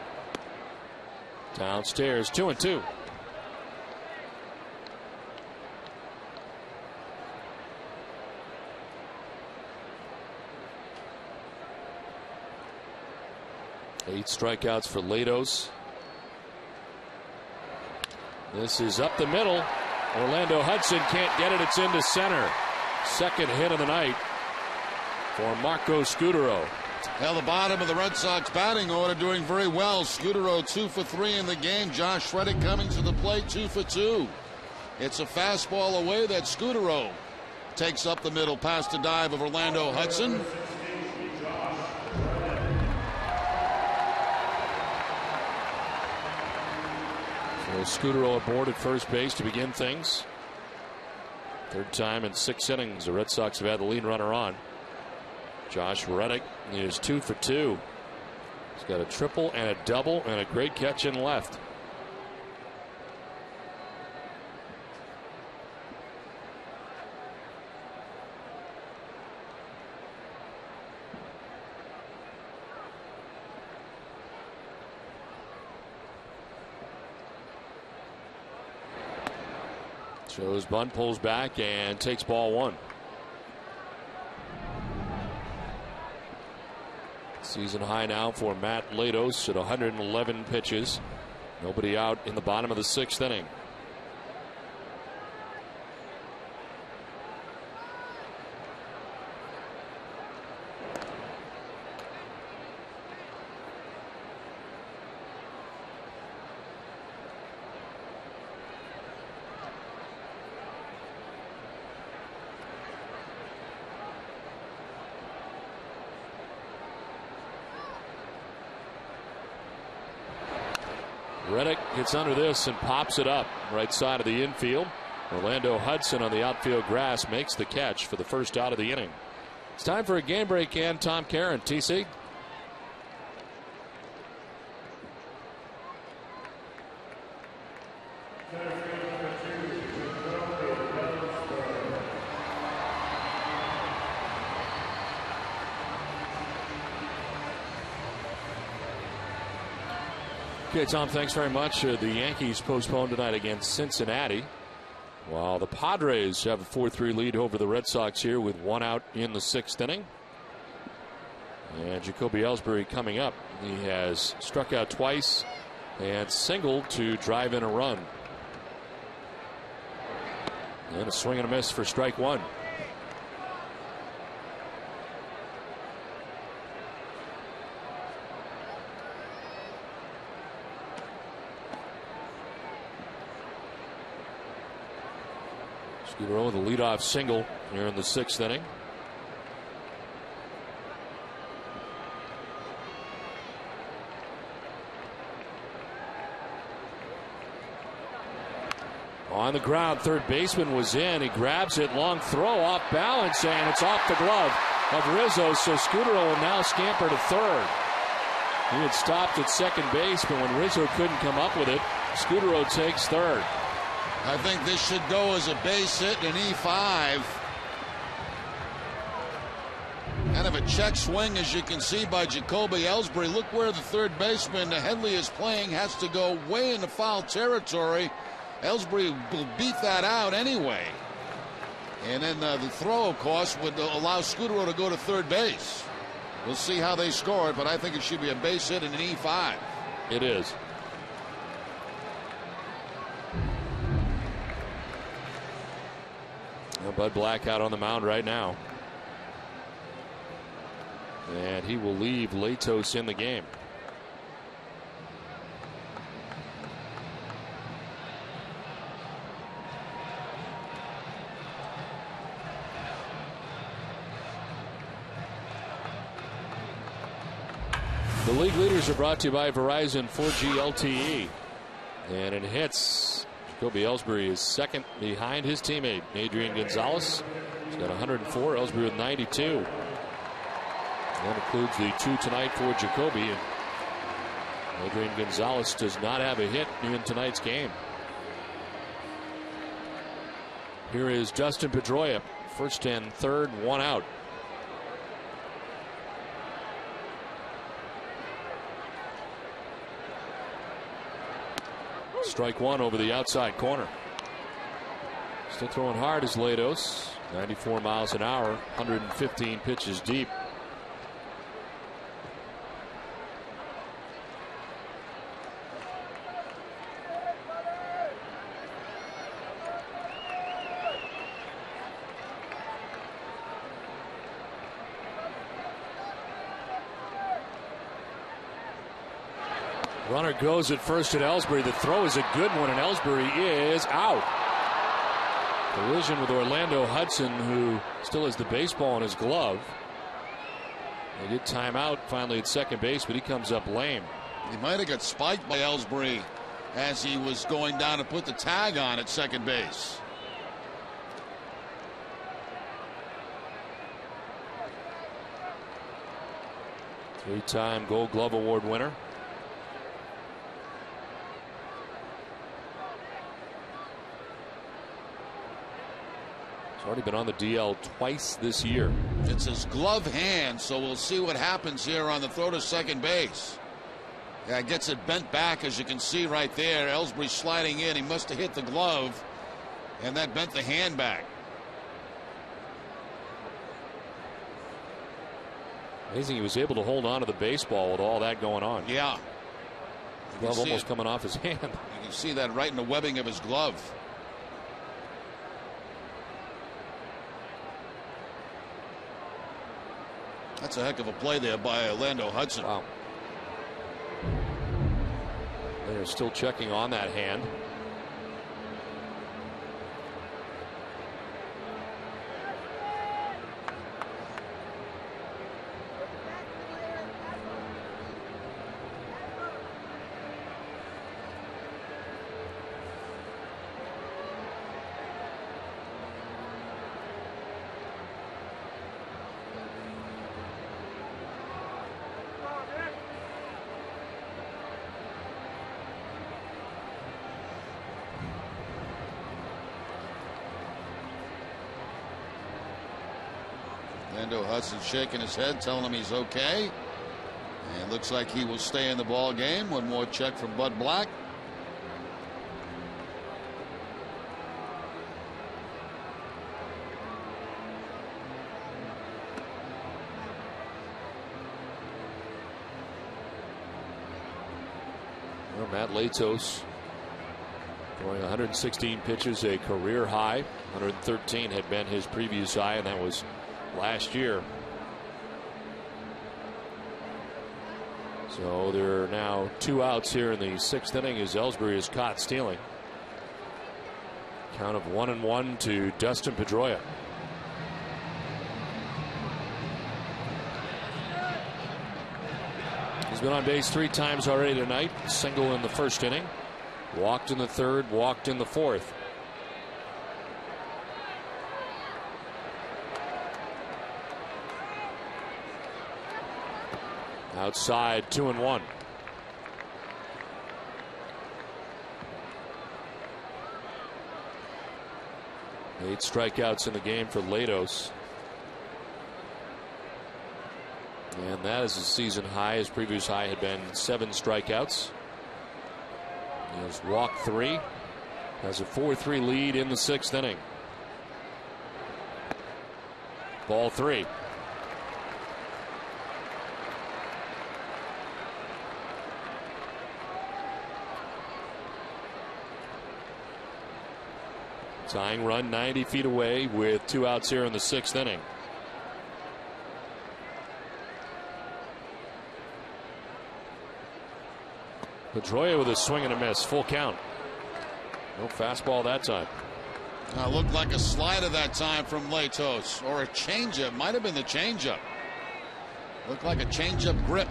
Downstairs, 2-2. Eight strikeouts for Latos. This is up the middle. Orlando Hudson can't get it. It's into center. Second hit of the night for Marco Scutaro. Well, the bottom of the Red Sox batting order doing very well. Scutaro 2 for 3 in the game. Josh Reddick coming to the plate 2 for 2. It's a fastball away that Scutaro takes up the middle past the dive of Orlando Hudson. So Scutaro aboard at first base to begin things. 3rd time in 6 innings the Red Sox have had the lead runner on. Josh Reddick is 2 for 2. He's got a triple and a double and a great catch in left. Shows bunt, pulls back and takes ball 1. Season high now for Matt Latos at 111 pitches. Nobody out in the bottom of the 6th inning. Reddick gets under this and pops it up right side of the infield. Orlando Hudson on the outfield grass makes the catch for the first out of the inning. It's time for a game break and Tom Caron. TC. Okay, Tom, thanks very much. The Yankees postponed tonight against Cincinnati, while the Padres have a 4-3 lead over the Red Sox here with 1 out in the 6th inning. And Jacoby Ellsbury coming up. He has struck out twice and singled to drive in a run. And a swing and a miss for strike 1. Scudero with a leadoff single here in the 6th inning. On the ground, third baseman was in. He grabs it, long throw, off balance, and it's off the glove of Rizzo. So Scudero will now scamper to third. He had stopped at second base, but when Rizzo couldn't come up with it, Scudero takes third. I think this should go as a base hit and an E5. Kind of a check swing, as you can see, by Jacoby Ellsbury. Look where the third baseman, Headley, is playing. Has to go way into foul territory. Ellsbury will beat that out anyway. And then the throw, of course, would allow Scudero to go to third base. We'll see how they score it, but I think it should be a base hit and an E5. It is. Now Bud Black out on the mound right now. And he will leave Latos in the game. The league leaders are brought to you by Verizon 4G LTE. And in hits, Jacoby Ellsbury is second behind his teammate, Adrian Gonzalez. He's got 104, Ellsbury with 92. That includes the 2 tonight for Jacoby. And Adrian Gonzalez does not have a hit in tonight's game. Here is Dustin Pedroia, first and third, 1 out. Strike 1 over the outside corner. Still throwing hard is Latos. 94 miles an hour, 115 pitches deep. Runner goes at first at Ellsbury. The throw is a good one, and Ellsbury is out. Collision with Orlando Hudson, who still has the baseball in his glove. They get timeout finally at second base, but he comes up lame. He might have got spiked by Ellsbury as he was going down to put the tag on at second base. Three-time Gold Glove Award winner. He's already been on the DL twice this year. It's his glove hand, so we'll see what happens here on the throw to second base. Yeah, gets it bent back, as you can see right there. Ellsbury sliding in. He must have hit the glove, and that bent the hand back. Amazing he was able to hold on to the baseball with all that going on. Yeah. Glove almost coming off his hand. You can see that right in the webbing of his glove. That's a heck of a play there by Orlando Hudson. Wow. They're still checking on that hand. Orlando Hudson shaking his head, telling him he's okay. And looks like he will stay in the ball game. One more check from Bud Black. Well, Matt Latos throwing 116 pitches, a career high. 113 had been his previous high, and that was last year. So there are now 2 outs here in the 6th inning as Ellsbury is caught stealing. Count of 1-1 to Dustin Pedroia. He's been on base 3 times already tonight. Single in the first inning. Walked in the third, walked in the fourth. Outside, 2-1. Eight strikeouts in the game for Latos. And that is a season high. His previous high had been 7 strikeouts. He has walked 3. Has a 4-3 lead in the 6th inning. Ball 3. Tying run 90 feet away with 2 outs here in the 6th inning. Pedroia with a swing and a miss. Full count. No fastball that time. Looked like a slider that time from Latos, or a changeup. Might have been the changeup. Looked like a changeup grip.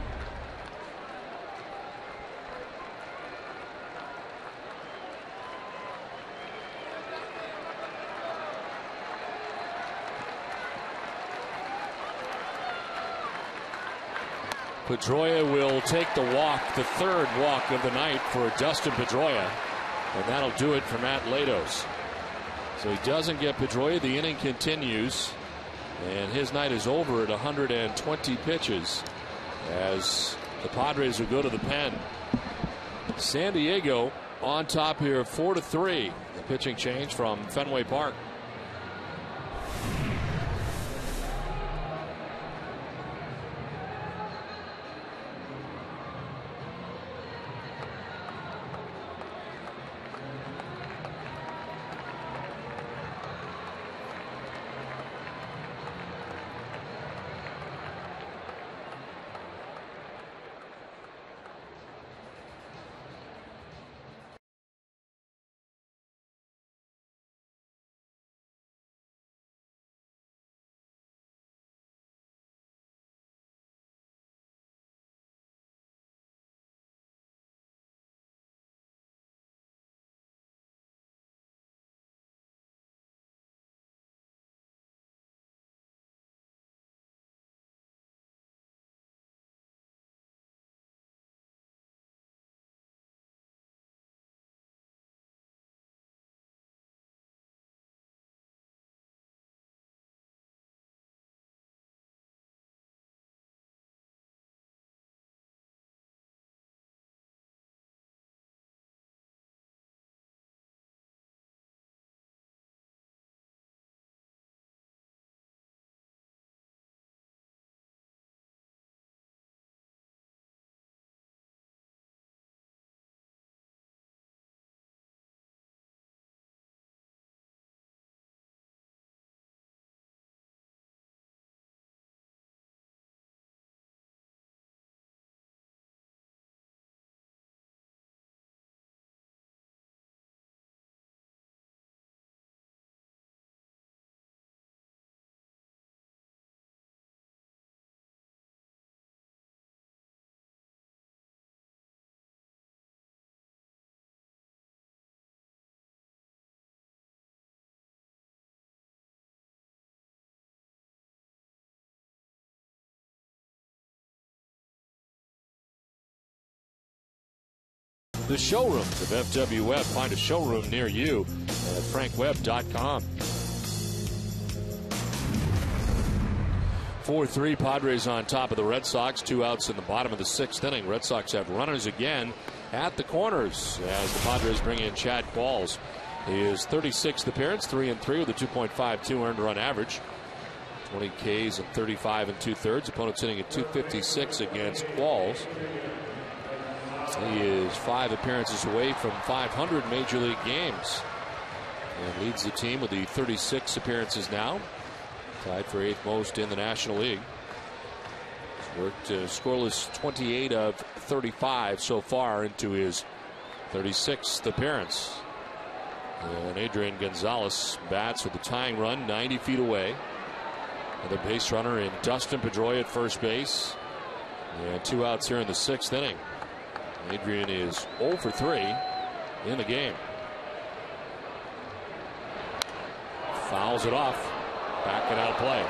Pedroia will take the walk, the 3rd walk of the night for Dustin Pedroia, and that'll do it for Matt Latos. So he doesn't get Pedroia. The inning continues, and his night is over at 120 pitches as the Padres will go to the pen. San Diego on top here, 4-3. The pitching change from Fenway Park. The showrooms of FW Webb. Find a showroom near you at frankwebb.com. 4-3 Padres on top of the Red Sox. 2 outs in the bottom of the 6th inning. Red Sox have runners again at the corners as the Padres bring in Chad Qualls. His 36th appearance, 3-3 with a 2.52 earned run average. 20 Ks and 35 2/3. Opponents hitting at 256 against Qualls. He is 5 appearances away from 500 Major League games and leads the team with the 36 appearances now. Tied for 8th most in the National League. He's worked scoreless 28 of 35 so far into his 36th appearance. And Adrian Gonzalez bats with the tying run 90 feet away. And the base runner in Dustin Pedroia at first base. And 2 outs here in the 6th inning. Adrian is 0 for 3 in the game. Fouls it off. Back and out play.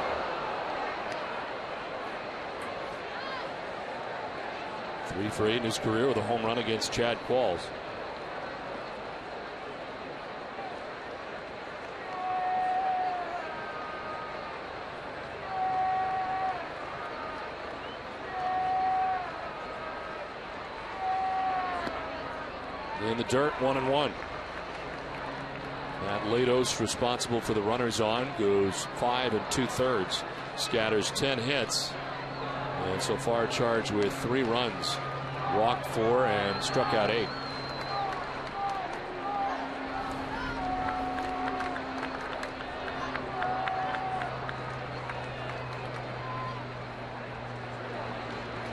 Three for 8 in his career with a home run against Chad Qualls. In the dirt, 1-1. Matt Latos, responsible for the runners on, goes 5 2/3, scatters 10 hits, and so far charged with 3 runs, walked 4 and struck out 8.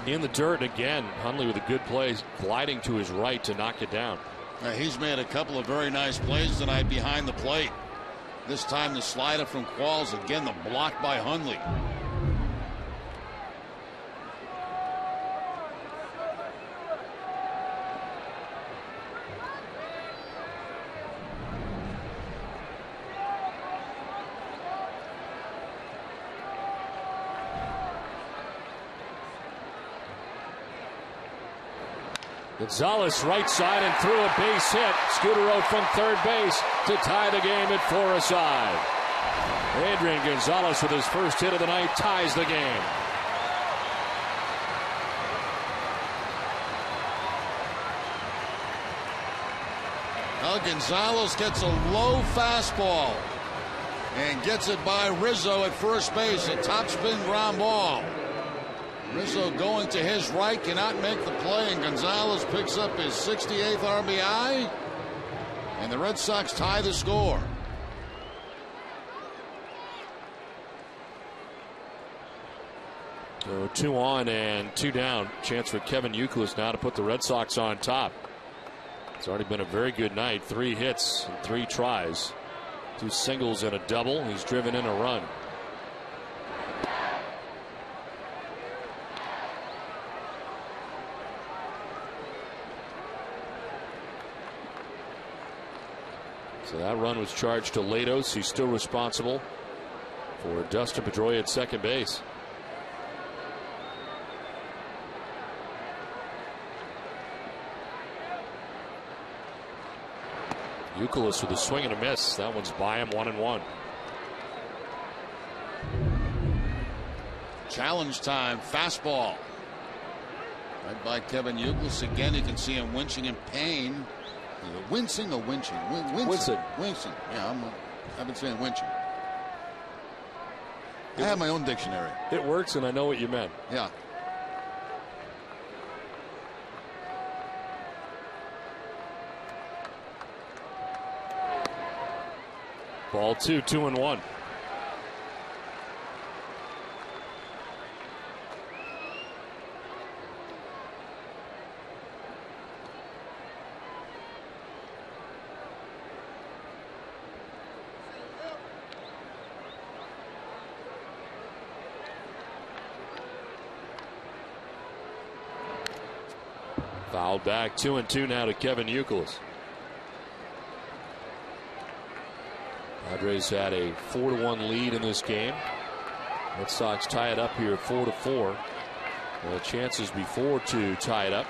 In the dirt again, Hundley with a good play, gliding to his right to knock it down. He's made a couple of very nice plays tonight behind the plate. This time the slider from Qualls, again the block by Hundley. Gonzalez right side and threw a base hit. Scudero from third base to tie the game at 4-aside. Adrian Gonzalez with his first hit of the night ties the game. Now Gonzalez gets a low fastball and gets it by Rizzo at first base. A topspin ground ball. Rizzo going to his right, cannot make the play, and Gonzalez picks up his 68th RBI, and the Red Sox tie the score. So 2 on and 2 down. Chance for Kevin Youkilis now to put the Red Sox on top. It's already been a very good night. 3 hits and 3 tries. 2 singles and a double. He's driven in a run. So that run was charged to Latos. He's still responsible for Dustin Pedroia at second base. Youkilis with a swing and a miss. That one's by him, 1-1. Challenge time, fastball. Right by Kevin Youkilis. Again, you can see him winching in pain. Wincing or winching? Wincing. Wincing. Yeah, I've been saying winching. I have my own dictionary. It works, and I know what you meant. Yeah. Ball 2, 2-1. Fouled back, 2-2 now to Kevin Youkilis. Padres had a 4-1 lead in this game. Red Sox tie it up here at 4-4. Chances before to tie it up.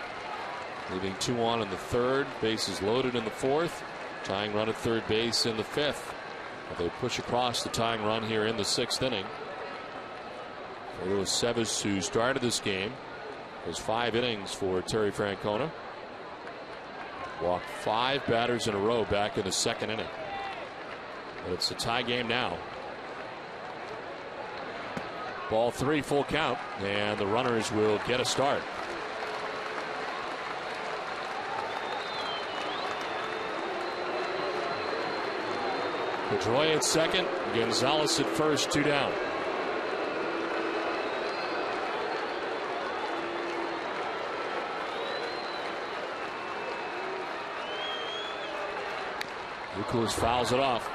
Leaving 2 on in the 3rd. Bases loaded in the 4th. Tying run at third base in the 5th. They push across the tying run here in the 6th inning. Fredo Cevis, who started this game, was 5 innings for Terry Francona. Walked 5 batters in a row back in the 2nd inning. But it's a tie game now. Ball 3, full count, and the runners will get a start. Pedroia at second, Gonzalez at first, 2 down. Youkilis fouls it off.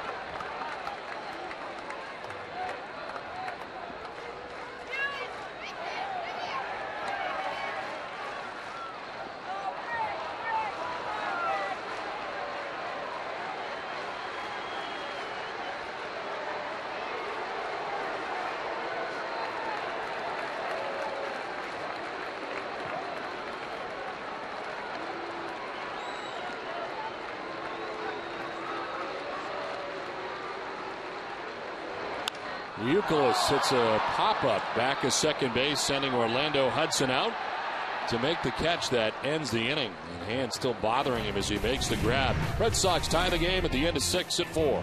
Youkilis hits a pop-up back of second base, sending Orlando Hudson out to make the catch that ends the inning. And hand still bothering him as he makes the grab. Red Sox tie the game at the end of 6 at 4.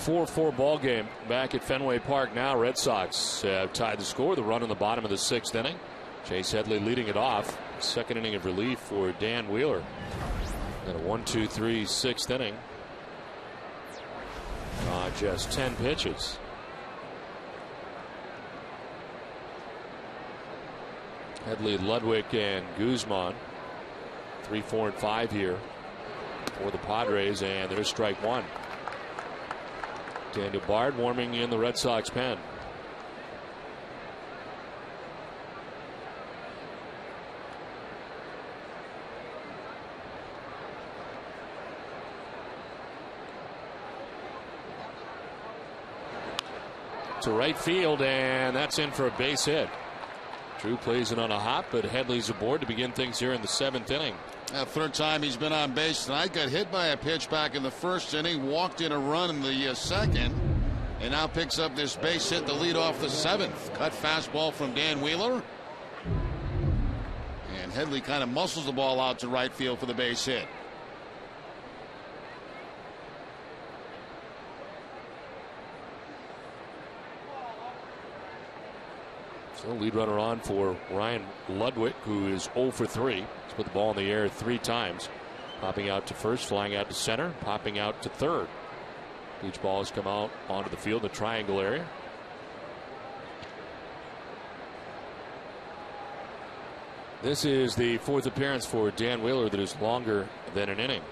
A 4-4 ball game back at Fenway Park now. Red Sox have tied the score. The run in the bottom of the 6th inning. Chase Headley leading it off. Second inning of relief for Dan Wheeler. And a 1-2-3 6th inning. Just 10 pitches. Headley, Ludwig, and Guzman. 3, 4, and 5 here for the Padres, and there's strike one. Daniel Bard warming in the Red Sox pen. To right field, and that's in for a base hit. Drew plays it on a hop, but Headley's aboard to begin things here in the 7th inning. Third time he's been on base tonight. Got hit by a pitch back in the 1st inning, walked in a run in the 2nd, and now picks up this base hit to lead off the 7th. Cut fastball from Dan Wheeler. And Headley kind of muscles the ball out to right field for the base hit. So lead runner on for Ryan Ludwig, who is 0 for 3. He's put the ball in the air 3 times. Popping out to first, flying out to center, popping out to third. Each ball has come out onto the field in the triangle area. This is the 4th appearance for Dan Wheeler that is longer than an inning.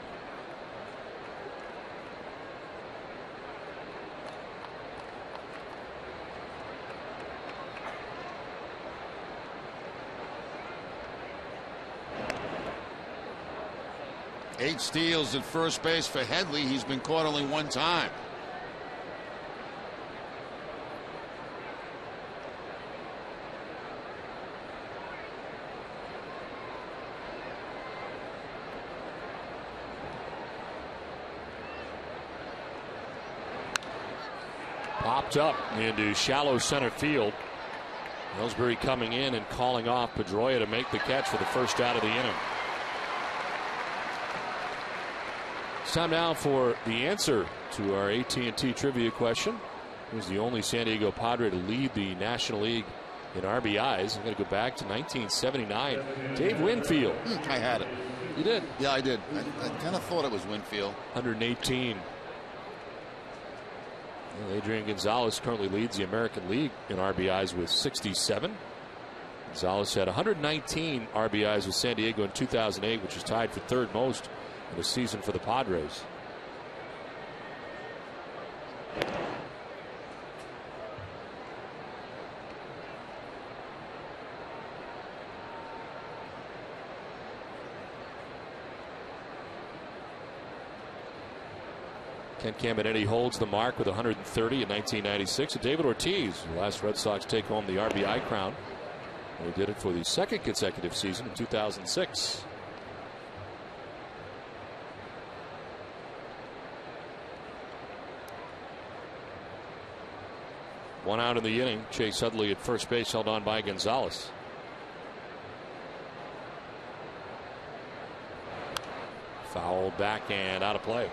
Eight steals at first base for Headley. He's been caught only 1 time. Popped up into shallow center field. Ellsbury coming in and calling off Pedroia to make the catch for the first out of the inning. It's time now for the answer to our AT&T trivia question. Who's the only San Diego Padre to lead the National League in RBIs? I'm going to go back to 1979. Dave Winfield. I had it. You did? Yeah, I did. I kind of thought it was Winfield. 118. Well, Adrian Gonzalez currently leads the American League in RBIs with 67. Gonzalez had 119 RBIs with San Diego in 2008, which is tied for third most in a season for the Padres. Ken Caminiti holds the mark with 130 in 1996. And David Ortiz, the last Red Sox take home the RBI crown. And he did it for the second consecutive season in 2006. One out in the inning. Chase Utley at first base, held on by Gonzalez. Foul back and out of play.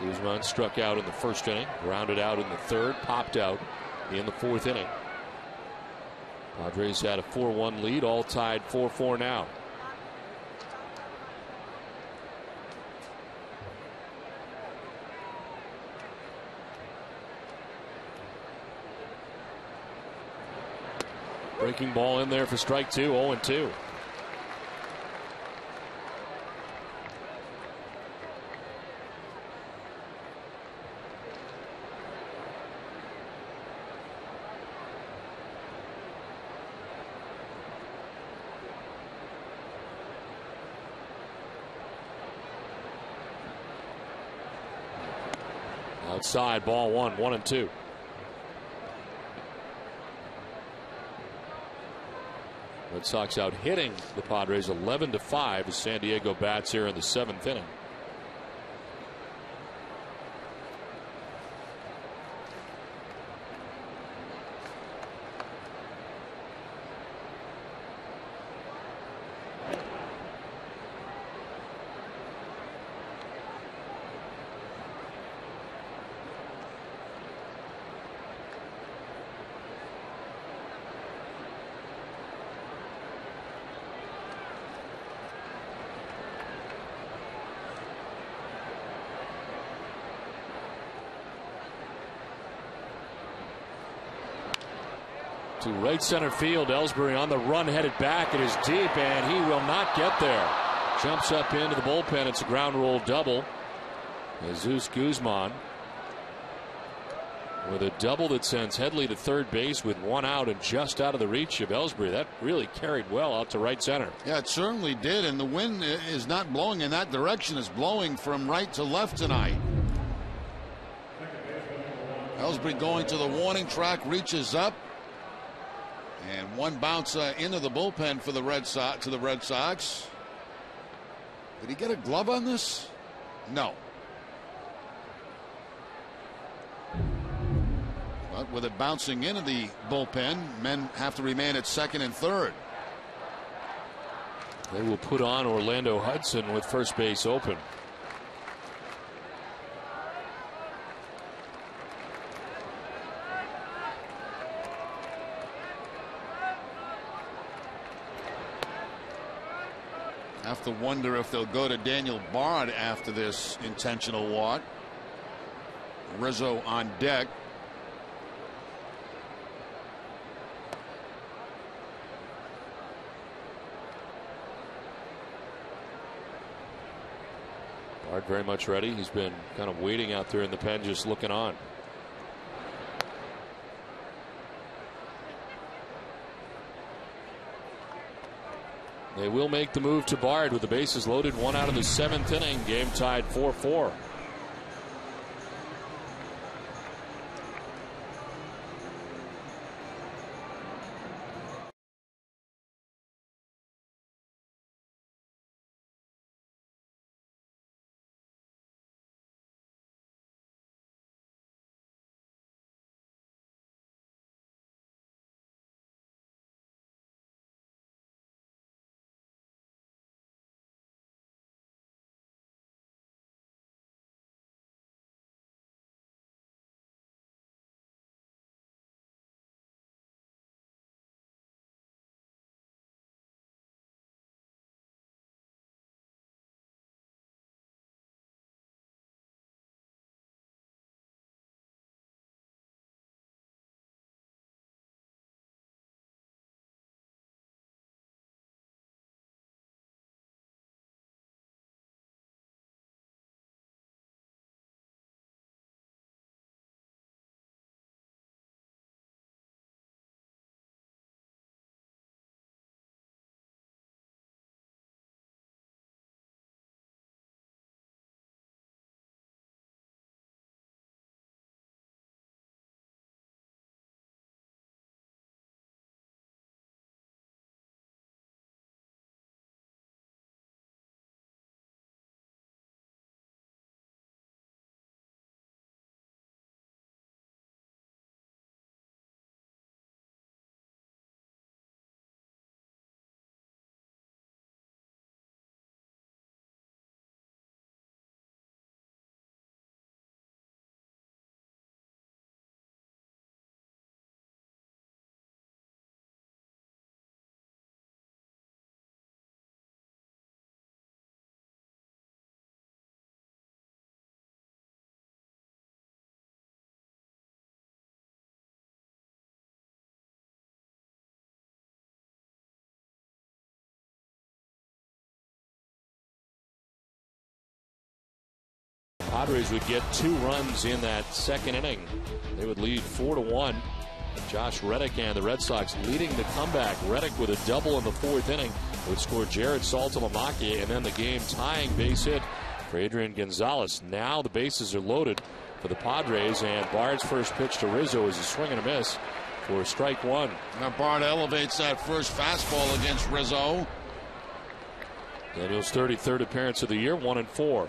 Guzman struck out in the first inning, grounded out in the third, popped out in the fourth inning. Padres had a 4-1 lead, all tied 4-4 now. Breaking ball in there for strike two, 0-2. Outside, ball one, 1-2. Red Sox out hitting the Padres 11-5 as San Diego bats here in the seventh inning. To right center field, Ellsbury on the run, headed back. It is deep, and he will not get there. Jumps up into the bullpen. It's a ground rule double. Jesus Guzman with a double that sends Headley to third base with one out and just out of the reach of Ellsbury. That really carried well out to right center. Yeah, it certainly did, and the wind is not blowing in that direction. It's blowing from right to left tonight. Ellsbury going to the warning track, reaches up. And one bounce into the bullpen for the Red Sox. Did he get a glove on this? No. But with it bouncing into the bullpen, men have to remain at second and third. They will put on Orlando Hudson with first base open. Have to wonder if they'll go to Daniel Bard after this intentional walk. Rizzo on deck. Bard very much ready. He's been kind of waiting out there in the pen, just looking on. They will make the move to Bard with the bases loaded, one out of the seventh inning. Game tied 4-4. Padres would get 2 runs in that second inning. They would lead 4-1. Josh Reddick and the Red Sox leading the comeback. Reddick with a double in the 4th inning would score Jared Saltalamacchia, and then the game tying base hit for Adrian Gonzalez. Now the bases are loaded for the Padres, and Bard's first pitch to Rizzo is a swing and a miss for strike 1. Now Bard elevates that first fastball against Rizzo. Daniel's 33rd appearance of the year, 1-4.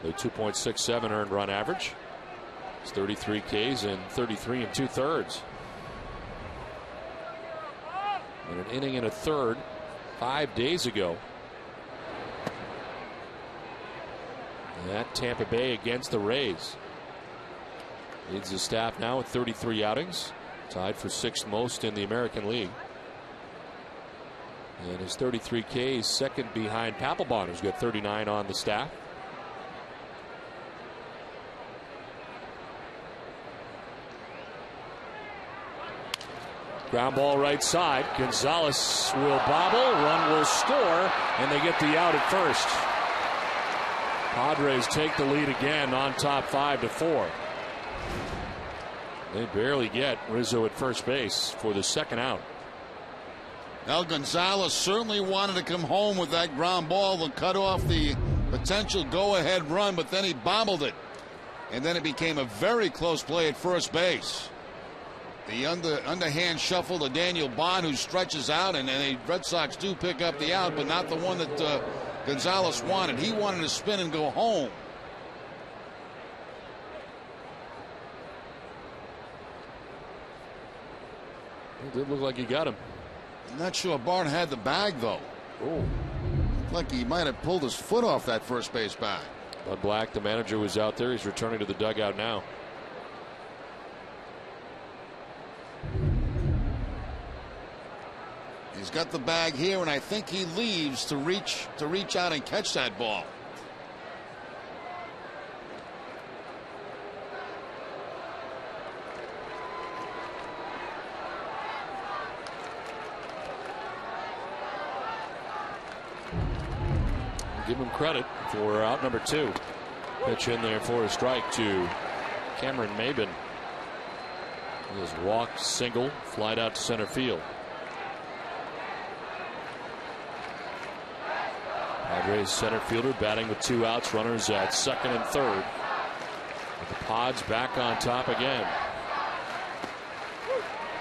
The 2.67 earned run average. It's 33 Ks and 33 2/3. And an inning and a third 5 days ago at Tampa Bay against the Rays. Leads the staff now at 33 outings, tied for 6th most in the American League. And his 33 Ks second behind Papelbon, who's got 39 on the staff. Ground ball right side. Gonzalez will bobble. Run will score. And they get the out at first. Padres take the lead again on top 5-4. They barely get Rizzo at first base for the second out. Now Gonzalez certainly wanted to come home with that ground ball and cut off the potential go-ahead run, but then he bobbled it. And then it became a very close play at first base. The underhand shuffle to Daniel Bond, who stretches out, and the Red Sox do pick up the out, but not the one that Gonzalez wanted. He wanted to spin and go home. It did look like he got him. I'm not sure Bard had the bag, though. Oh, Like he might have pulled his foot off that first base bag. Bud Black, the manager, was out there. He's returning to the dugout now. He's got the bag here, and I think he leaves to reach out and catch that ball. Give him credit for out number 2. Pitch in there for a strike to Cameron Maben. He has walked, single, flied out to center field. Padres center fielder batting with 2 outs, runners at second and third. With the Pods back on top again.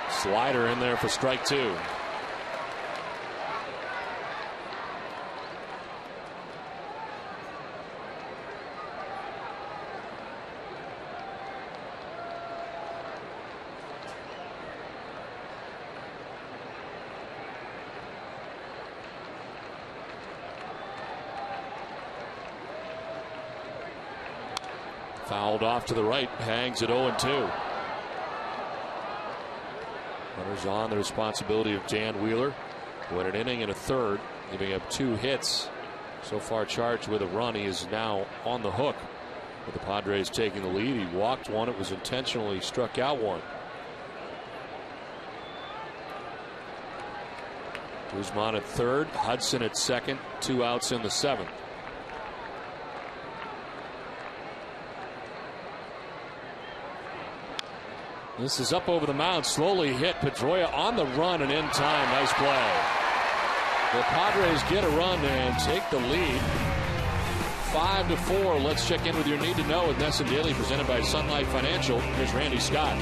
Slider in there for strike 2. Fouled off to the right, hangs at 0-2. Runners on, the responsibility of Dan Wheeler, who had an inning and a third, giving up 2 hits. So far charged with a run. He is now on the hook with the Padres taking the lead. He walked one. It was intentionally struck out one. Guzman at third, Hudson at second, 2 outs in the 7th. This is up over the mound, slowly hit. Pedroia on the run and in time. Nice play. The Padres get a run and take the lead. 5-4. Let's check in with your need to know with NESN Daily, presented by Sun Life Financial. Here's Randy Scott.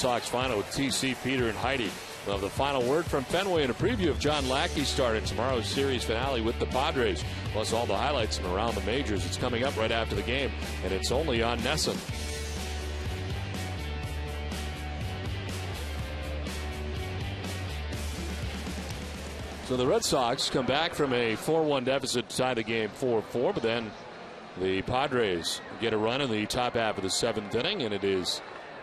Sox final with TC, Peter, and Heidi. We'll have the final word from Fenway and a preview of John Lackey's start in tomorrow's series finale with the Padres, plus all the highlights from around the majors. It's coming up right after the game, and it's only on NESN. So the Red Sox come back from a 4-1 deficit to tie the game 4-4, but then the Padres get a run in the top half of the 7th inning, and it is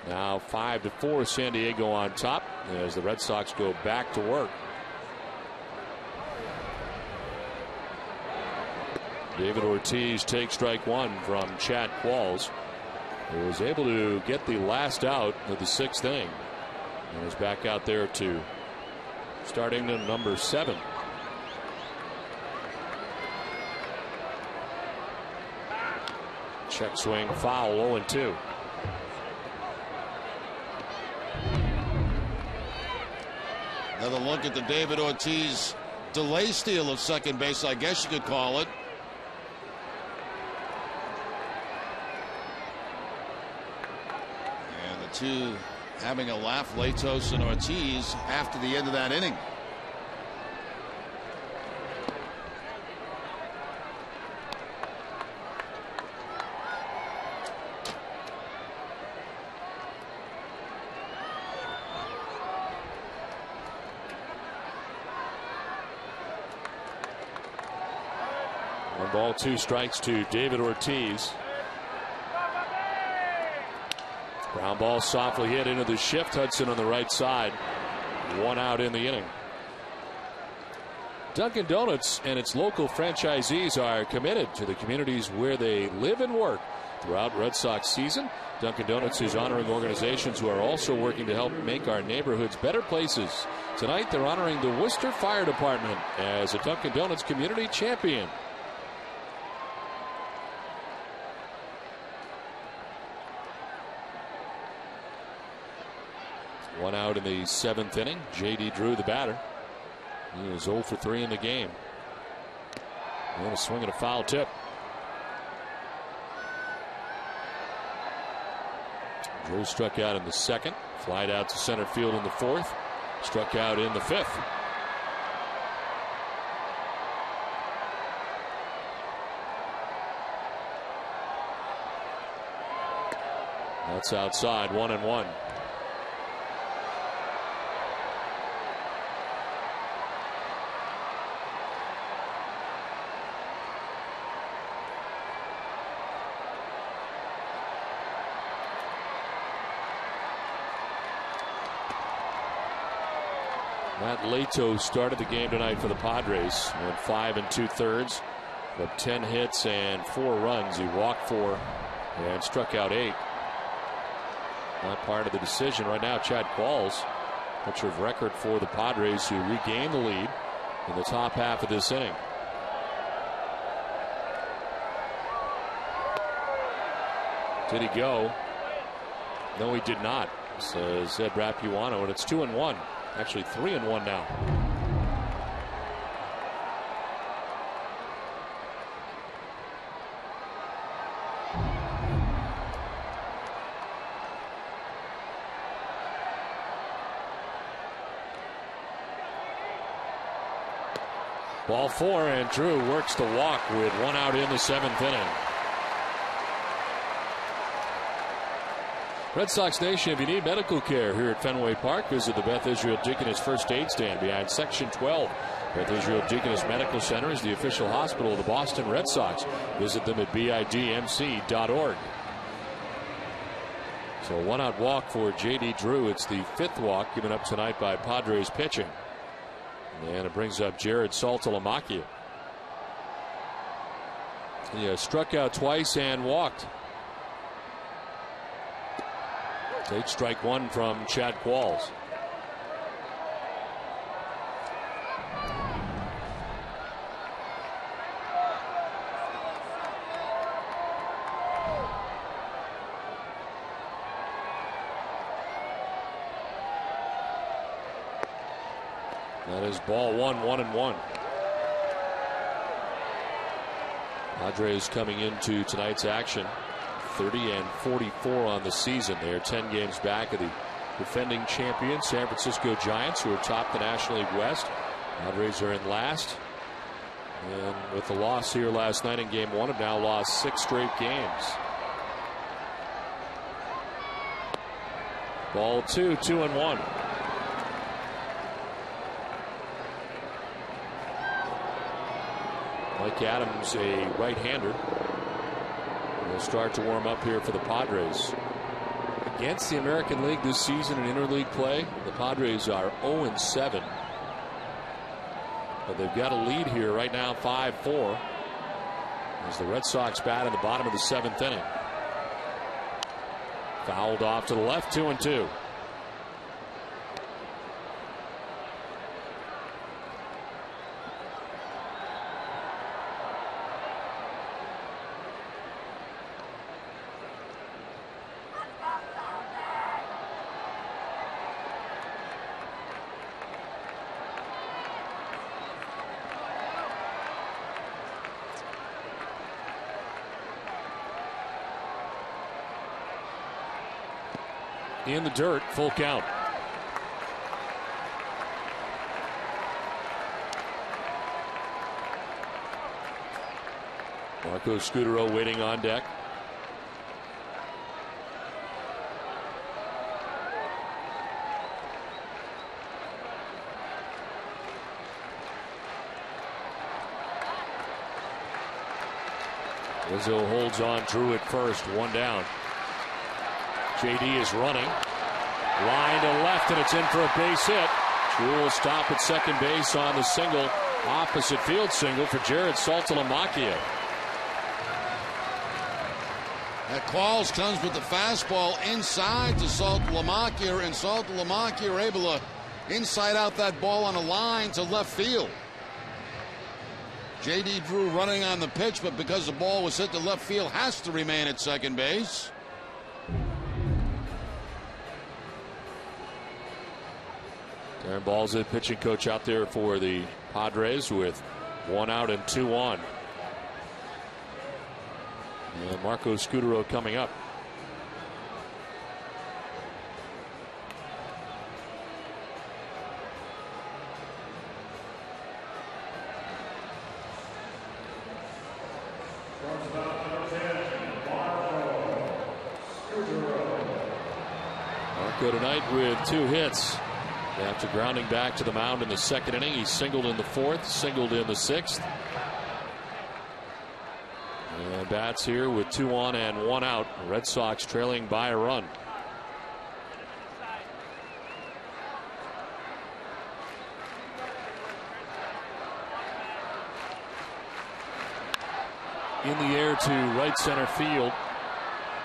now 5-4, San Diego on top as the Red Sox go back to work. David Ortiz takes strike one from Chad Qualls, who was able to get the last out of the 6th inning and is back out there to starting to number 7. Check swing foul, 0-2. Another look at the David Ortiz delay steal of second base, I guess you could call it. And the two having a laugh, Latos and Ortiz, after the end of that inning. One ball, 2 strikes to David Ortiz. Ground ball softly hit into the shift. Hudson on the right side. 1 out in the inning. Dunkin' Donuts and its local franchisees are committed to the communities where they live and work throughout Red Sox season. Dunkin' Donuts is honoring organizations who are also working to help make our neighborhoods better places. Tonight they're honoring the Worcester Fire Department as a Dunkin' Donuts community champion. One out in the 7th inning. J.D. Drew, the batter. He is 0 for 3 in the game. And a swing and a foul tip. Drew struck out in the 2nd. Flied out to center field in the 4th. Struck out in the 5th. That's outside, 1-1. Matt Lato started the game tonight for the Padres. Went 5 2/3, but 10 hits and 4 runs. He walked 4 and struck out 8. Not part of the decision right now. Chad Qualls, pitcher of record for the Padres, who regained the lead in the top half of this inning. Did he go? No, he did not, says Ed Rapuano, and it's 2-1. Actually 3-1 now. Ball 4, and Drew works the walk with 1 out in the 7th inning. Red Sox Nation, if you need medical care here at Fenway Park, visit the Beth Israel Deaconess First Aid Stand behind Section 12. Beth Israel Deaconess Medical Center is the official hospital of the Boston Red Sox. Visit them at bidmc.org. So a 1-out walk for J.D. Drew. It's the 5th walk given up tonight by Padres pitching. And it brings up Jared Saltalamacchia. He struck out twice and walked. Take strike 1 from Chad Qualls. That is ball 1, 1-1. Padres coming into tonight's action 30 and 44 on the season. They're 10 games back of the defending champion San Francisco Giants, who are top the National League West. Padres are in last. And with the loss here last night in Game 1, have now lost 6 straight games. Ball 2, 2-1. Mike Adams, a right-hander, will start to warm up here for the Padres. Against the American League this season in interleague play, the Padres are 0-7. But they've got a lead here right now, 5-4, as the Red Sox bat in the bottom of the 7th inning. Fouled off to the left, 2-2. In the dirt, full count. Marco Scutaro waiting on deck. Rizzo holds on, Drew at first, 1 down. JD is running. Line to left, and it's in for a base hit. Drew will stop at second base on the single. Opposite field single for Jared Saltalamacchia. That Qualls comes with the fastball inside to Saltalamacchia, and Saltalamacchia are able to inside out that ball on a line to left field. JD Drew running on the pitch, but because the ball was hit to left field, has to remain at second base. Darren Balza, pitching coach, out there for the Padres with 1 out and 2 on. And Marco Scutaro coming up. Marco tonight with 2 hits. After grounding back to the mound in the 2nd inning, he singled in the 4th, singled in the 6th. And bats here with 2 on and 1 out. Red Sox trailing by a run. In the air to right center field.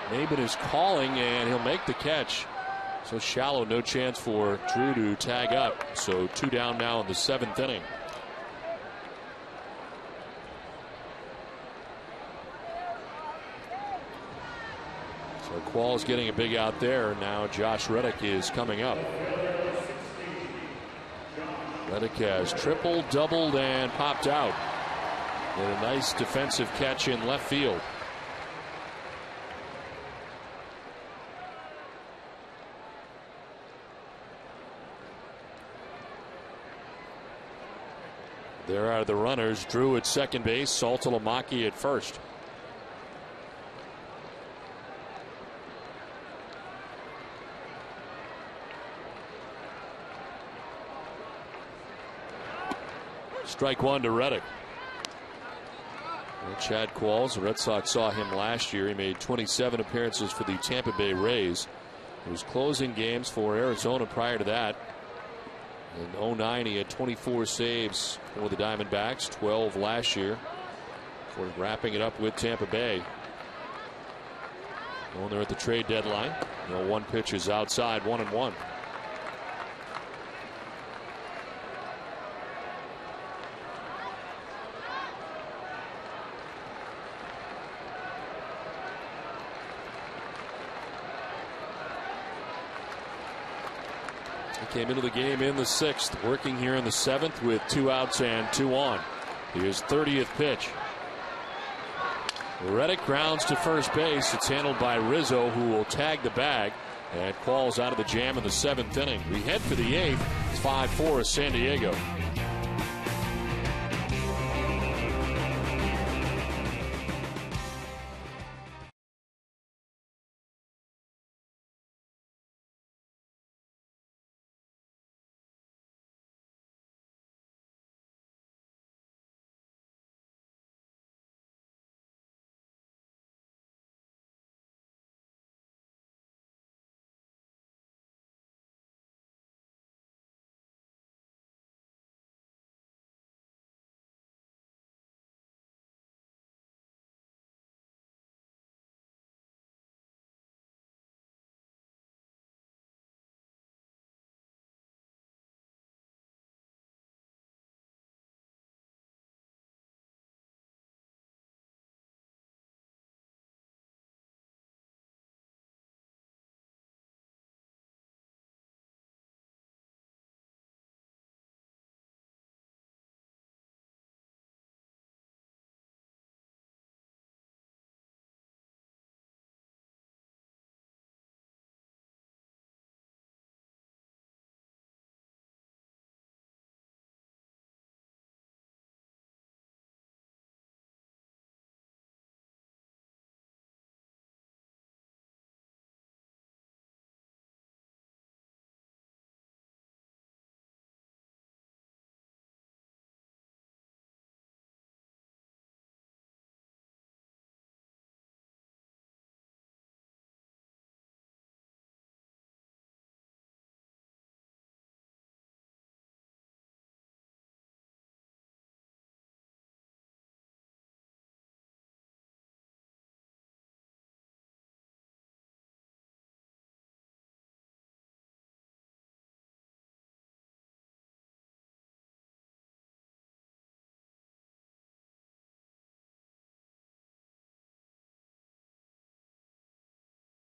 Maben is calling, and he'll make the catch. So shallow, no chance for Drew to tag up. So 2 down now in the 7th inning. So Qualls getting a big out there. Now Josh Reddick is coming up. Reddick has tripled, doubled, and popped out. And a nice defensive catch in left field. There are the runners. Drew at second base, Saltalamacchia at first. Strike 1 to Reddick. Well, Chad Qualls, the Red Sox saw him last year. He made 27 appearances for the Tampa Bay Rays. He was closing games for Arizona prior to that. In 2009, he had 24 saves for the Diamondbacks, 12 last year, before wrapping it up with Tampa Bay. Going there at the trade deadline. 1 pitch is outside, 1-1. Came into the game in the 6th, working here in the 7th with 2 outs and 2 on. Here's 30th pitch. Reddick grounds to first base. It's handled by Rizzo, who will tag the bag. And Qualls out of the jam in the 7th inning. We head for the 8th. It's 5-4 San Diego.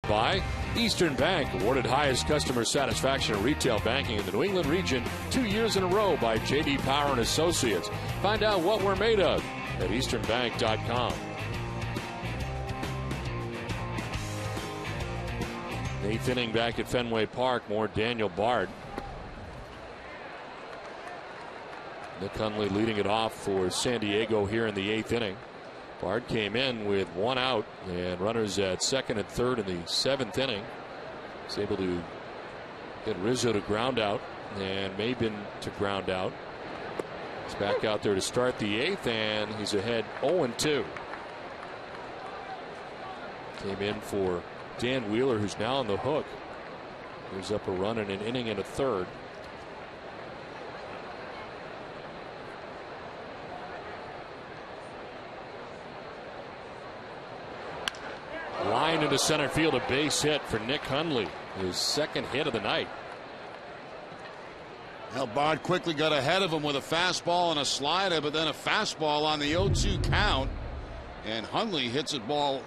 By Eastern Bank, awarded highest customer satisfaction in retail banking in the New England region 2 years in a row by J.D. Power and Associates. Find out what we're made of at easternbank.com. 8th inning back at Fenway Park. More Daniel Bard. Nick Hundley leading it off for San Diego here in the 8th inning. Bard came in with 1 out and runners at 2nd and 3rd in the 7th inning. He's able to get Rizzo to ground out and Maben to ground out. He's back out there to start the 8th, and he's ahead 0-2. Came in for Dan Wheeler, who's now on the hook. Gives up a run in an inning and a third. Line into center field, a base hit for Nick Hundley, his 2nd hit of the night. Well, Bard quickly got ahead of him with a fastball and a slider, but then a fastball on the 0-2 count. And Hundley hits it ball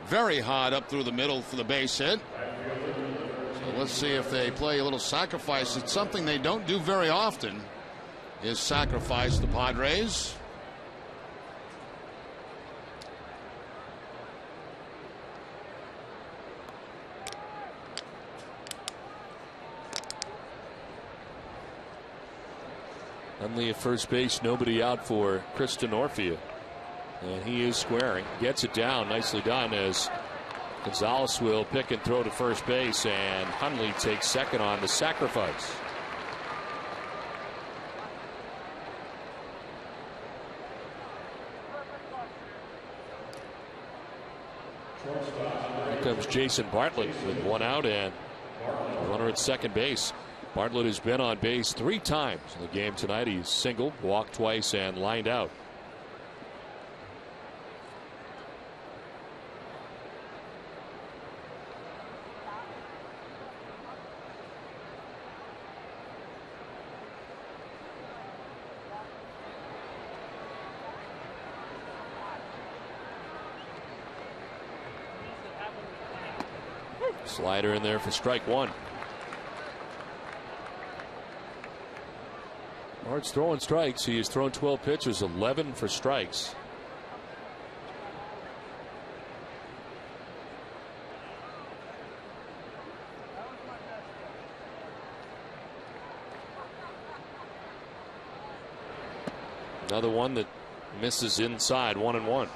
very hard up through the middle for the base hit. So let's see if they play a little sacrifice. It's something they don't do very often, is sacrifice the Padres. Hundley at first base, nobody out for Chris Denorfia. And he is squaring. Gets it down. Nicely done as Gonzalez will pick and throw to first base. And Hundley takes 2nd on the sacrifice. Here comes Jason Bartlett with 1 out and a runner at 2nd base. Bartlett has been on base 3 times in the game tonight. He's singled, walked twice, and lined out. Slider in there for strike 1. Bard's throwing strikes. He has thrown 12 pitches, 11 for strikes. Another one that misses inside, 1-1.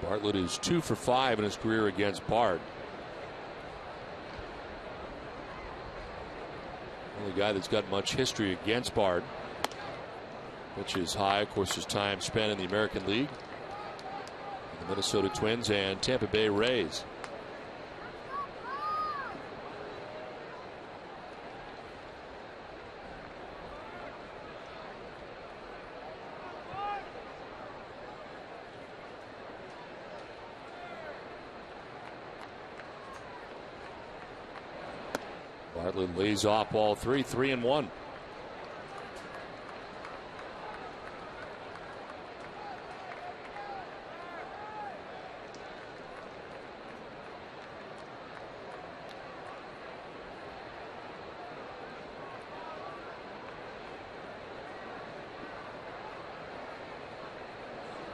Bartlett is 2 for 5 in his career against Bard. Only guy that's got much history against Bard. Which is high, of course, his time spent in the American League. The Minnesota Twins and Tampa Bay Rays. Bartlett lays off ball 3, 3-1.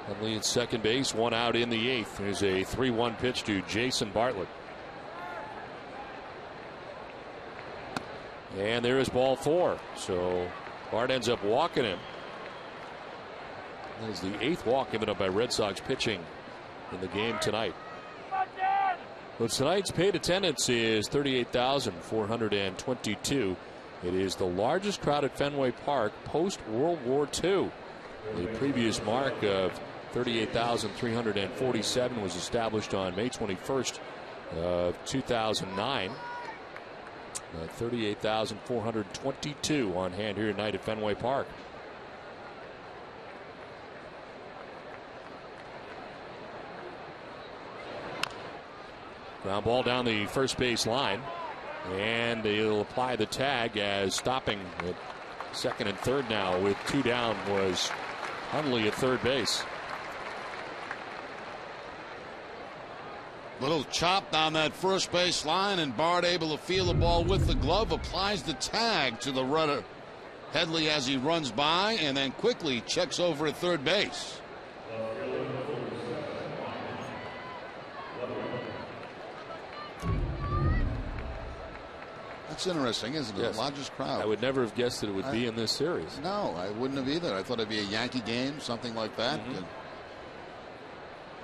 Huntley at second base, 1 out in the 8th. There's a 3-1 pitch to Jason Bartlett. And there is ball 4. So Bart ends up walking him. That is the 8th walk given up by Red Sox pitching in the game tonight. Well, tonight's paid attendance is 38,422. It is the largest crowd at Fenway Park post World War II. The previous mark of 38,347 was established on May 21st of 2009. 38,422 on hand here tonight at Fenway Park. Ground ball down the first base line, and he'll apply the tag as stopping at second and third now with 2 down was Hundley at third base. Little chop down that first base line, and Bard able to feel the ball with the glove, applies the tag to the runner Headley as he runs by, and then quickly checks over at third base. That's interesting, isn't it? Yes. The largest crowd. I would never have guessed that it would be in this series. No, I wouldn't have either. I thought it'd be a Yankee game, something like that.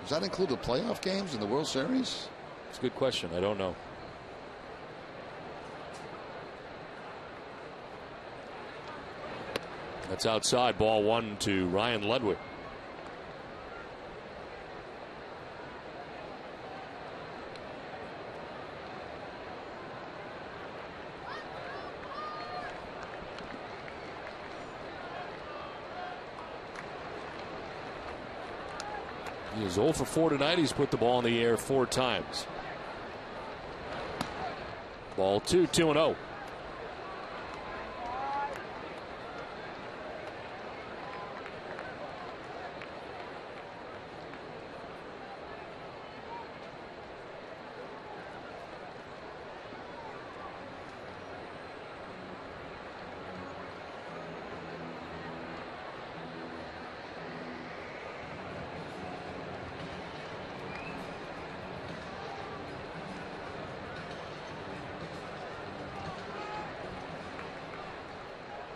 Does that include the playoff games in the World Series? It's a good question. I don't know. That's outside, ball 1 to Ryan Ludwig. He is 0 for 4 tonight. He's put the ball in the air 4 times. Ball 2, 2-0.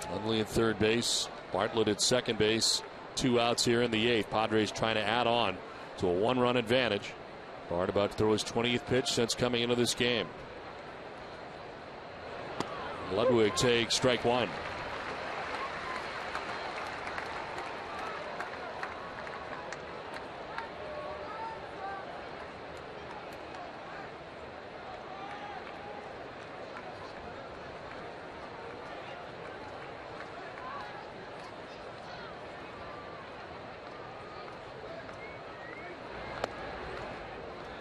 Hundley at third base, Bartlett at second base. 2 outs here in the 8th. Padres trying to add on to a 1-run advantage. Bart about to throw his 20th pitch since coming into this game. Ludwig takes strike 1.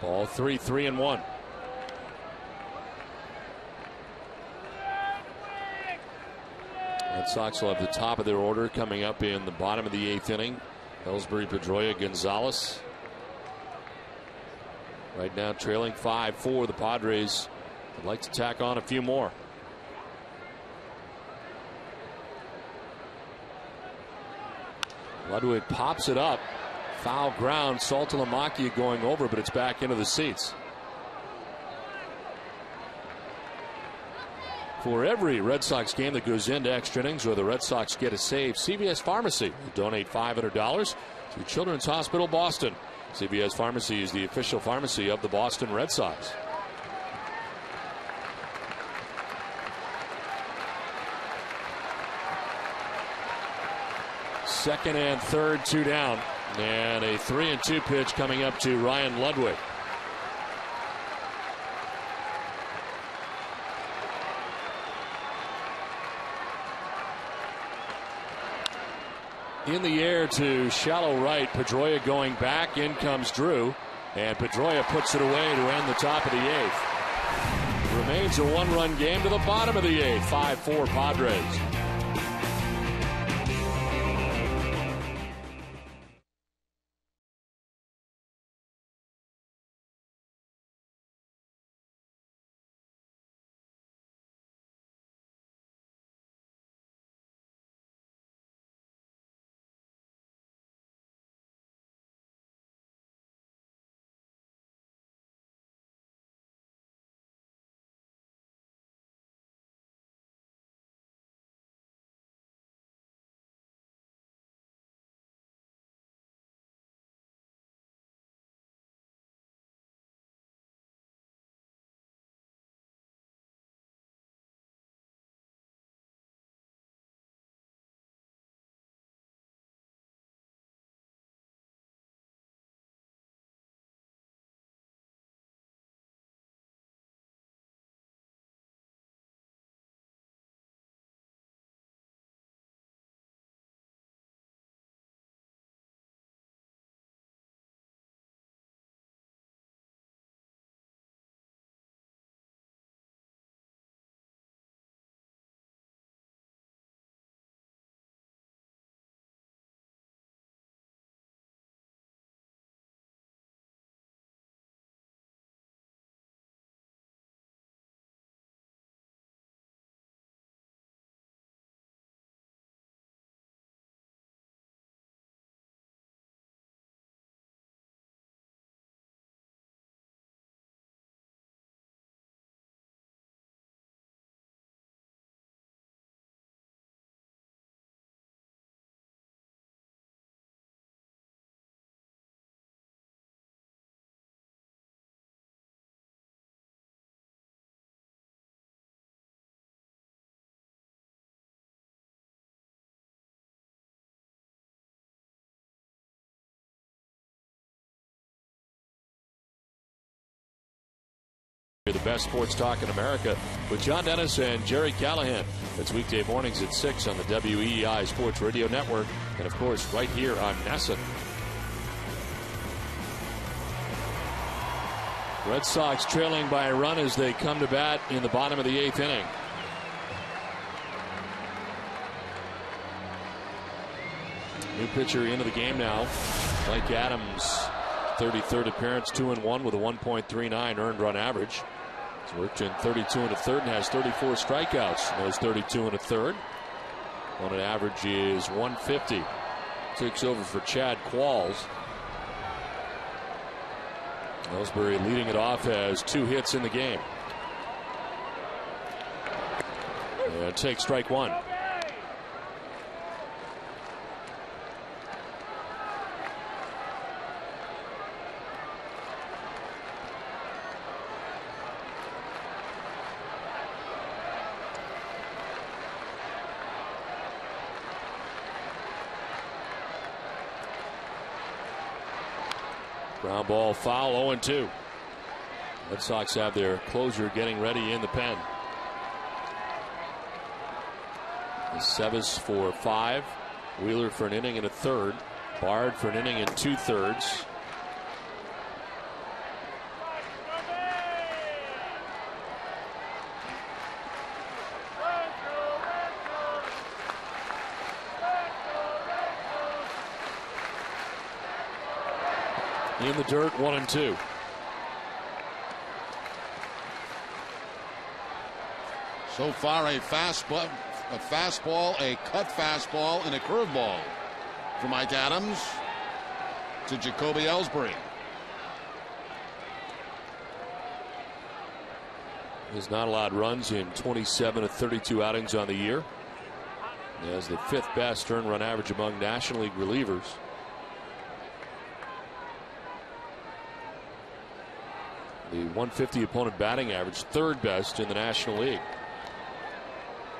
Ball 3, 3-1. Red Sox will have the top of their order coming up in the bottom of the 8th inning. Ellsbury, Pedroia, Gonzalez. Right now trailing 5-4. The Padres would like to tack on a few more. Ludwig pops it up. Foul ground. Saltalamacchia going over, but it's back into the seats. For every Red Sox game that goes into extra innings or the Red Sox get a save, CVS Pharmacy will donate $500 to Children's Hospital Boston. CVS Pharmacy is the official pharmacy of the Boston Red Sox. Second and third, 2 down. And a 3-2 pitch coming up to Ryan Ludwig. In the air to shallow right. Pedroia going back. In comes Drew. And Pedroia puts it away to end the top of the 8th. Remains a 1-run game to the bottom of the 8th. 5-4 Padres. The best sports talk in America with John Dennis and Jerry Callahan. It's weekday mornings at 6 on the WEEI Sports Radio Network, and of course right here on NESN. Red Sox trailing by a run as they come to bat in the bottom of the 8th inning. New pitcher into the game now. Blake Adams, 33rd appearance, 2-1 with a 1.39 earned run average. He's worked in 32 1/3 and has 34 strikeouts in those 32 1/3. On an average is 150. Takes over for Chad Qualls. Ellsbury leading it off, has 2 hits in the game. And takes strike 1. Ground ball foul, 0-2. Red Sox have their closer getting ready in the pen. Sevis for 5. Wheeler for an inning and a third. Bard for an inning and 2/3. In the dirt, 1-2. So far, a fastball, a cut fastball, and a curveball for Mike Adams. to Jacoby Ellsbury. He's not allowed runs in 27 of 32 outings on the year. He has the 5th best earned run average among National League relievers. The 150 opponent batting average, 3rd best in the National League.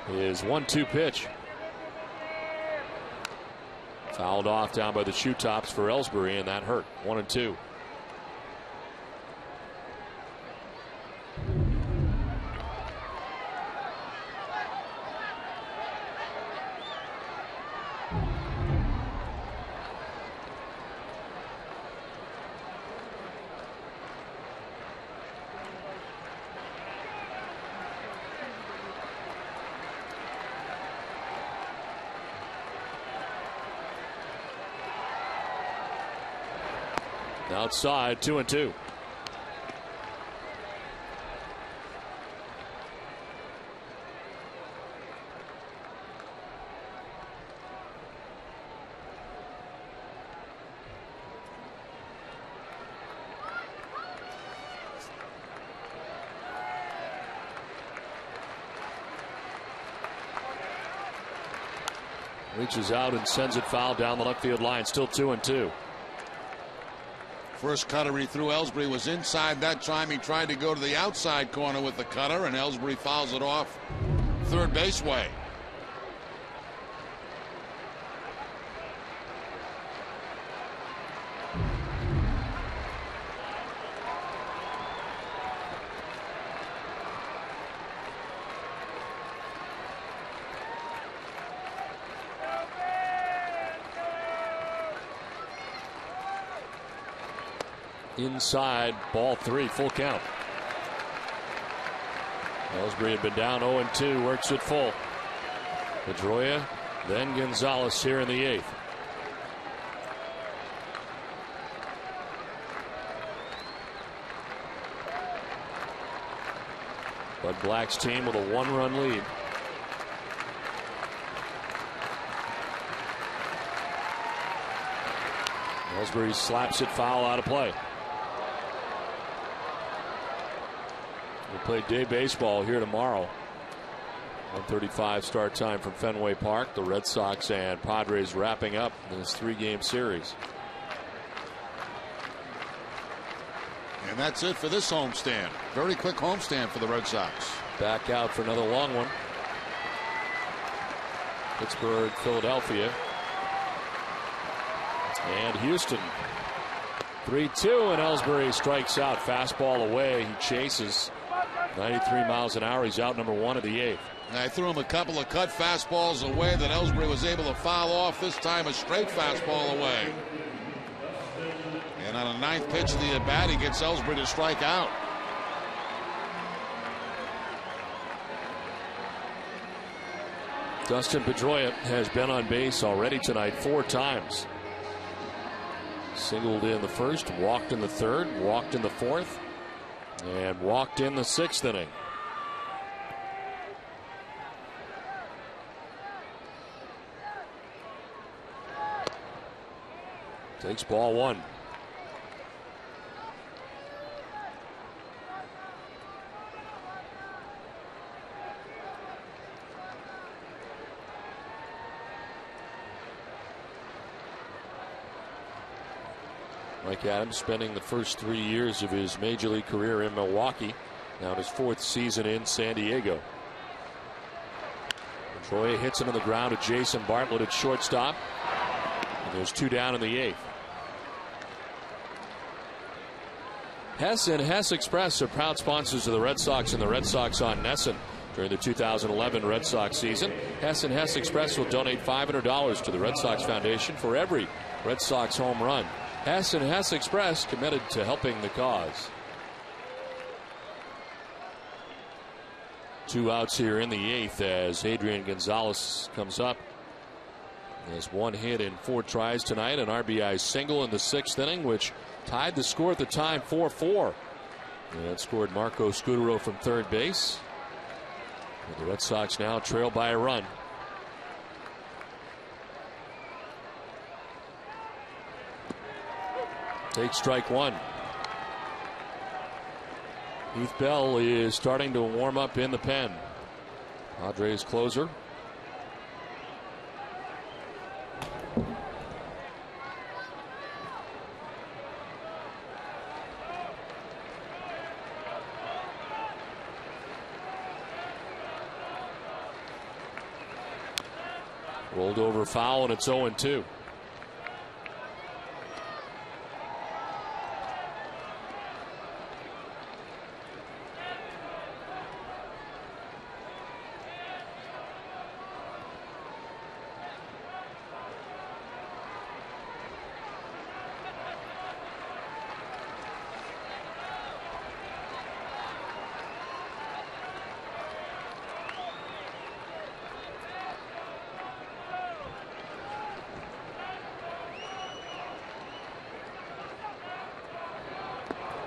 His 1-2 pitch. Fouled off down by the shoe tops for Ellsbury, and that hurt. 1-2. Outside, 2-2. Reaches out and sends it foul down the left field line. Still 2-2. First cutter he threw, Ellsbury was inside that time. He tried to go to the outside corner with the cutter, and Ellsbury fouls it off third base way. Inside, ball 3, full count. Ellsbury had been down 0-2, works it full. Pedroia, then Gonzalez here in the 8th. Bud Black's team with a 1-run lead. Ellsbury slaps it foul out of play. We'll play day baseball here tomorrow. 1:35 start time from Fenway Park. The Red Sox and Padres wrapping up this 3-game series. And that's it for this homestand. Very quick homestand for the Red Sox. Back out for another long one. Pittsburgh, Philadelphia, and Houston. 3-2, and Ellsbury strikes out. Fastball away. He chases. 93 miles an hour. He's out number 1 of the 8th. And I threw him a couple of cut fastballs away that Ellsbury was able to foul off. This time a straight fastball away. And on a 9th pitch of the at-bat, he gets Ellsbury to strike out. Dustin Pedroia has been on base already tonight 4 times. Singled in the 1st, walked in the 3rd, walked in the 4th, and walked in the 6th inning. Takes ball 1. Mike Adams spending the first 3 years of his major league career in Milwaukee. Now his 4th season in San Diego. Troy hits into the ground to Jason Bartlett at shortstop. And there's 2 down in the 8th. Hess and Hess Express are proud sponsors of the Red Sox and the Red Sox on Nesson. During the 2011 Red Sox season, Hess and Hess Express will donate $500 to the Red Sox Foundation for every Red Sox home run. Hess and Hess Express committed to helping the cause. 2 outs here in the 8th as Adrian Gonzalez comes up. He has 1 hit in 4 tries tonight, an RBI single in the 6th inning, which tied the score at the time 4-4. And scored Marco Scutaro from third base. And the Red Sox now trail by a run. Take strike one. Heath Bell is starting to warm up in the pen. Padres closer. Rolled over foul, and it's 0-2.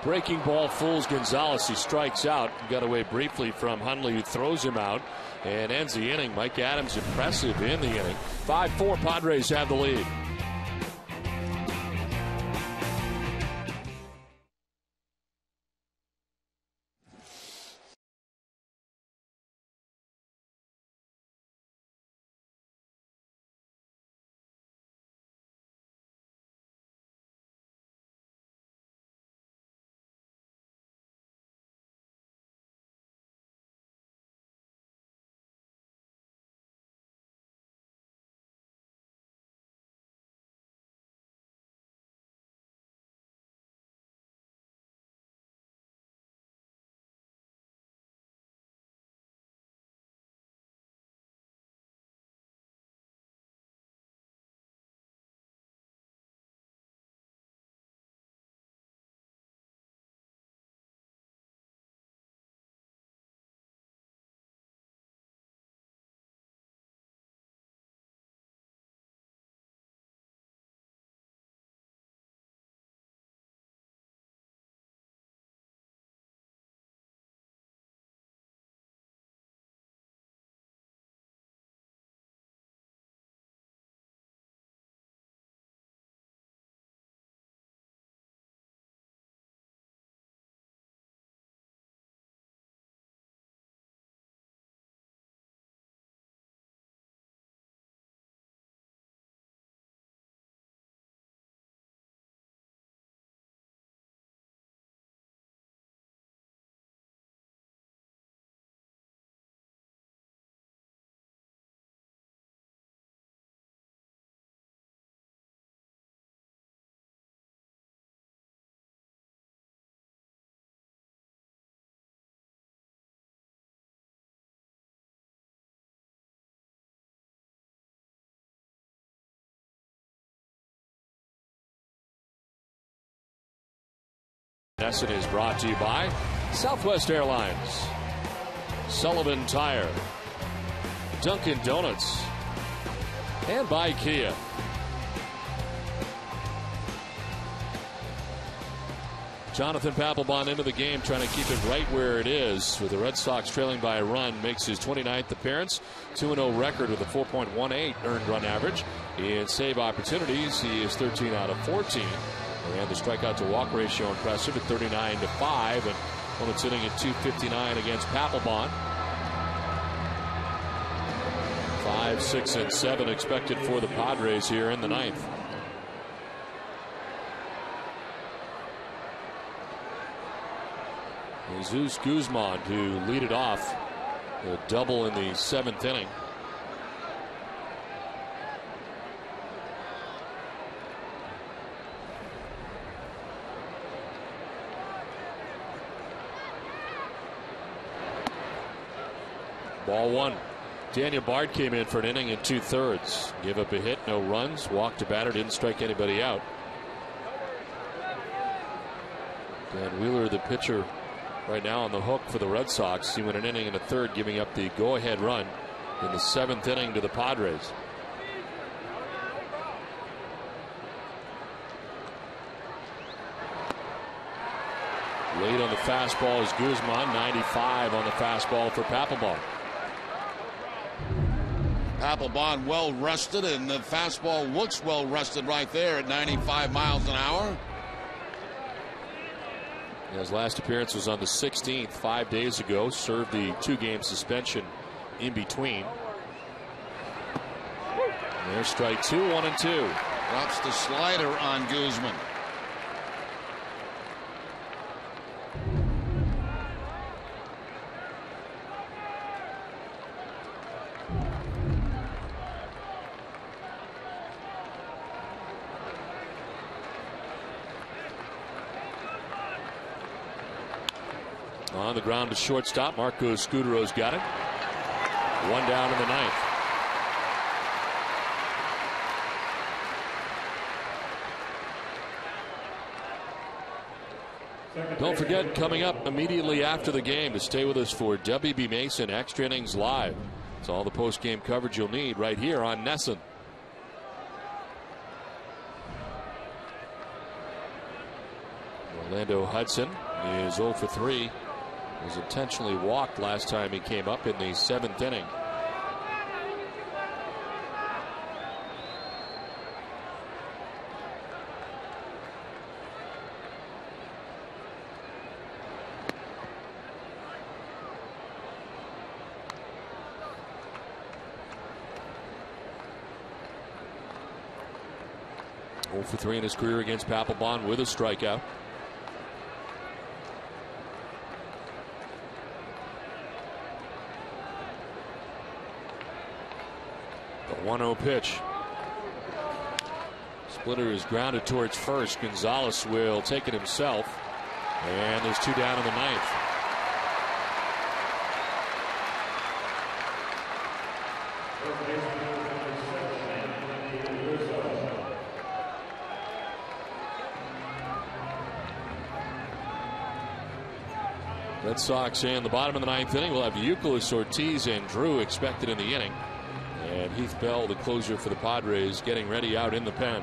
Breaking ball fools Gonzalez. He strikes out. Got away briefly from Hundley, who throws him out and ends the inning. Mike Adams impressive in the inning. 5-4, Padres have the lead. Lesson is brought to you by Southwest Airlines, Sullivan Tire, Dunkin' Donuts, and by Kia. Jonathan Papelbon into the game, trying to keep it right where it is, with the Red Sox trailing by a run. Makes his 29th appearance, 2-0 record with a 4.18 earned run average. In save opportunities, he is 13 out of 14. And the strikeout to walk ratio impressive at 39-5, and opponent's hitting at 259 against Papelbon. 5, 6, and 7 expected for the Padres here in the ninth. Jesus Guzman to lead it off, a double in the 7th inning. Ball one. Daniel Bard came in for an inning and 2/3. Gave up a hit, no runs, walked a batter, didn't strike anybody out. Dan Wheeler, the pitcher, right now on the hook for the Red Sox. He went an inning and a third, giving up the go-ahead run in the 7th inning to the Padres. Late on the fastball is Guzman. 95 on the fastball for Papelbon. Papelbon well rested, and the fastball looks well rested right there at 95 miles an hour. His last appearance was on the 16th, 5 days ago. Served the 2-game suspension in between. And there's strike 2, 1-2. Drops the slider on Guzman. On the ground to shortstop. Marco Scudero's got it. 1 down in the 9th. Don't forget, coming up immediately after the game, to stay with us for WB Mason Extra Innings Live. It's all the post-game coverage you'll need right here on NESN. Orlando Hudson is 0 for 3. Was intentionally walked last time he came up in the 7th inning. For 3 in his career against Papelbon with a strikeout. The 1-0 pitch. Splitter is grounded towards first. Gonzalez will take it himself. And there's 2 down in the 9th. Red Sox in the bottom of the 9th inning will have Youkilis, Ortiz, and Drew expected in the inning. And Heath Bell, the closer for the Padres, getting ready out in the pen.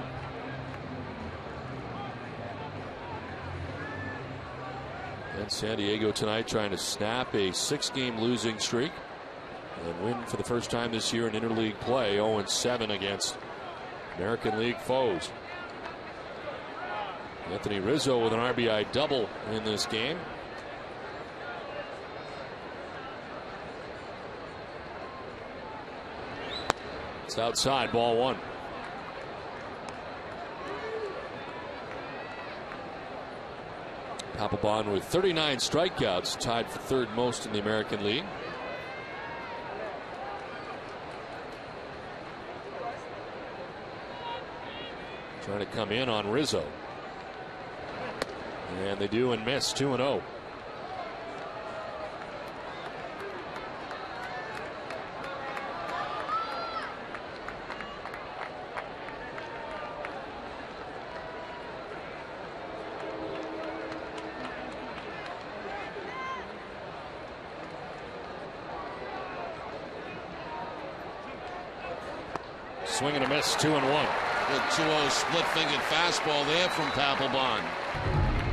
And San Diego tonight trying to snap a 6-game losing streak and win for the first time this year in interleague play. 0-7 against American League foes. Anthony Rizzo with an RBI double in this game. It's outside, ball 1. Papelbon with 39 strikeouts, tied for 3rd most in the American League. Trying to come in on Rizzo. And they do and miss. 2-0. Swing and a miss, 2-1. Good 2-0 split-fingered fastball there from Papelbon.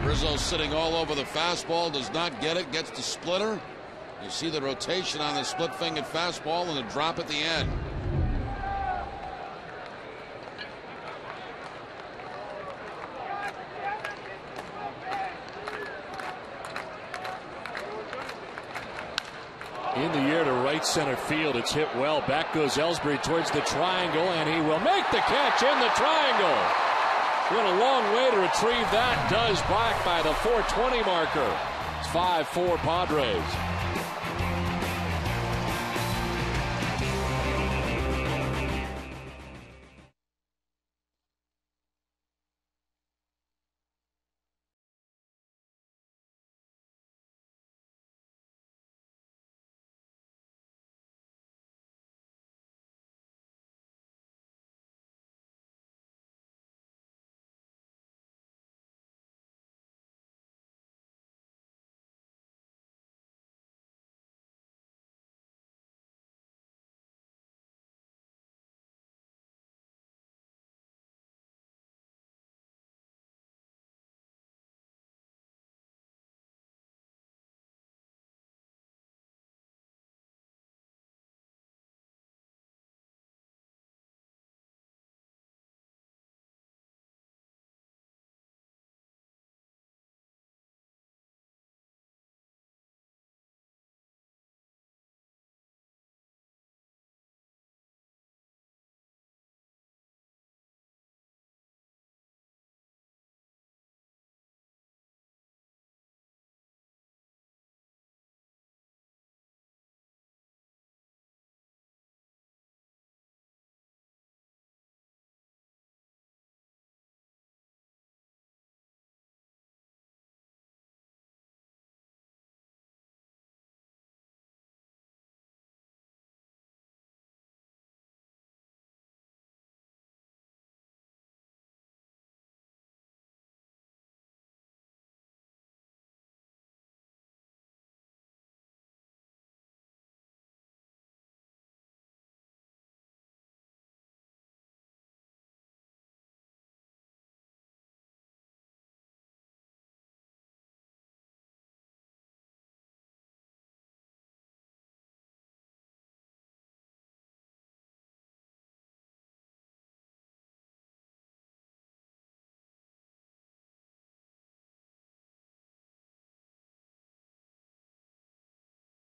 Rizzo sitting all over the fastball, does not get it, gets the splitter. You see the rotation on the split-fingered fastball and the drop at the end. In the air to right center field. It's hit well. Back goes Ellsbury towards the triangle, and he will make the catch in the triangle. Went a long way to retrieve that. Does back by the 420 marker. It's 5-4 Padres.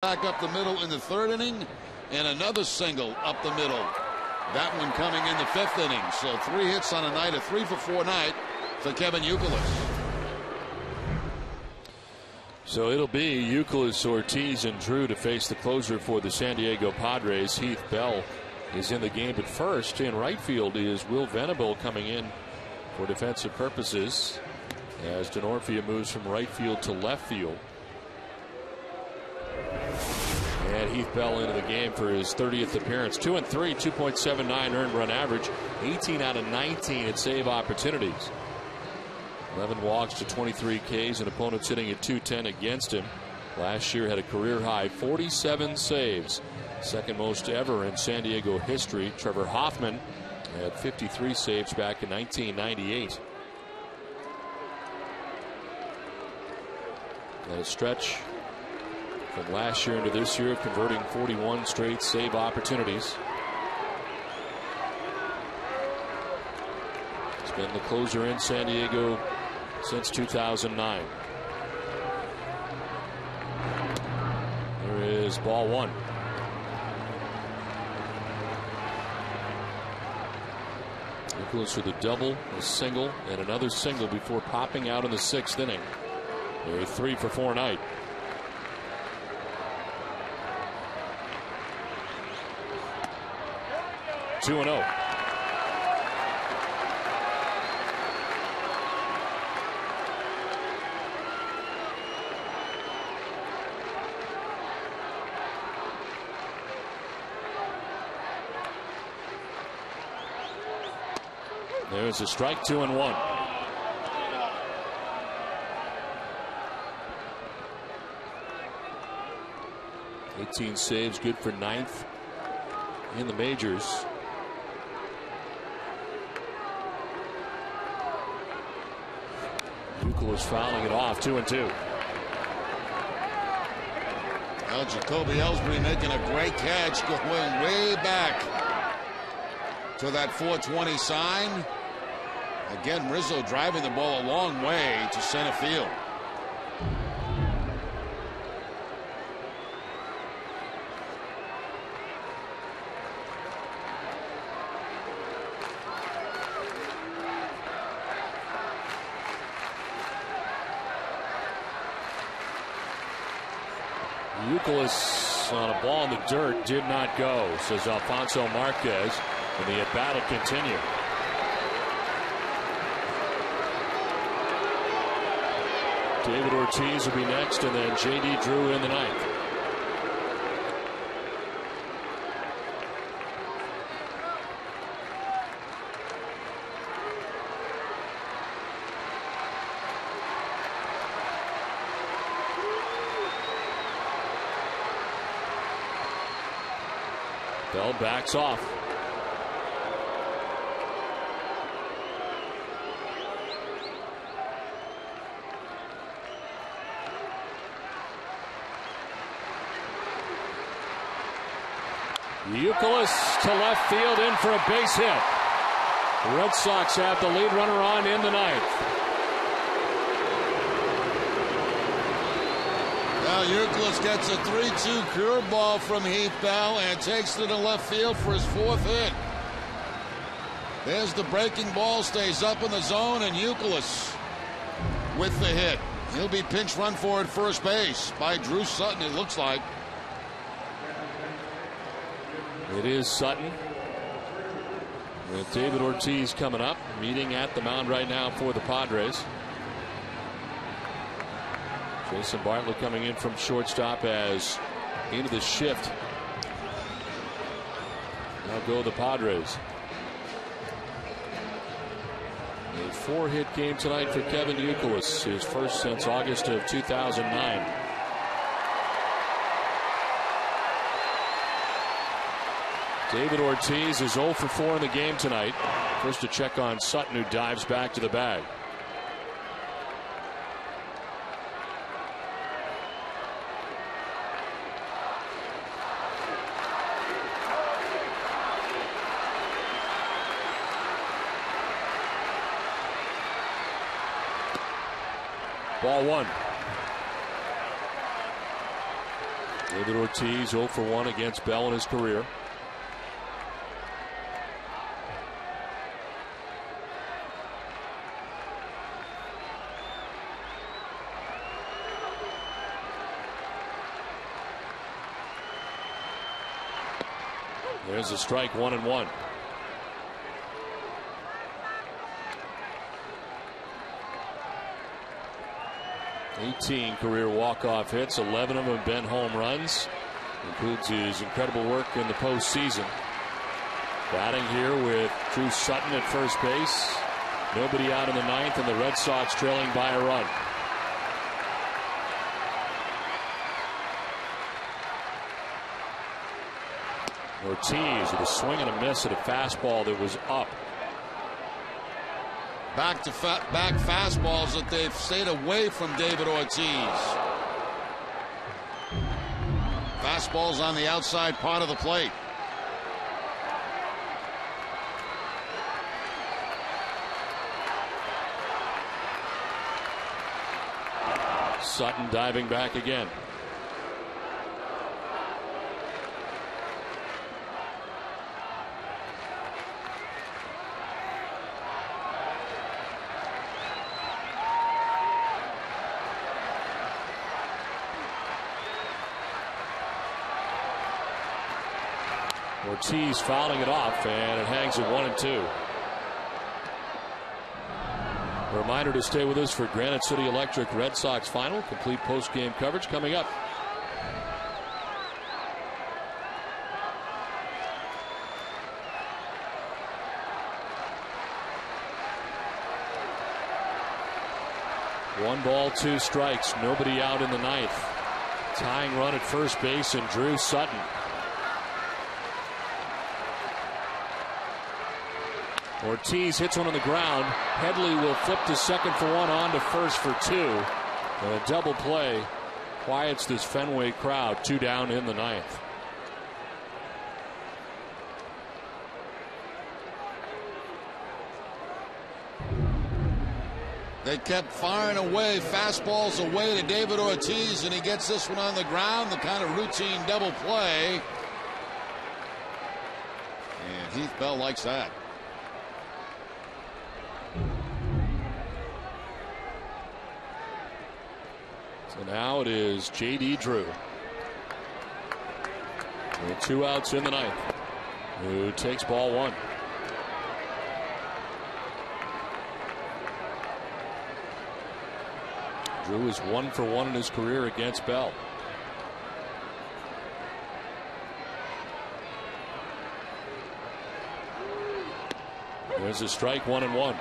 Back up the middle in the 3rd inning, and another single up the middle. That one coming in the 5th inning. So 3 hits on a night, a 3-for-4 night for Kevin Youkilis. So it'll be Youkilis, Ortiz, and Drew to face the closer for the San Diego Padres. Heath Bell is in the game at first. In right field is Will Venable coming in for defensive purposes as Denorfia moves from right field to left field. And Heath Bell into the game for his 30th appearance. 2-3, 2.79 earned run average, 18 out of 19 at save opportunities. 11 walks to 23 Ks, and opponents hitting at .210 against him. Last year had a career high 47 saves, second most ever in San Diego history. Trevor Hoffman had 53 saves back in 1998. And a stretch from last year into this year of converting 41 straight save opportunities. He's been the closer in San Diego since 2009. There is ball 1. Youkilis with a double, a single, and another single before popping out in the 6th inning. A 3-for-4 night. Two 2-0. There's a strike, 2-1. $18 saves, good for 9th in the majors. Youkilis fouling it off, 2-2. Well, Jacoby Ellsbury making a great catch, going way back to that 420 sign. Again, Rizzo driving the ball a long way to center field. Youkilis on a ball in the dirt did not go, says Alfonso Marquez, and the at-bat will continue. David Ortiz will be next, and then J.D. Drew in the 9th. Bell backs off. Youkilis to left field, in for a base hit. The Red Sox have the lead runner on in the 9th. Now Youkilis gets a 3-2 curveball from Heath Bell and takes it to left field for his 4th hit. There's the breaking ball, stays up in the zone, and Youkilis with the hit. He'll be pinch run for at first base by Drew Sutton, it looks like. It is Sutton with David Ortiz coming up, meeting at the mound right now for the Padres. Jason Bartlett coming in from shortstop as into the shift. Now go the Padres. A 4-hit game tonight for Kevin Youkilis, his first since August of 2009. David Ortiz is 0 for 4 in the game tonight. First to check on Sutton, who dives back to the bag. Ball 1. David Ortiz 0 for 1 against Bell in his career. There's a strike, 1-1. '18 career walk-off hits, 11 of them have been home runs. Includes his incredible work in the postseason. Batting here with Drew Sutton at first base. Nobody out in the ninth, and the Red Sox trailing by a run. Ortiz with a swing and a miss at a fastball that was up. Back fastballs that they've stayed away from David Ortiz. Fastballs on the outside part of the plate. Sutton diving back again. Ortiz fouling it off, and it hangs at 1-2. A reminder to stay with us for Granite City Electric Red Sox final. Complete post-game coverage coming up. One ball, 2 strikes. Nobody out in the ninth. Tying run at first base, and Drew Sutton. Ortiz hits one on the ground. Headley will flip to second for 1, on to first for 2. And a double play quiets this Fenway crowd. 2 down in the ninth. They kept firing away, fastballs away to David Ortiz, and he gets this one on the ground, the kind of routine double play. And Heath Bell likes that. So now it is J.D. Drew. With 2 outs in the ninth. Who takes ball 1. Drew is 1 for 1 in his career against Bell. There's a strike, 1-1.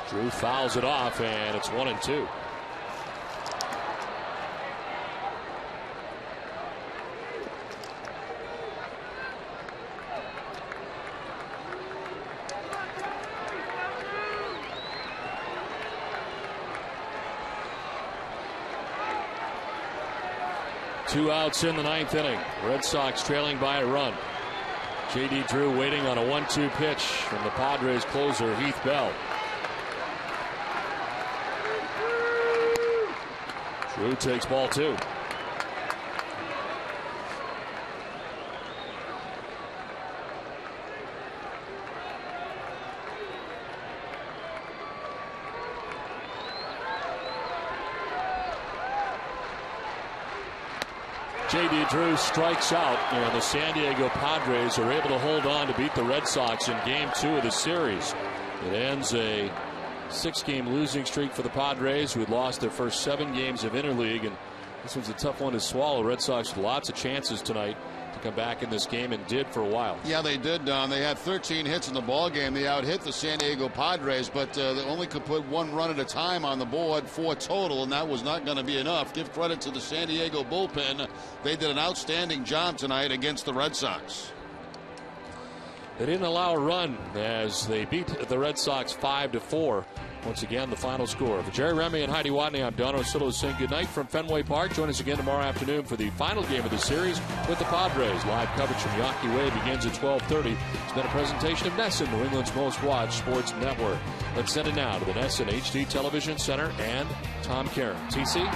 Drew fouls it off, and it's 1-2. Two outs in the ninth inning. Red Sox trailing by a run. J.D. Drew waiting on a 1-2 pitch from the Padres closer Heath Bell. Drew takes ball 2. J.D. Drew strikes out, and the San Diego Padres are able to hold on to beat the Red Sox in Game 2 of the series. It ends a 6-game losing streak for the Padres, who had lost their first 7 games of interleague, and this was a tough one to swallow. Red Sox with lots of chances tonight to come back in this game, and did for a while. Yeah, they did, Don. They had 13 hits in the ball game. They out-hit the San Diego Padres, but they only could put 1 run at a time on the board, 4 total, and that was not going to be enough. Give credit to the San Diego bullpen. They did an outstanding job tonight against the Red Sox. They didn't allow a run as they beat the Red Sox 5-4. Once again, the final score. For Jerry Remy and Heidi Watney, I'm Don Osillo saying goodnight from Fenway Park. Join us again tomorrow afternoon for the final game of the series with the Padres. Live coverage from Yawkey Way begins at 12:30. It's been a presentation of NESN, New England's most watched sports network. Let's send it now to the NESN HD Television Center and Tom Karen. TC?